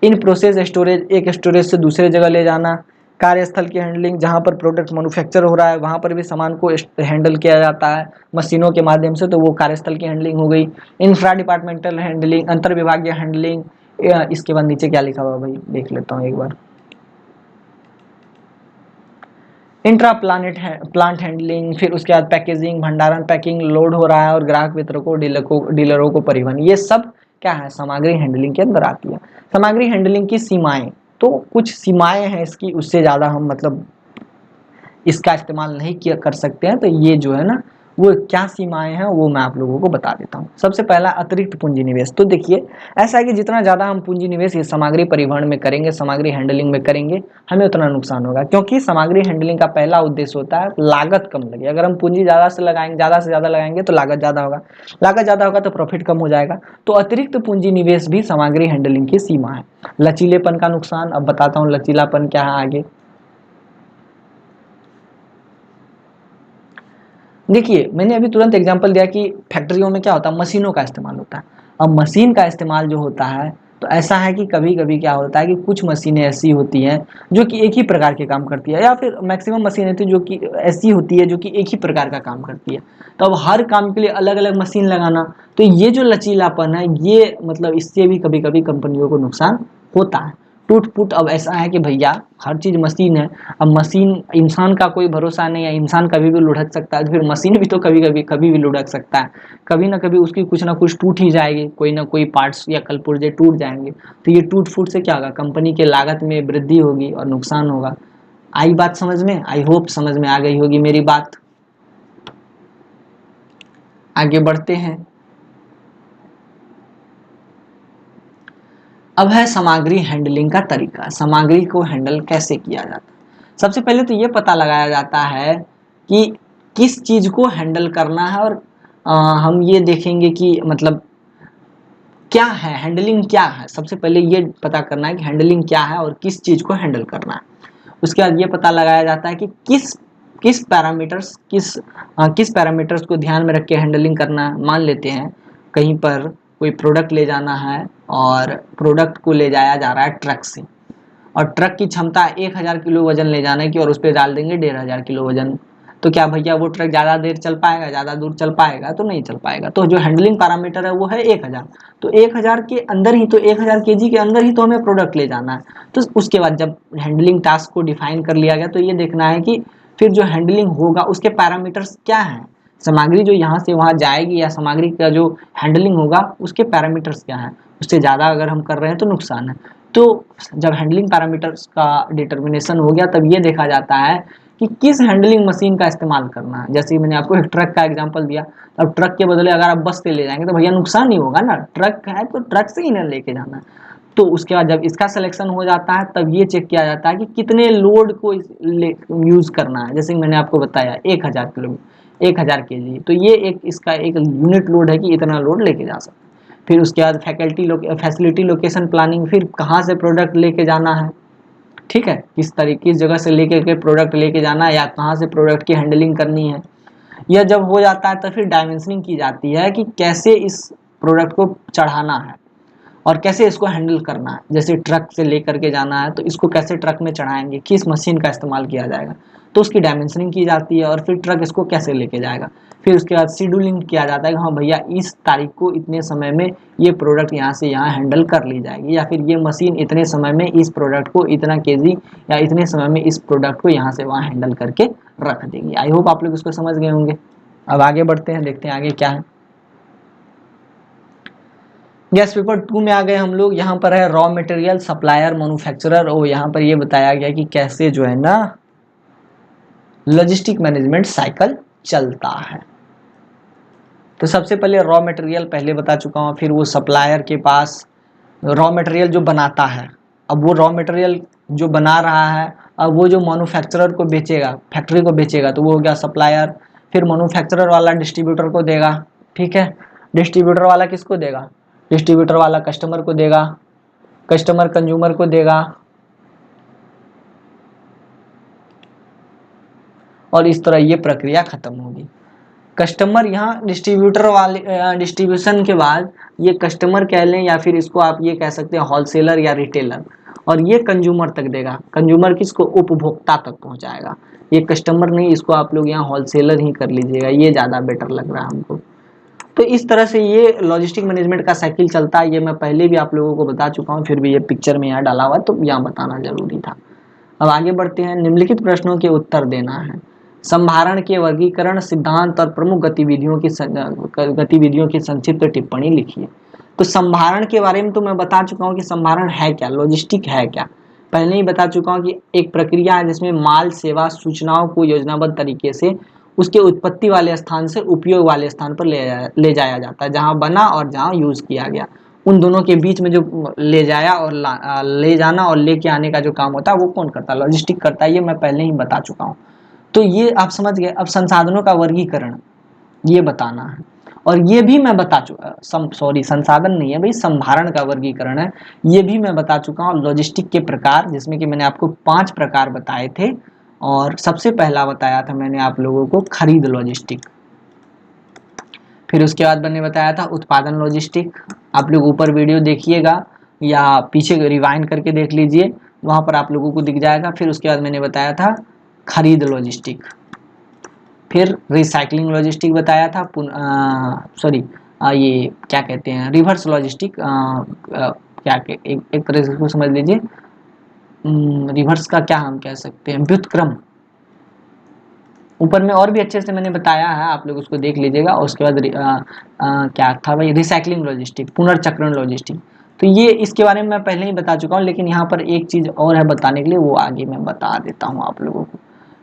इन प्रोसेस स्टोरेज, एक स्टोरेज से दूसरे जगह ले जाना। कार्यस्थल की हैंडलिंग, जहाँ पर प्रोडक्ट मैन्युफैक्चर हो रहा है वहाँ पर भी सामान को हैंडल किया जाता है मशीनों के माध्यम से, तो वो कार्यस्थल की हैंडलिंग हो गई। इंफ्रा डिपार्टमेंटल हैंडलिंग, अंतर विभागीय हैंडलिंग। इसके बाद नीचे क्या लिखा हुआ भाई देख लेता हूँ एक बार। इंट्रा प्लांट हैंडलिंग, फिर उसके बाद पैकेजिंग, भंडारण, पैकिंग, लोड हो रहा है और ग्राहक वितरकों, डीलरों को परिवहन, ये सब क्या है, सामग्री हैंडलिंग के अंदर आती है। सामग्री हैंडलिंग की सीमाएं, तो कुछ सीमाएं हैं इसकी, उससे ज़्यादा हम मतलब इसका इस्तेमाल नहीं किया कर सकते हैं। तो ये जो है ना, वो क्या सीमाएं हैं वो मैं आप लोगों को बता देता हूँ। सबसे पहला अतिरिक्त पूंजी निवेश। तो देखिए ऐसा है कि जितना ज़्यादा हम पूंजी निवेश ये सामग्री परिवहन में करेंगे, सामग्री हैंडलिंग में करेंगे, हमें उतना नुकसान होगा, क्योंकि सामग्री हैंडलिंग का पहला उद्देश्य होता है लागत कम लगे। अगर हम पूंजी ज़्यादा से ज़्यादा लगाएंगे तो लागत ज़्यादा होगा, लागत ज़्यादा होगा तो प्रॉफिट कम हो जाएगा। तो अतिरिक्त पूंजी निवेश भी सामग्री हैंडलिंग की सीमा है। लचीलेपन का नुकसान, अब बताता हूँ लचीलापन क्या है आगे। देखिए मैंने अभी तुरंत एग्जांपल दिया कि फैक्ट्रियों में क्या होता है, मशीनों का इस्तेमाल होता है। अब मशीन का इस्तेमाल जो होता है, तो ऐसा है कि कभी कभी क्या होता है कि कुछ मशीनें ऐसी होती हैं जो कि एक ही प्रकार के काम करती है, या फिर मैक्सिमम मशीन होती है जो कि ऐसी होती है जो कि एक ही प्रकार का काम करती है। तो अब हर काम के लिए अलग अलग मशीन लगाना, तो ये जो लचीलापन है, ये मतलब इससे भी कभी कभी कंपनियों को नुकसान होता है। टूट फूट, अब ऐसा है कि भैया हर चीज़ मशीन है, अब मशीन, इंसान का कोई भरोसा नहीं है, इंसान कभी भी लुढ़क सकता है, तो फिर मशीन भी तो कभी भी लुढ़क सकता है। कभी ना कभी उसकी कुछ ना कुछ टूट ही जाएगी, कोई ना कोई पार्ट्स या कल पुर्जे टूट जाएंगे। तो ये टूट फूट से क्या होगा, कंपनी के लागत में वृद्धि होगी और नुकसान होगा। आई बात समझ में, आई होप समझ में आ गई होगी मेरी बात। आगे बढ़ते हैं। अब है सामग्री हैंडलिंग का तरीका। सामग्री को हैंडल कैसे किया जाता है। सबसे पहले तो ये पता लगाया जाता है कि किस चीज को हैंडल करना है, और हम ये देखेंगे कि मतलब क्या है हैंडलिंग, क्या है। सबसे पहले ये पता करना है कि हैंडलिंग क्या है और किस चीज को हैंडल करना है। उसके बाद ये पता लगाया जाता है कि किस पैरामीटर्स को ध्यान में रख के हैंडलिंग करना है। मान लेते हैं कहीं पर कोई प्रोडक्ट ले जाना है और प्रोडक्ट को ले जाया जा रहा है ट्रक से, और ट्रक की क्षमता 1000 किलो वजन ले जाने की, और उस पर डाल देंगे 1500 किलो वजन। तो क्या भैया वो ट्रक ज़्यादा देर चल पाएगा, ज़्यादा दूर चल पाएगा? तो नहीं चल पाएगा। तो जो हैंडलिंग पैरामीटर है वो है 1000। तो 1000 के अंदर ही, तो 1000 केजी के अंदर ही तो हमें प्रोडक्ट ले जाना है। तो उसके बाद जब हैंडलिंग टास्क को डिफाइन कर लिया गया, तो ये देखना है कि फिर जो हैंडलिंग होगा उसके पैरामीटर्स क्या हैं। सामग्री जो यहाँ से वहाँ जाएगी या सामग्री का जो हैंडलिंग होगा उसके पैरामीटर्स क्या हैं। उससे ज़्यादा अगर हम कर रहे हैं तो नुकसान है। तो जब हैंडलिंग पैरामीटर्स का डिटर्मिनेशन हो गया, तब ये देखा जाता है कि किस हैंडलिंग मशीन का इस्तेमाल करना है। जैसे मैंने आपको एक ट्रक का एग्जांपल दिया, अब ट्रक के बदले अगर आप बस से ले जाएंगे तो भैया नुकसान नहीं होगा ना, ट्रक है तो ट्रक से ही ना लेके जाना है। तो उसके बाद जब इसका सिलेक्शन हो जाता है, तब ये चेक किया जाता है कि कितने लोड को यूज करना है। जैसे मैंने आपको बताया 1000 केजी, तो ये इसका एक यूनिट लोड है कि इतना लोड लेके जा सकते। फिर उसके बाद फैसिलिटी लोकेशन प्लानिंग, फिर कहाँ से प्रोडक्ट लेके जाना है, ठीक है, किस जगह से लेके के प्रोडक्ट लेके जाना है, या कहाँ से प्रोडक्ट की हैंडलिंग करनी है। यह जब हो जाता है तो फिर डायमेंशनिंग की जाती है कि कैसे इस प्रोडक्ट को चढ़ाना है और कैसे इसको हैंडल करना है। जैसे ट्रक से लेकर के जाना है तो इसको कैसे ट्रक में चढ़ाएंगे, किस मशीन का इस्तेमाल किया जाएगा, तो उसकी डायमेंशनिंग की जाती है, और फिर ट्रक इसको कैसे लेके जाएगा। फिर उसके बाद शेड्यूलिंग किया जाता है कि हाँ भैया इस तारीख को इतने समय में ये प्रोडक्ट यहाँ से यहाँ हैंडल कर ली जाएगी, या फिर ये मशीन इतने समय में इस प्रोडक्ट को इतना केजी या इतने समय में इस प्रोडक्ट को यहाँ से वहाँ हैंडल करके रख देगी। आई होप आप लोग इसको समझ गए होंगे। अब आगे बढ़ते हैं, देखते हैं आगे क्या है। गैस पेपर 2 में आ गए हम लोग। यहाँ पर है रॉ मटेरियल, सप्लायर, मैन्युफैक्चरर, और यहाँ पर ये बताया गया कि कैसे जो है ना लॉजिस्टिक मैनेजमेंट साइकिल चलता है। तो सबसे पहले रॉ मटेरियल पहले बता चुका हूँ, फिर वो सप्लायर के पास रॉ मटेरियल जो बनाता है, अब वो रॉ मटेरियल जो बना रहा है, अब वो जो मैन्युफैक्चरर को बेचेगा, फैक्ट्री को बेचेगा, तो वो हो गया सप्लायर। फिर मैन्युफैक्चरर वाला डिस्ट्रीब्यूटर को देगा, ठीक है, डिस्ट्रीब्यूटर वाला किसको देगा, डिस्ट्रीब्यूटर वाला कस्टमर को देगा, कस्टमर कंज्यूमर को देगा, और इस तरह ये प्रक्रिया खत्म होगी। कस्टमर यहाँ डिस्ट्रीब्यूटर वाले डिस्ट्रीब्यूशन के बाद ये कस्टमर कह लें, या फिर इसको आप ये कह सकते हैं होलसेलर या रिटेलर, और ये कंज्यूमर तक देगा। कंज्यूमर किसको, उपभोक्ता तक पहुंचाएगा। ये कस्टमर नहीं, इसको आप लोग यहाँ होलसेलर ही कर लीजिएगा, ये ज़्यादा बेटर लग रहा है हमको। तो इस तरह से ये लॉजिस्टिक मैनेजमेंट का साइकिल चलता है। ये मैं पहले भी आप लोगों को बता चुका हूँ, फिर भी ये पिक्चर में यहाँ डाला हुआ है तो यहाँ बताना जरूरी था। अब आगे बढ़ते हैं। निम्नलिखित प्रश्नों के उत्तर देना है। संभारण के वर्गीकरण, सिद्धांत और प्रमुख गतिविधियों की संक्षिप्त टिप्पणी लिखिए। तो संभारण के बारे में तो मैं बता चुका हूँ कि संभारण है क्या, लॉजिस्टिक है क्या, पहले ही बता चुका हूँ कि एक प्रक्रिया है जिसमें माल, सेवा, सूचनाओं को योजनाबद्ध तरीके से उसके उत्पत्ति वाले स्थान से उपयोग वाले स्थान पर ले जाया जाता है, जहाँ बना और जहाँ यूज किया गया। उन दोनों के बीच में जो ले जाया और ले जाना और लेके आने का जो काम होता है वो कौन करता है, लॉजिस्टिक करता है। ये मैं पहले ही बता चुका हूँ, तो ये आप समझ गए। अब संसाधनों का वर्गीकरण ये बताना है, और ये भी मैं बता चुका, संसाधन नहीं है भाई, संभारण का वर्गीकरण है, ये भी मैं बता चुका हूँ। लॉजिस्टिक के प्रकार, जिसमें कि मैंने आपको 5 प्रकार बताए थे, और सबसे पहला बताया था मैंने आप लोगों को खरीद लॉजिस्टिक। फिर उसके बाद मैंने बताया था उत्पादन लॉजिस्टिक। आप लोग ऊपर वीडियो देखिएगा या पीछे रिवाइंड करके देख लीजिए, वहाँ पर आप लोगों को दिख जाएगा। फिर उसके बाद मैंने बताया था खरीद लॉजिस्टिक। फिर रिसाइकलिंग लॉजिस्टिक बताया था, ये क्या कहते हैं, रिवर्स लॉजिस्टिक, एक तरह से इसको समझ लीजिए, रिवर्स का क्या हम कह सकते हैं, व्युत्क्रम। ऊपर में और भी अच्छे से मैंने बताया है, आप लोग उसको देख लीजिएगा। और उसके बाद क्या था भाई, रिसाइकलिंग लॉजिस्टिक, पुनर्चक्रण लॉजिस्टिक। तो ये इसके बारे में मैं पहले ही बता चुका हूँ, लेकिन यहाँ पर एक चीज़ और है बताने के लिए, वो आगे मैं बता देता हूँ आप लोगों को।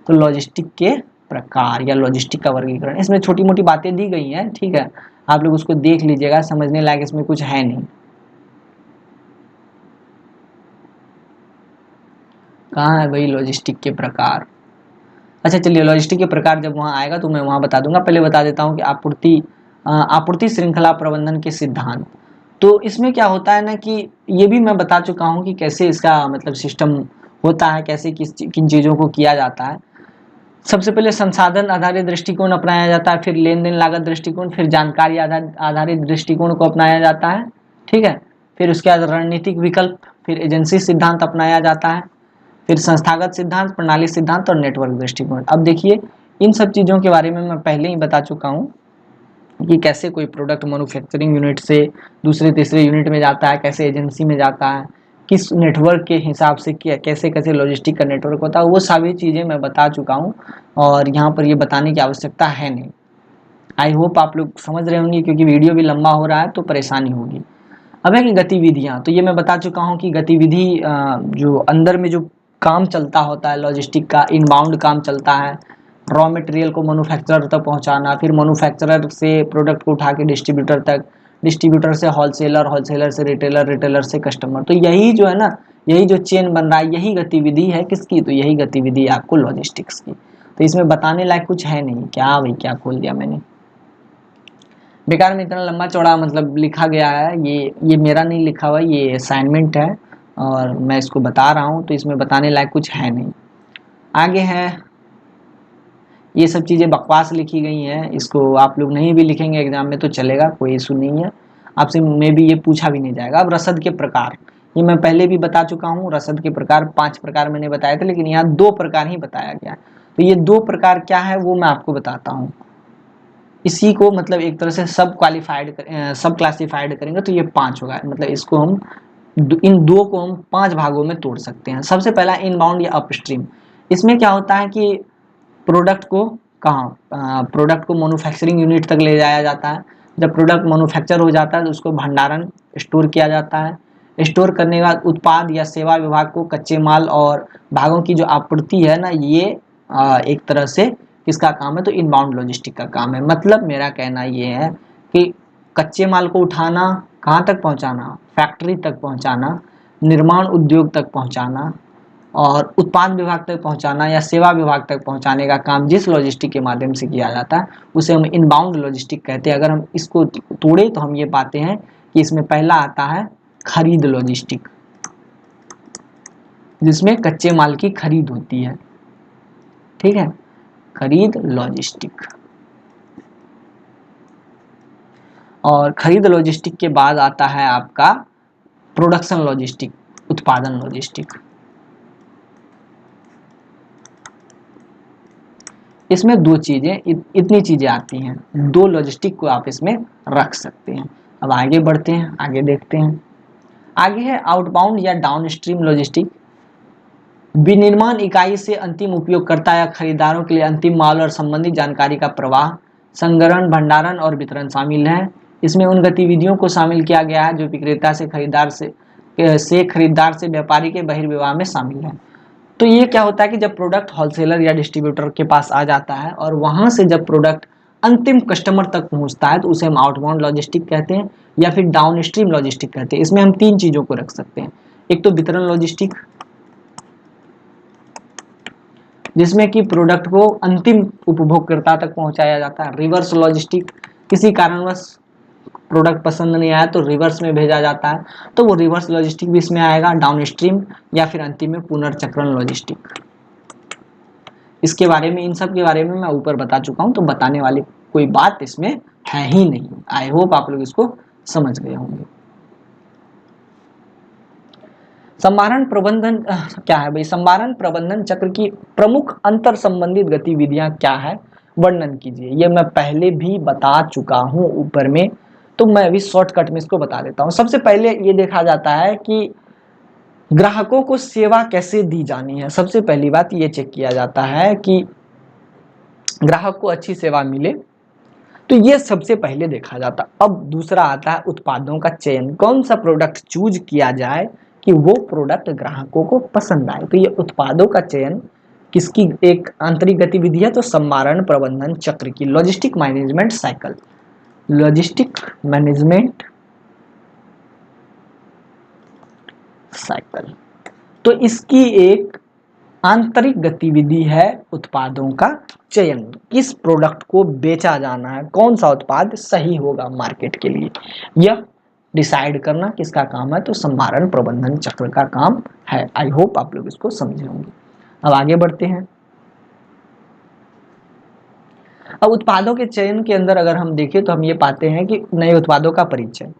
तो लॉजिस्टिक के प्रकार या लॉजिस्टिक का वर्गीकरण, इसमें छोटी मोटी बातें दी गई हैं, ठीक है, आप लोग उसको देख लीजिएगा, समझने लायक इसमें कुछ है नहीं। कहाँ है भाई लॉजिस्टिक के प्रकार? अच्छा चलिए, लॉजिस्टिक के प्रकार जब वहाँ आएगा तो मैं वहाँ बता दूंगा। पहले बता देता हूँ कि आपूर्ति श्रृंखला प्रबंधन के सिद्धांत। तो इसमें क्या होता है ना कि ये भी मैं बता चुका हूँ कि कैसे इसका मतलब सिस्टम होता है, कैसे किन चीज़ों को किया जाता है। सबसे पहले संसाधन आधारित दृष्टिकोण अपनाया जाता है, फिर लेन देन लागत दृष्टिकोण, फिर जानकारी आधारित दृष्टिकोण को अपनाया जाता है। ठीक है, फिर उसके बाद रणनीतिक विकल्प, फिर एजेंसी सिद्धांत अपनाया जाता है, फिर संस्थागत सिद्धांत, प्रणाली सिद्धांत और नेटवर्क दृष्टिकोण। अब देखिए, इन सब चीज़ों के बारे में मैं पहले ही बता चुका हूँ कि कैसे कोई प्रोडक्ट मैन्युफैक्चरिंग यूनिट से दूसरे तीसरे यूनिट में जाता है, कैसे एजेंसी में जाता है, किस नेटवर्क के हिसाब से क्या कैसे कैसे लॉजिस्टिक का नेटवर्क होता है, वो सभी चीज़ें मैं बता चुका हूँ और यहाँ पर ये बताने की आवश्यकता है नहीं। आई होप आप लोग समझ रहे होंगे, क्योंकि वीडियो भी लंबा हो रहा है तो परेशानी होगी। अब है कि गतिविधियाँ, तो ये मैं बता चुका हूँ कि गतिविधि जो अंदर में जो काम चलता होता है लॉजिस्टिक का, इनबाउंड काम चलता है, रॉ मटेरियल को मैन्युफैक्चरर तक पहुँचाना, फिर मैन्युफैक्चरर से प्रोडक्ट को उठा के डिस्ट्रीब्यूटर तक, डिस्ट्रीब्यूटर से होलसेलर, होलसेलर से रिटेलर, रिटेलर से कस्टमर। तो यही जो है ना, यही जो चेन बन रहा है, यही गतिविधि है किसकी? तो यही गतिविधि है आपको लॉजिस्टिक्स की। तो इसमें बताने लायक कुछ है नहीं। क्या भाई, क्या खोल दिया मैंने बेकार में, इतना लंबा चौड़ा मतलब लिखा गया है। ये मेरा नहीं लिखा हुआ, ये असाइनमेंट है और मैं इसको बता रहा हूँ, तो इसमें बताने लायक कुछ है नहीं। आगे है, ये सब चीज़ें बकवास लिखी गई हैं, इसको आप लोग नहीं भी लिखेंगे एग्जाम में तो चलेगा, कोई इशू नहीं है। आपसे में भी ये पूछा भी नहीं जाएगा। अब रसद के प्रकार, ये मैं पहले भी बता चुका हूँ। रसद के प्रकार 5 प्रकार मैंने बताए थे, लेकिन यहाँ 2 प्रकार ही बताया गया। तो ये 2 प्रकार क्या है वो मैं आपको बताता हूँ। इसी को मतलब एक तरह से सब क्लासिफाइड करेंगे तो ये 5 होगा। मतलब इसको हम इन 2 को हम 5 भागों में तोड़ सकते हैं। सबसे पहला इनबाउंड या अपस्ट्रीम। इसमें क्या होता है कि प्रोडक्ट को प्रोडक्ट को मैन्युफैक्चरिंग यूनिट तक ले जाया जाता है। जब प्रोडक्ट मैन्युफैक्चर हो जाता है तो उसको भंडारण स्टोर किया जाता है। स्टोर करने के बाद उत्पाद या सेवा विभाग को कच्चे माल और भागों की जो आपूर्ति है ना, ये एक तरह से किसका काम है? तो इनबाउंड लॉजिस्टिक का काम है। मतलब मेरा कहना ये है कि कच्चे माल को उठाना, कहाँ तक पहुँचाना? फैक्ट्री तक पहुँचाना, निर्माण उद्योग तक पहुँचाना और उत्पाद विभाग तक पहुंचाना या सेवा विभाग तक पहुंचाने का काम जिस लॉजिस्टिक के माध्यम से किया जाता है उसे हम इनबाउंड लॉजिस्टिक कहते हैं। अगर हम इसको तोड़े तो हम ये पाते हैं कि इसमें पहला आता है खरीद लॉजिस्टिक, जिसमें कच्चे माल की खरीद होती है। ठीक है, खरीद लॉजिस्टिक। और खरीद लॉजिस्टिक के बाद आता है आपका प्रोडक्शन लॉजिस्टिक, उत्पादन लॉजिस्टिक। इसमें 2 चीज़ें, इतनी चीज़ें आती हैं, 2 लॉजिस्टिक को आप इसमें रख सकते हैं। अब आगे बढ़ते हैं, आगे देखते हैं। आगे है आउटबाउंड या डाउनस्ट्रीम लॉजिस्टिक। विनिर्माण इकाई से अंतिम उपयोगकर्ता या खरीदारों के लिए अंतिम माल और संबंधित जानकारी का प्रवाह, संग्रहण, भंडारण और वितरण शामिल है। इसमें उन गतिविधियों को शामिल किया गया है जो विक्रेता से खरीदार से व्यापारी के बहिर्विवाह में शामिल है। तो ये क्या होता है कि जब प्रोडक्ट होलसेलर या डिस्ट्रीब्यूटर के पास आ जाता है और वहां से जब प्रोडक्ट अंतिम कस्टमर तक पहुंचता है तो उसे हम आउटबाउंड लॉजिस्टिक कहते हैं या फिर डाउनस्ट्रीम लॉजिस्टिक कहते हैं। इसमें हम 3 चीजों को रख सकते हैं। एक तो वितरण लॉजिस्टिक, जिसमें कि प्रोडक्ट को अंतिम उपभोक्ता तक पहुंचाया जाता है। रिवर्स लॉजिस्टिक, किसी कारणवश प्रोडक्ट पसंद नहीं आया तो रिवर्स में भेजा जाता है, तो वो रिवर्स लॉजिस्टिक भी इसमें आएगा। डाउनस्ट्रीम या फिर अंतिम में पुनर्चक्रण लॉजिस्टिक। इसके बारे में, इन सब के बारे में मैं ऊपर बता चुका हूं, तो बताने वाली कोई बात इसमें है ही नहीं। आई होप आप लोग इसको समझ गए होंगे। संभारण प्रबंधन क्या है भाई? संभारण प्रबंधन चक्र की प्रमुख अंतर संबंधित गतिविधियां क्या है, वर्णन कीजिए। ये मैं पहले भी बता चुका हूं ऊपर में, तो मैं अभी शॉर्टकट में इसको बता देता हूं। सबसे पहले ये देखा जाता है कि ग्राहकों को सेवा कैसे दी जानी है। सबसे पहली बात ये चेक किया जाता है कि ग्राहक को अच्छी सेवा मिले, तो ये सबसे पहले देखा जाता। अब दूसरा आता है उत्पादों का चयन, कौन सा प्रोडक्ट चूज किया जाए कि वो प्रोडक्ट ग्राहकों को पसंद आए। तो ये उत्पादों का चयन किसकी एक आंतरिक गतिविधि है? तो संभारण प्रबंधन चक्र की, logistic management cycle, logistic management cycle. तो इसकी एक आंतरिक गतिविधि है उत्पादों का चयन, किस प्रोडक्ट को बेचा जाना है, कौन सा उत्पाद सही होगा मार्केट के लिए, यह डिसाइड करना किसका काम है, तो संभारण प्रबंधन चक्र का काम है। आई होप आप लोग इसको समझे होंगे। अब आगे बढ़ते हैं। अब उत्पादों के चयन के अंदर अगर हम देखें तो हम ये पाते हैं कि नए उत्पादों का परिचय।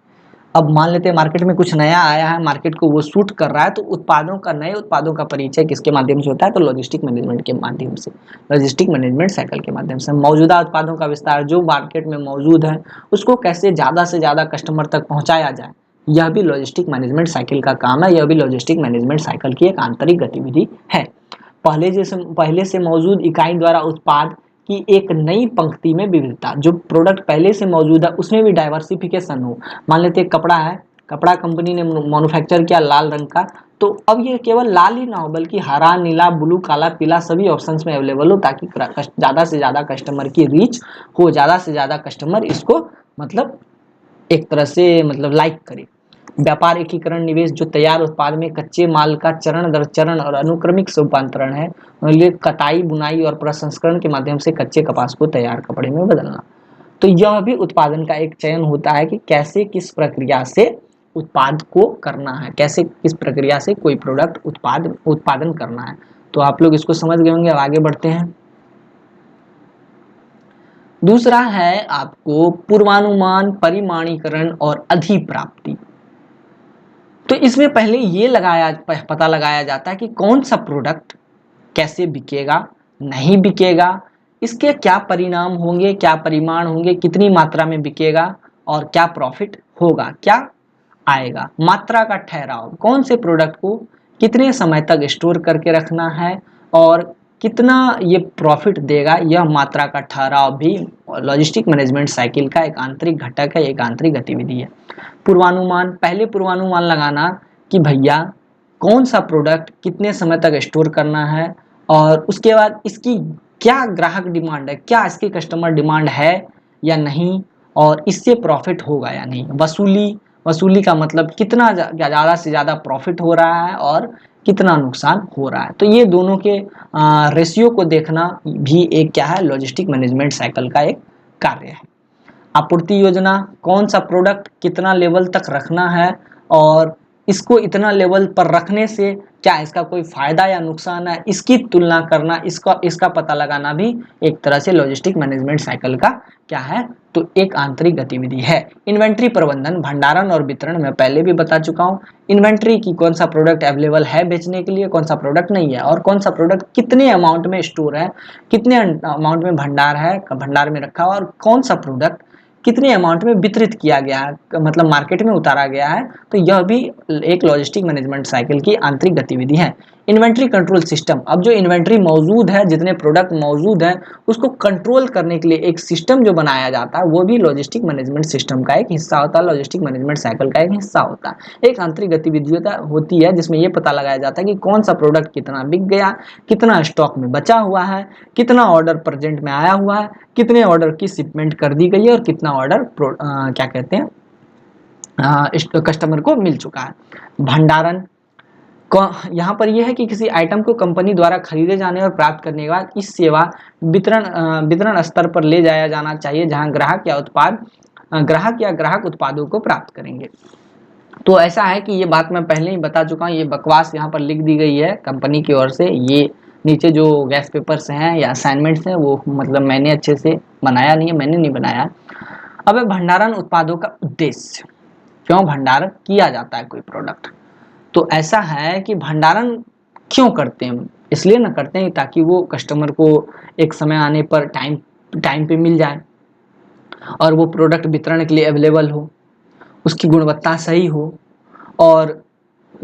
अब मान लेते हैं मार्केट में कुछ नया आया है, मार्केट को वो सूट कर रहा है, तो उत्पादों का, नए उत्पादों का परिचय किसके माध्यम से होता है, तो लॉजिस्टिक मैनेजमेंट के माध्यम से, लॉजिस्टिक मैनेजमेंट साइकिल के माध्यम से। मौजूदा उत्पादों का विस्तार, जो मार्केट में मौजूद है उसको कैसे ज़्यादा से ज़्यादा कस्टमर तक पहुँचाया जाए, यह भी लॉजिस्टिक मैनेजमेंट साइकिल का काम है, यह भी लॉजिस्टिक मैनेजमेंट साइकिल की एक आंतरिक गतिविधि है। पहले से मौजूद इकाई द्वारा उत्पाद की एक नई पंक्ति में विविधता, जो प्रोडक्ट पहले से मौजूद है उसमें भी डाइवर्सिफिकेशन हो। मान लेते हैं कपड़ा है, कपड़ा कंपनी ने मैन्युफैक्चर किया लाल रंग का, तो अब ये केवल लाल ही ना हो बल्कि हरा, नीला, ब्लू, काला, पीला सभी ऑप्शंस में अवेलेबल हो, ताकि ज़्यादा से ज़्यादा कस्टमर की रीच हो, ज़्यादा से ज़्यादा कस्टमर इसको मतलब एक तरह से मतलब लाइक करे। व्यापार एकीकरण निवेश, जो तैयार उत्पाद में कच्चे माल का चरण दर चरण और अनुक्रमिक रूपांतरण है, कटाई, बुनाई और प्रसंस्करण के माध्यम से कच्चे कपास को तैयार कपड़े में बदलना। तो यह भी उत्पादन का एक चयन होता है कि कैसे किस प्रक्रिया से उत्पाद को करना है, कैसे किस प्रक्रिया से कोई प्रोडक्ट उत्पादन करना है। तो आप लोग इसको समझ गए होंगे। अब आगे बढ़ते हैं। दूसरा है आपको पूर्वानुमान, परिमाणीकरण और अधिप्राप्ति। तो इसमें पहले ये पता लगाया जाता है कि कौन सा प्रोडक्ट कैसे बिकेगा, नहीं बिकेगा, इसके क्या परिणाम होंगे, क्या परिमाण होंगे, कितनी मात्रा में बिकेगा और क्या प्रॉफिट होगा, क्या आएगा। मात्रा का ठहराव, कौन से प्रोडक्ट को कितने समय तक स्टोर करके रखना है और कितना ये प्रॉफिट देगा, यह मात्रा का ठहराव भी लॉजिस्टिक मैनेजमेंट साइकिल का एक आंतरिक घटक है, एक आंतरिक गतिविधि है। पूर्वानुमान, पहले पूर्वानुमान लगाना कि भैया कौन सा प्रोडक्ट कितने समय तक स्टोर करना है और उसके बाद इसकी क्या ग्राहक डिमांड है, क्या इसकी कस्टमर डिमांड है या नहीं, और इससे प्रॉफिट होगा या नहीं। वसूली का मतलब कितना ज़्यादा से ज़्यादा प्रॉफिट हो रहा है और कितना नुकसान हो रहा है। तो ये दोनों के रेशियो को देखना भी एक क्या है, लॉजिस्टिक मैनेजमेंट साइकिल का एक कार्य है। आपूर्ति योजना, कौन सा प्रोडक्ट कितना लेवल तक रखना है और इसको इतना लेवल पर रखने से क्या इसका कोई फायदा या नुकसान है, इसकी तुलना करना, इसका पता लगाना भी एक तरह से लॉजिस्टिक मैनेजमेंट साइकिल का क्या है, तो एक आंतरिक गतिविधि है। इन्वेंट्री प्रबंधन, भंडारण और वितरण में पहले भी बता चुका हूँ। इन्वेंट्री की कौन सा प्रोडक्ट अवेलेबल है बेचने के लिए, कौन सा प्रोडक्ट नहीं है, और कौन सा प्रोडक्ट कितने अमाउंट में स्टोर है, कितने अमाउंट में भंडार में रखा हुआ, और कौन सा प्रोडक्ट कितने अमाउंट में वितरित किया गया है, मतलब मार्केट में उतारा गया है। तो यह भी एक लॉजिस्टिक मैनेजमेंट साइकिल की आंतरिक गतिविधि है। इन्वेंट्री कंट्रोल सिस्टम, अब जो इन्वेंट्री मौजूद है, जितने प्रोडक्ट मौजूद हैं उसको कंट्रोल करने के लिए एक सिस्टम जो बनाया जाता है, वो भी लॉजिस्टिक मैनेजमेंट सिस्टम का एक हिस्सा होता है, लॉजिस्टिक मैनेजमेंट साइकिल का एक हिस्सा होता है। एक आंतरिक गतिविधि होती है जिसमें यह पता लगाया जाता है कि कौन सा प्रोडक्ट कितना बिक गया, कितना स्टॉक में बचा हुआ है, कितना ऑर्डर प्रेजेंट में आया हुआ है, कितने ऑर्डर की शिपमेंट कर दी गई है और कितना ऑर्डर क्या कहते हैं कस्टमर को मिल चुका है। भंडारण, यहाँ पर यह है कि किसी आइटम को कंपनी द्वारा खरीदे जाने और प्राप्त करने के बाद इस सेवा वितरण स्तर पर ले जाया जाना चाहिए, जहां ग्राहक या ग्राहक उत्पादों को प्राप्त करेंगे। तो ऐसा है कि ये बात मैं पहले ही बता चुका हूँ, ये बकवास यहाँ पर लिख दी गई है कंपनी की ओर से। ये नीचे जो गैस पेपर्स हैं या असाइनमेंट्स हैं वो मतलब मैंने अच्छे से बनाया नहीं है, मैंने नहीं बनाया। अब भंडारण उत्पादों का उद्देश्य, क्यों भंडारण किया जाता है कोई प्रोडक्ट, तो ऐसा है कि भंडारण क्यों करते हैं, इसलिए ना करते हैं ताकि वो कस्टमर को एक समय आने पर टाइम पे मिल जाए और वो प्रोडक्ट वितरण के लिए अवेलेबल हो, उसकी गुणवत्ता सही हो और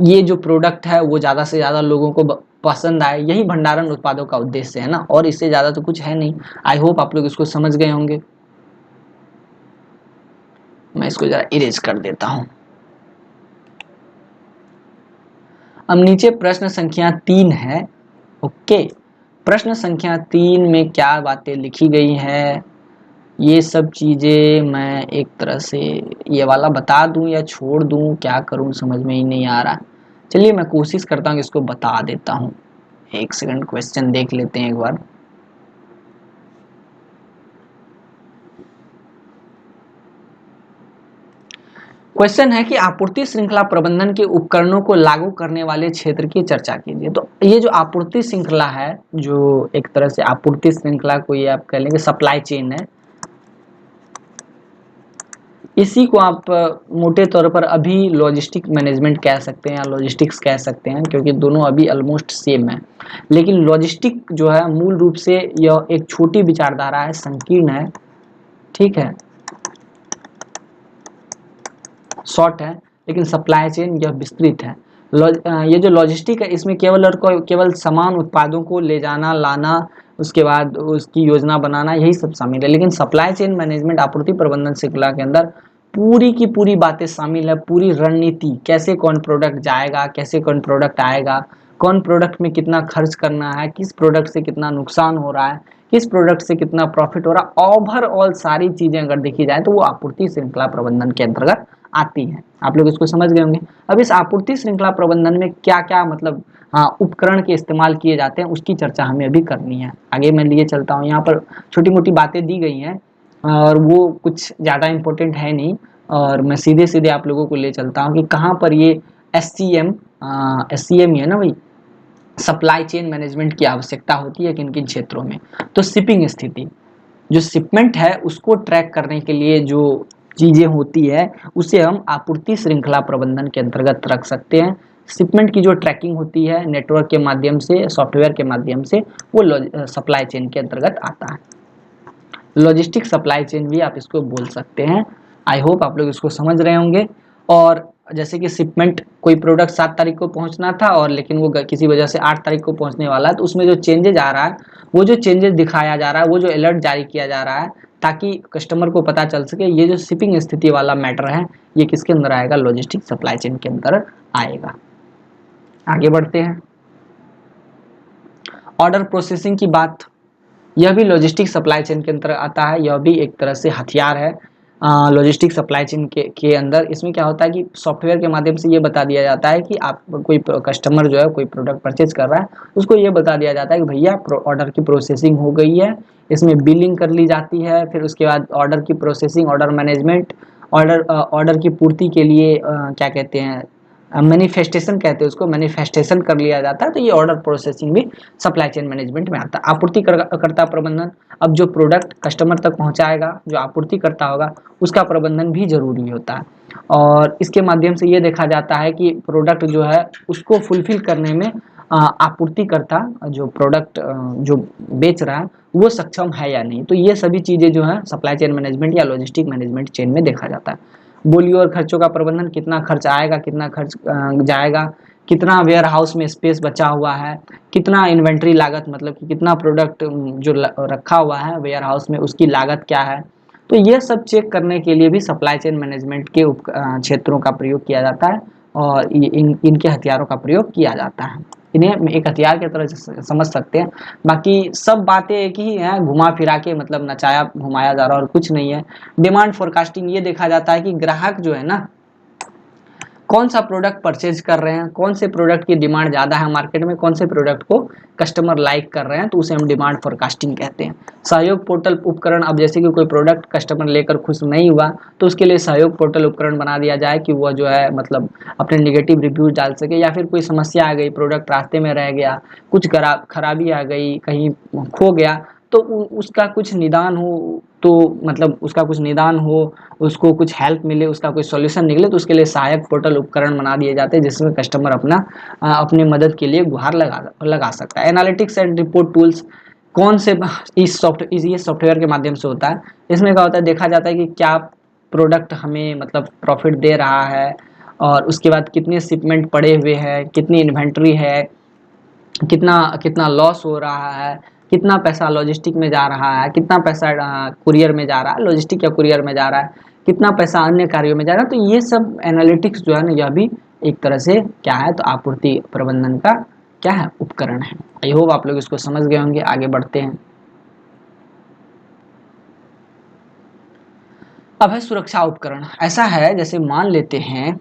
ये जो प्रोडक्ट है वो ज़्यादा से ज़्यादा लोगों को पसंद आए। यही भंडारण उत्पादों का उद्देश्य है ना, और इससे ज़्यादा तो कुछ है नहीं। आई होप आप लोग इसको समझ गए होंगे। मैं इसको ज़रा इरेज कर देता हूँ। अब नीचे प्रश्न संख्या 3 है। ओके, प्रश्न संख्या 3 में क्या बातें लिखी गई है, ये सब चीज़ें मैं एक तरह से ये वाला बता दूं या छोड़ दूं, क्या करूं समझ में ही नहीं आ रहा। चलिए मैं कोशिश करता हूं कि इसको बता देता हूं। एक सेकंड, क्वेश्चन देख लेते हैं एक बार। क्वेश्चन है कि आपूर्ति श्रृंखला प्रबंधन के उपकरणों को लागू करने वाले क्षेत्र की चर्चा कीजिए। तो ये जो आपूर्ति श्रृंखला है, जो एक तरह से आपूर्ति श्रृंखला को ये आप कह लेंगे सप्लाई चेन है, इसी को आप मोटे तौर पर अभी लॉजिस्टिक मैनेजमेंट कह सकते हैं या लॉजिस्टिक्स कह सकते हैं, क्योंकि दोनों अभी ऑलमोस्ट सेम है। लेकिन लॉजिस्टिक जो है मूल रूप से यह एक छोटी विचारधारा है, संकीर्ण है, ठीक है, शॉर्ट है। लेकिन सप्लाई चेन यह विस्तृत है। ये जो लॉजिस्टिक है इसमें केवल और केवल समान उत्पादों को ले जाना, लाना, उसके बाद उसकी योजना बनाना, यही सब शामिल है। लेकिन सप्लाई चेन मैनेजमेंट आपूर्ति प्रबंधन श्रृंखला के अंदर पूरी की पूरी बातें शामिल है। पूरी रणनीति, कैसे कौन प्रोडक्ट जाएगा, कैसे कौन प्रोडक्ट आएगा, कौन प्रोडक्ट में कितना खर्च करना है, किस प्रोडक्ट से कितना नुकसान हो रहा है, किस प्रोडक्ट से कितना प्रॉफिट हो रहा है, ओवरऑल सारी चीजें अगर देखी जाए तो वो आपूर्ति श्रृंखला प्रबंधन के अंतर्गत आती है। आप लोग इसको समझ गए होंगे। अब इस आपूर्ति श्रृंखला प्रबंधन में क्या क्या मतलब उपकरण के इस्तेमाल किए जाते हैं उसकी चर्चा हमें अभी करनी है। आगे मैं लिए चलता हूँ, यहाँ पर छोटी मोटी बातें दी गई हैं और वो कुछ ज़्यादा इम्पोर्टेंट है नहीं, और मैं सीधे सीधे आप लोगों को ले चलता हूँ कि कहाँ पर ये SCM ही है ना भाई, सप्लाई चेन मैनेजमेंट की आवश्यकता होती है किन किन क्षेत्रों में। तो शिपिंग स्थिति, जो शिपमेंट है उसको ट्रैक करने के लिए जो चीजें होती है उसे हम आपूर्ति श्रृंखला प्रबंधन के अंतर्गत रख सकते हैं। शिपमेंट की जो ट्रैकिंग होती है नेटवर्क के माध्यम से, सॉफ्टवेयर के माध्यम से, वो सप्लाई चेन के अंतर्गत आता है। लॉजिस्टिक सप्लाई चेन भी आप इसको बोल सकते हैं। आई होप आप लोग इसको समझ रहे होंगे। और जैसे कि शिपमेंट, कोई प्रोडक्ट 7 तारीख को पहुंचना था और लेकिन वो किसी वजह से 8 तारीख को पहुंचने वाला है, तो उसमें जो चेंजेज आ रहा है, वो जो चेंजेस दिखाया जा रहा है, वो जो अलर्ट जारी किया जा रहा है ताकि कस्टमर को पता चल सके, ये जो शिपिंग स्थिति वाला मैटर है ये किसके अंदर आएगा, लॉजिस्टिक सप्लाई चेन के अंदर आएगा। आगे बढ़ते हैं। ऑर्डर प्रोसेसिंग की बात, यह भी लॉजिस्टिक सप्लाई चेन के अंदर आता है। यह भी एक तरह से हथियार है लॉजिस्टिक सप्लाई चेन के अंदर। इसमें क्या होता है कि सॉफ्टवेयर के माध्यम से ये बता दिया जाता है कि आप कोई कस्टमर जो है कोई प्रोडक्ट परचेज कर रहा है, उसको ये बता दिया जाता है कि भैया ऑर्डर की प्रोसेसिंग हो गई है, इसमें बिलिंग कर ली जाती है, फिर उसके बाद ऑर्डर की प्रोसेसिंग, ऑर्डर मैनेजमेंट, ऑर्डर की पूर्ति के लिए क्या कहते हैं, मैनिफेस्टेशन कहते हैं उसको, मैनिफेस्टेशन कर लिया जाता है। तो ये ऑर्डर प्रोसेसिंग भी सप्लाई चेन मैनेजमेंट में आता है। आपूर्ति करता प्रबंधन, अब जो प्रोडक्ट कस्टमर तक पहुंचाएगा, जो आपूर्ति करता होगा, उसका प्रबंधन भी जरूरी होता है। और इसके माध्यम से ये देखा जाता है कि प्रोडक्ट जो है उसको फुलफिल करने में आपूर्तिकर्ता जो प्रोडक्ट जो बेच रहा है वो सक्षम है या नहीं। तो ये सभी चीज़ें जो है सप्लाई चेन मैनेजमेंट या लॉजिस्टिक मैनेजमेंट चेन में देखा जाता है। बोलियों और खर्चों का प्रबंधन, कितना खर्च आएगा, कितना खर्च जाएगा, कितना वेयर हाउस में स्पेस बचा हुआ है, कितना इन्वेंट्री लागत, मतलब कि कितना प्रोडक्ट जो रखा हुआ है वेयर हाउस में उसकी लागत क्या है। तो ये सब चेक करने के लिए भी सप्लाई चेन मैनेजमेंट के क्षेत्रों का प्रयोग किया जाता है और इनके हथियारों का प्रयोग किया जाता है। इन्हें एक हथियार की तरह समझ सकते हैं। बाकी सब बातें एक ही हैं, घुमा फिरा के मतलब नचाया घुमाया जा रहा है और कुछ नहीं है। डिमांड फोरकास्टिंग, ये देखा जाता है कि ग्राहक जो है ना कौन सा प्रोडक्ट परचेज कर रहे हैं, कौन से प्रोडक्ट की डिमांड ज़्यादा है मार्केट में, कौन से प्रोडक्ट को कस्टमर लाइक कर रहे हैं, तो उसे हम डिमांड फोरकास्टिंग कहते हैं। सहयोग पोर्टल उपकरण, अब जैसे कि कोई प्रोडक्ट कस्टमर लेकर खुश नहीं हुआ तो उसके लिए सहयोग पोर्टल उपकरण बना दिया जाए कि वह जो है मतलब अपने निगेटिव रिव्यूज डाल सके, या फिर कोई समस्या आ गई, प्रोडक्ट रास्ते में रह गया, कुछ खराबी आ गई, कहीं खो गया, तो उसका कुछ निदान हो, तो मतलब उसका कुछ निदान हो, उसको कुछ हेल्प मिले, उसका कोई सॉल्यूशन निकले, तो उसके लिए सहायक पोर्टल उपकरण बना दिए जाते हैं जिसमें कस्टमर अपनी मदद के लिए गुहार लगा सकता है। एनालिटिक्स एंड रिपोर्ट टूल्स, कौन से ये सॉफ्टवेयर के माध्यम से होता है। इसमें क्या होता है, देखा जाता है कि क्या प्रोडक्ट हमें मतलब प्रॉफिट दे रहा है, और उसके बाद कितने शिपमेंट पड़े हुए हैं, कितनी इन्वेंट्री है, कितना कितना लॉस हो रहा है, कितना पैसा लॉजिस्टिक में जा रहा है, कितना पैसा कुरियर में जा रहा है, लॉजिस्टिक या कुरियर में जा रहा है, कितना पैसा अन्य कार्यों में जा रहा है। तो ये सब एनालिटिक्स जो है ना, यह भी एक तरह से क्या है, तो आपूर्ति प्रबंधन का क्या है, उपकरण है। आई होप आप लोग इसको समझ गए होंगे। आगे बढ़ते हैं। अब है सुरक्षा उपकरण। ऐसा है जैसे मान लेते हैं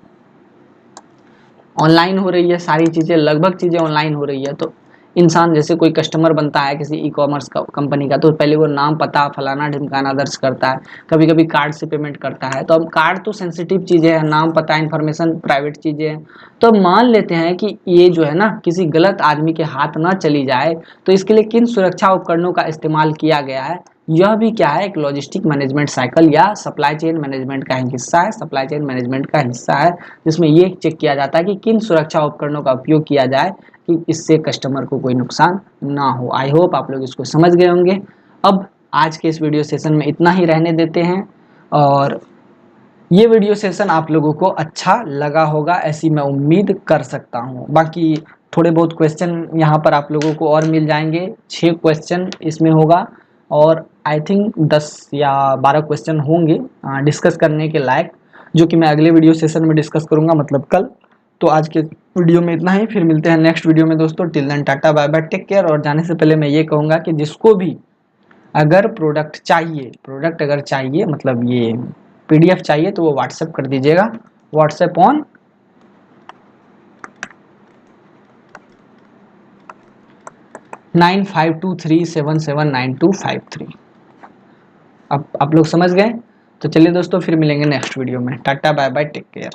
ऑनलाइन हो रही है सारी चीज़ें, लगभग चीज़ें ऑनलाइन हो रही है, तो इंसान जैसे कोई कस्टमर बनता है किसी ई कॉमर्स कंपनी का, तो पहले वो नाम पता फलाना ढिमकाना दर्ज करता है, कभी कभी कार्ड से पेमेंट करता है। तो अब कार्ड तो सेंसिटिव चीज़ें हैं, नाम पता इन्फॉर्मेशन प्राइवेट चीज़ें हैं। तो अब मान लेते हैं कि ये जो है ना किसी गलत आदमी के हाथ ना चली जाए, तो इसके लिए किन सुरक्षा उपकरणों का इस्तेमाल किया गया है, यह भी क्या है, एक लॉजिस्टिक मैनेजमेंट साइकिल या सप्लाई चेन मैनेजमेंट का हिस्सा है, सप्लाई चेन मैनेजमेंट का हिस्सा है, जिसमें ये चेक किया जाता है कि किन सुरक्षा उपकरणों का उपयोग किया जाए कि इससे कस्टमर को कोई नुकसान ना हो। आई होप आप लोग इसको समझ गए होंगे। अब आज के इस वीडियो सेशन में इतना ही रहने देते हैं, और ये वीडियो सेशन आप लोगों को अच्छा लगा होगा ऐसी मैं उम्मीद कर सकता हूँ। बाकी थोड़े बहुत क्वेश्चन यहाँ पर आप लोगों को और मिल जाएंगे, 6 क्वेश्चन इसमें होगा, और आई थिंक 10 या 12 क्वेश्चन होंगे डिस्कस करने के लायक, जो कि मैं अगले वीडियो सेशन में डिस्कस करूँगा, मतलब कल। तो आज के वीडियो में इतना ही, फिर मिलते हैं नेक्स्ट वीडियो में दोस्तों। Till then tata bye bye, take care. और जाने से पहले मैं ये कहूँगा कि जिसको भी अगर प्रोडक्ट अगर चाहिए, मतलब ये PDF चाहिए, तो वो व्हाट्सएप कर दीजिएगा, व्हाट्सएप ऑन 9523779253। अब आप लोग समझ गए। तो चलिए दोस्तों, फिर मिलेंगे नेक्स्ट वीडियो में। Tata bye bye, take care.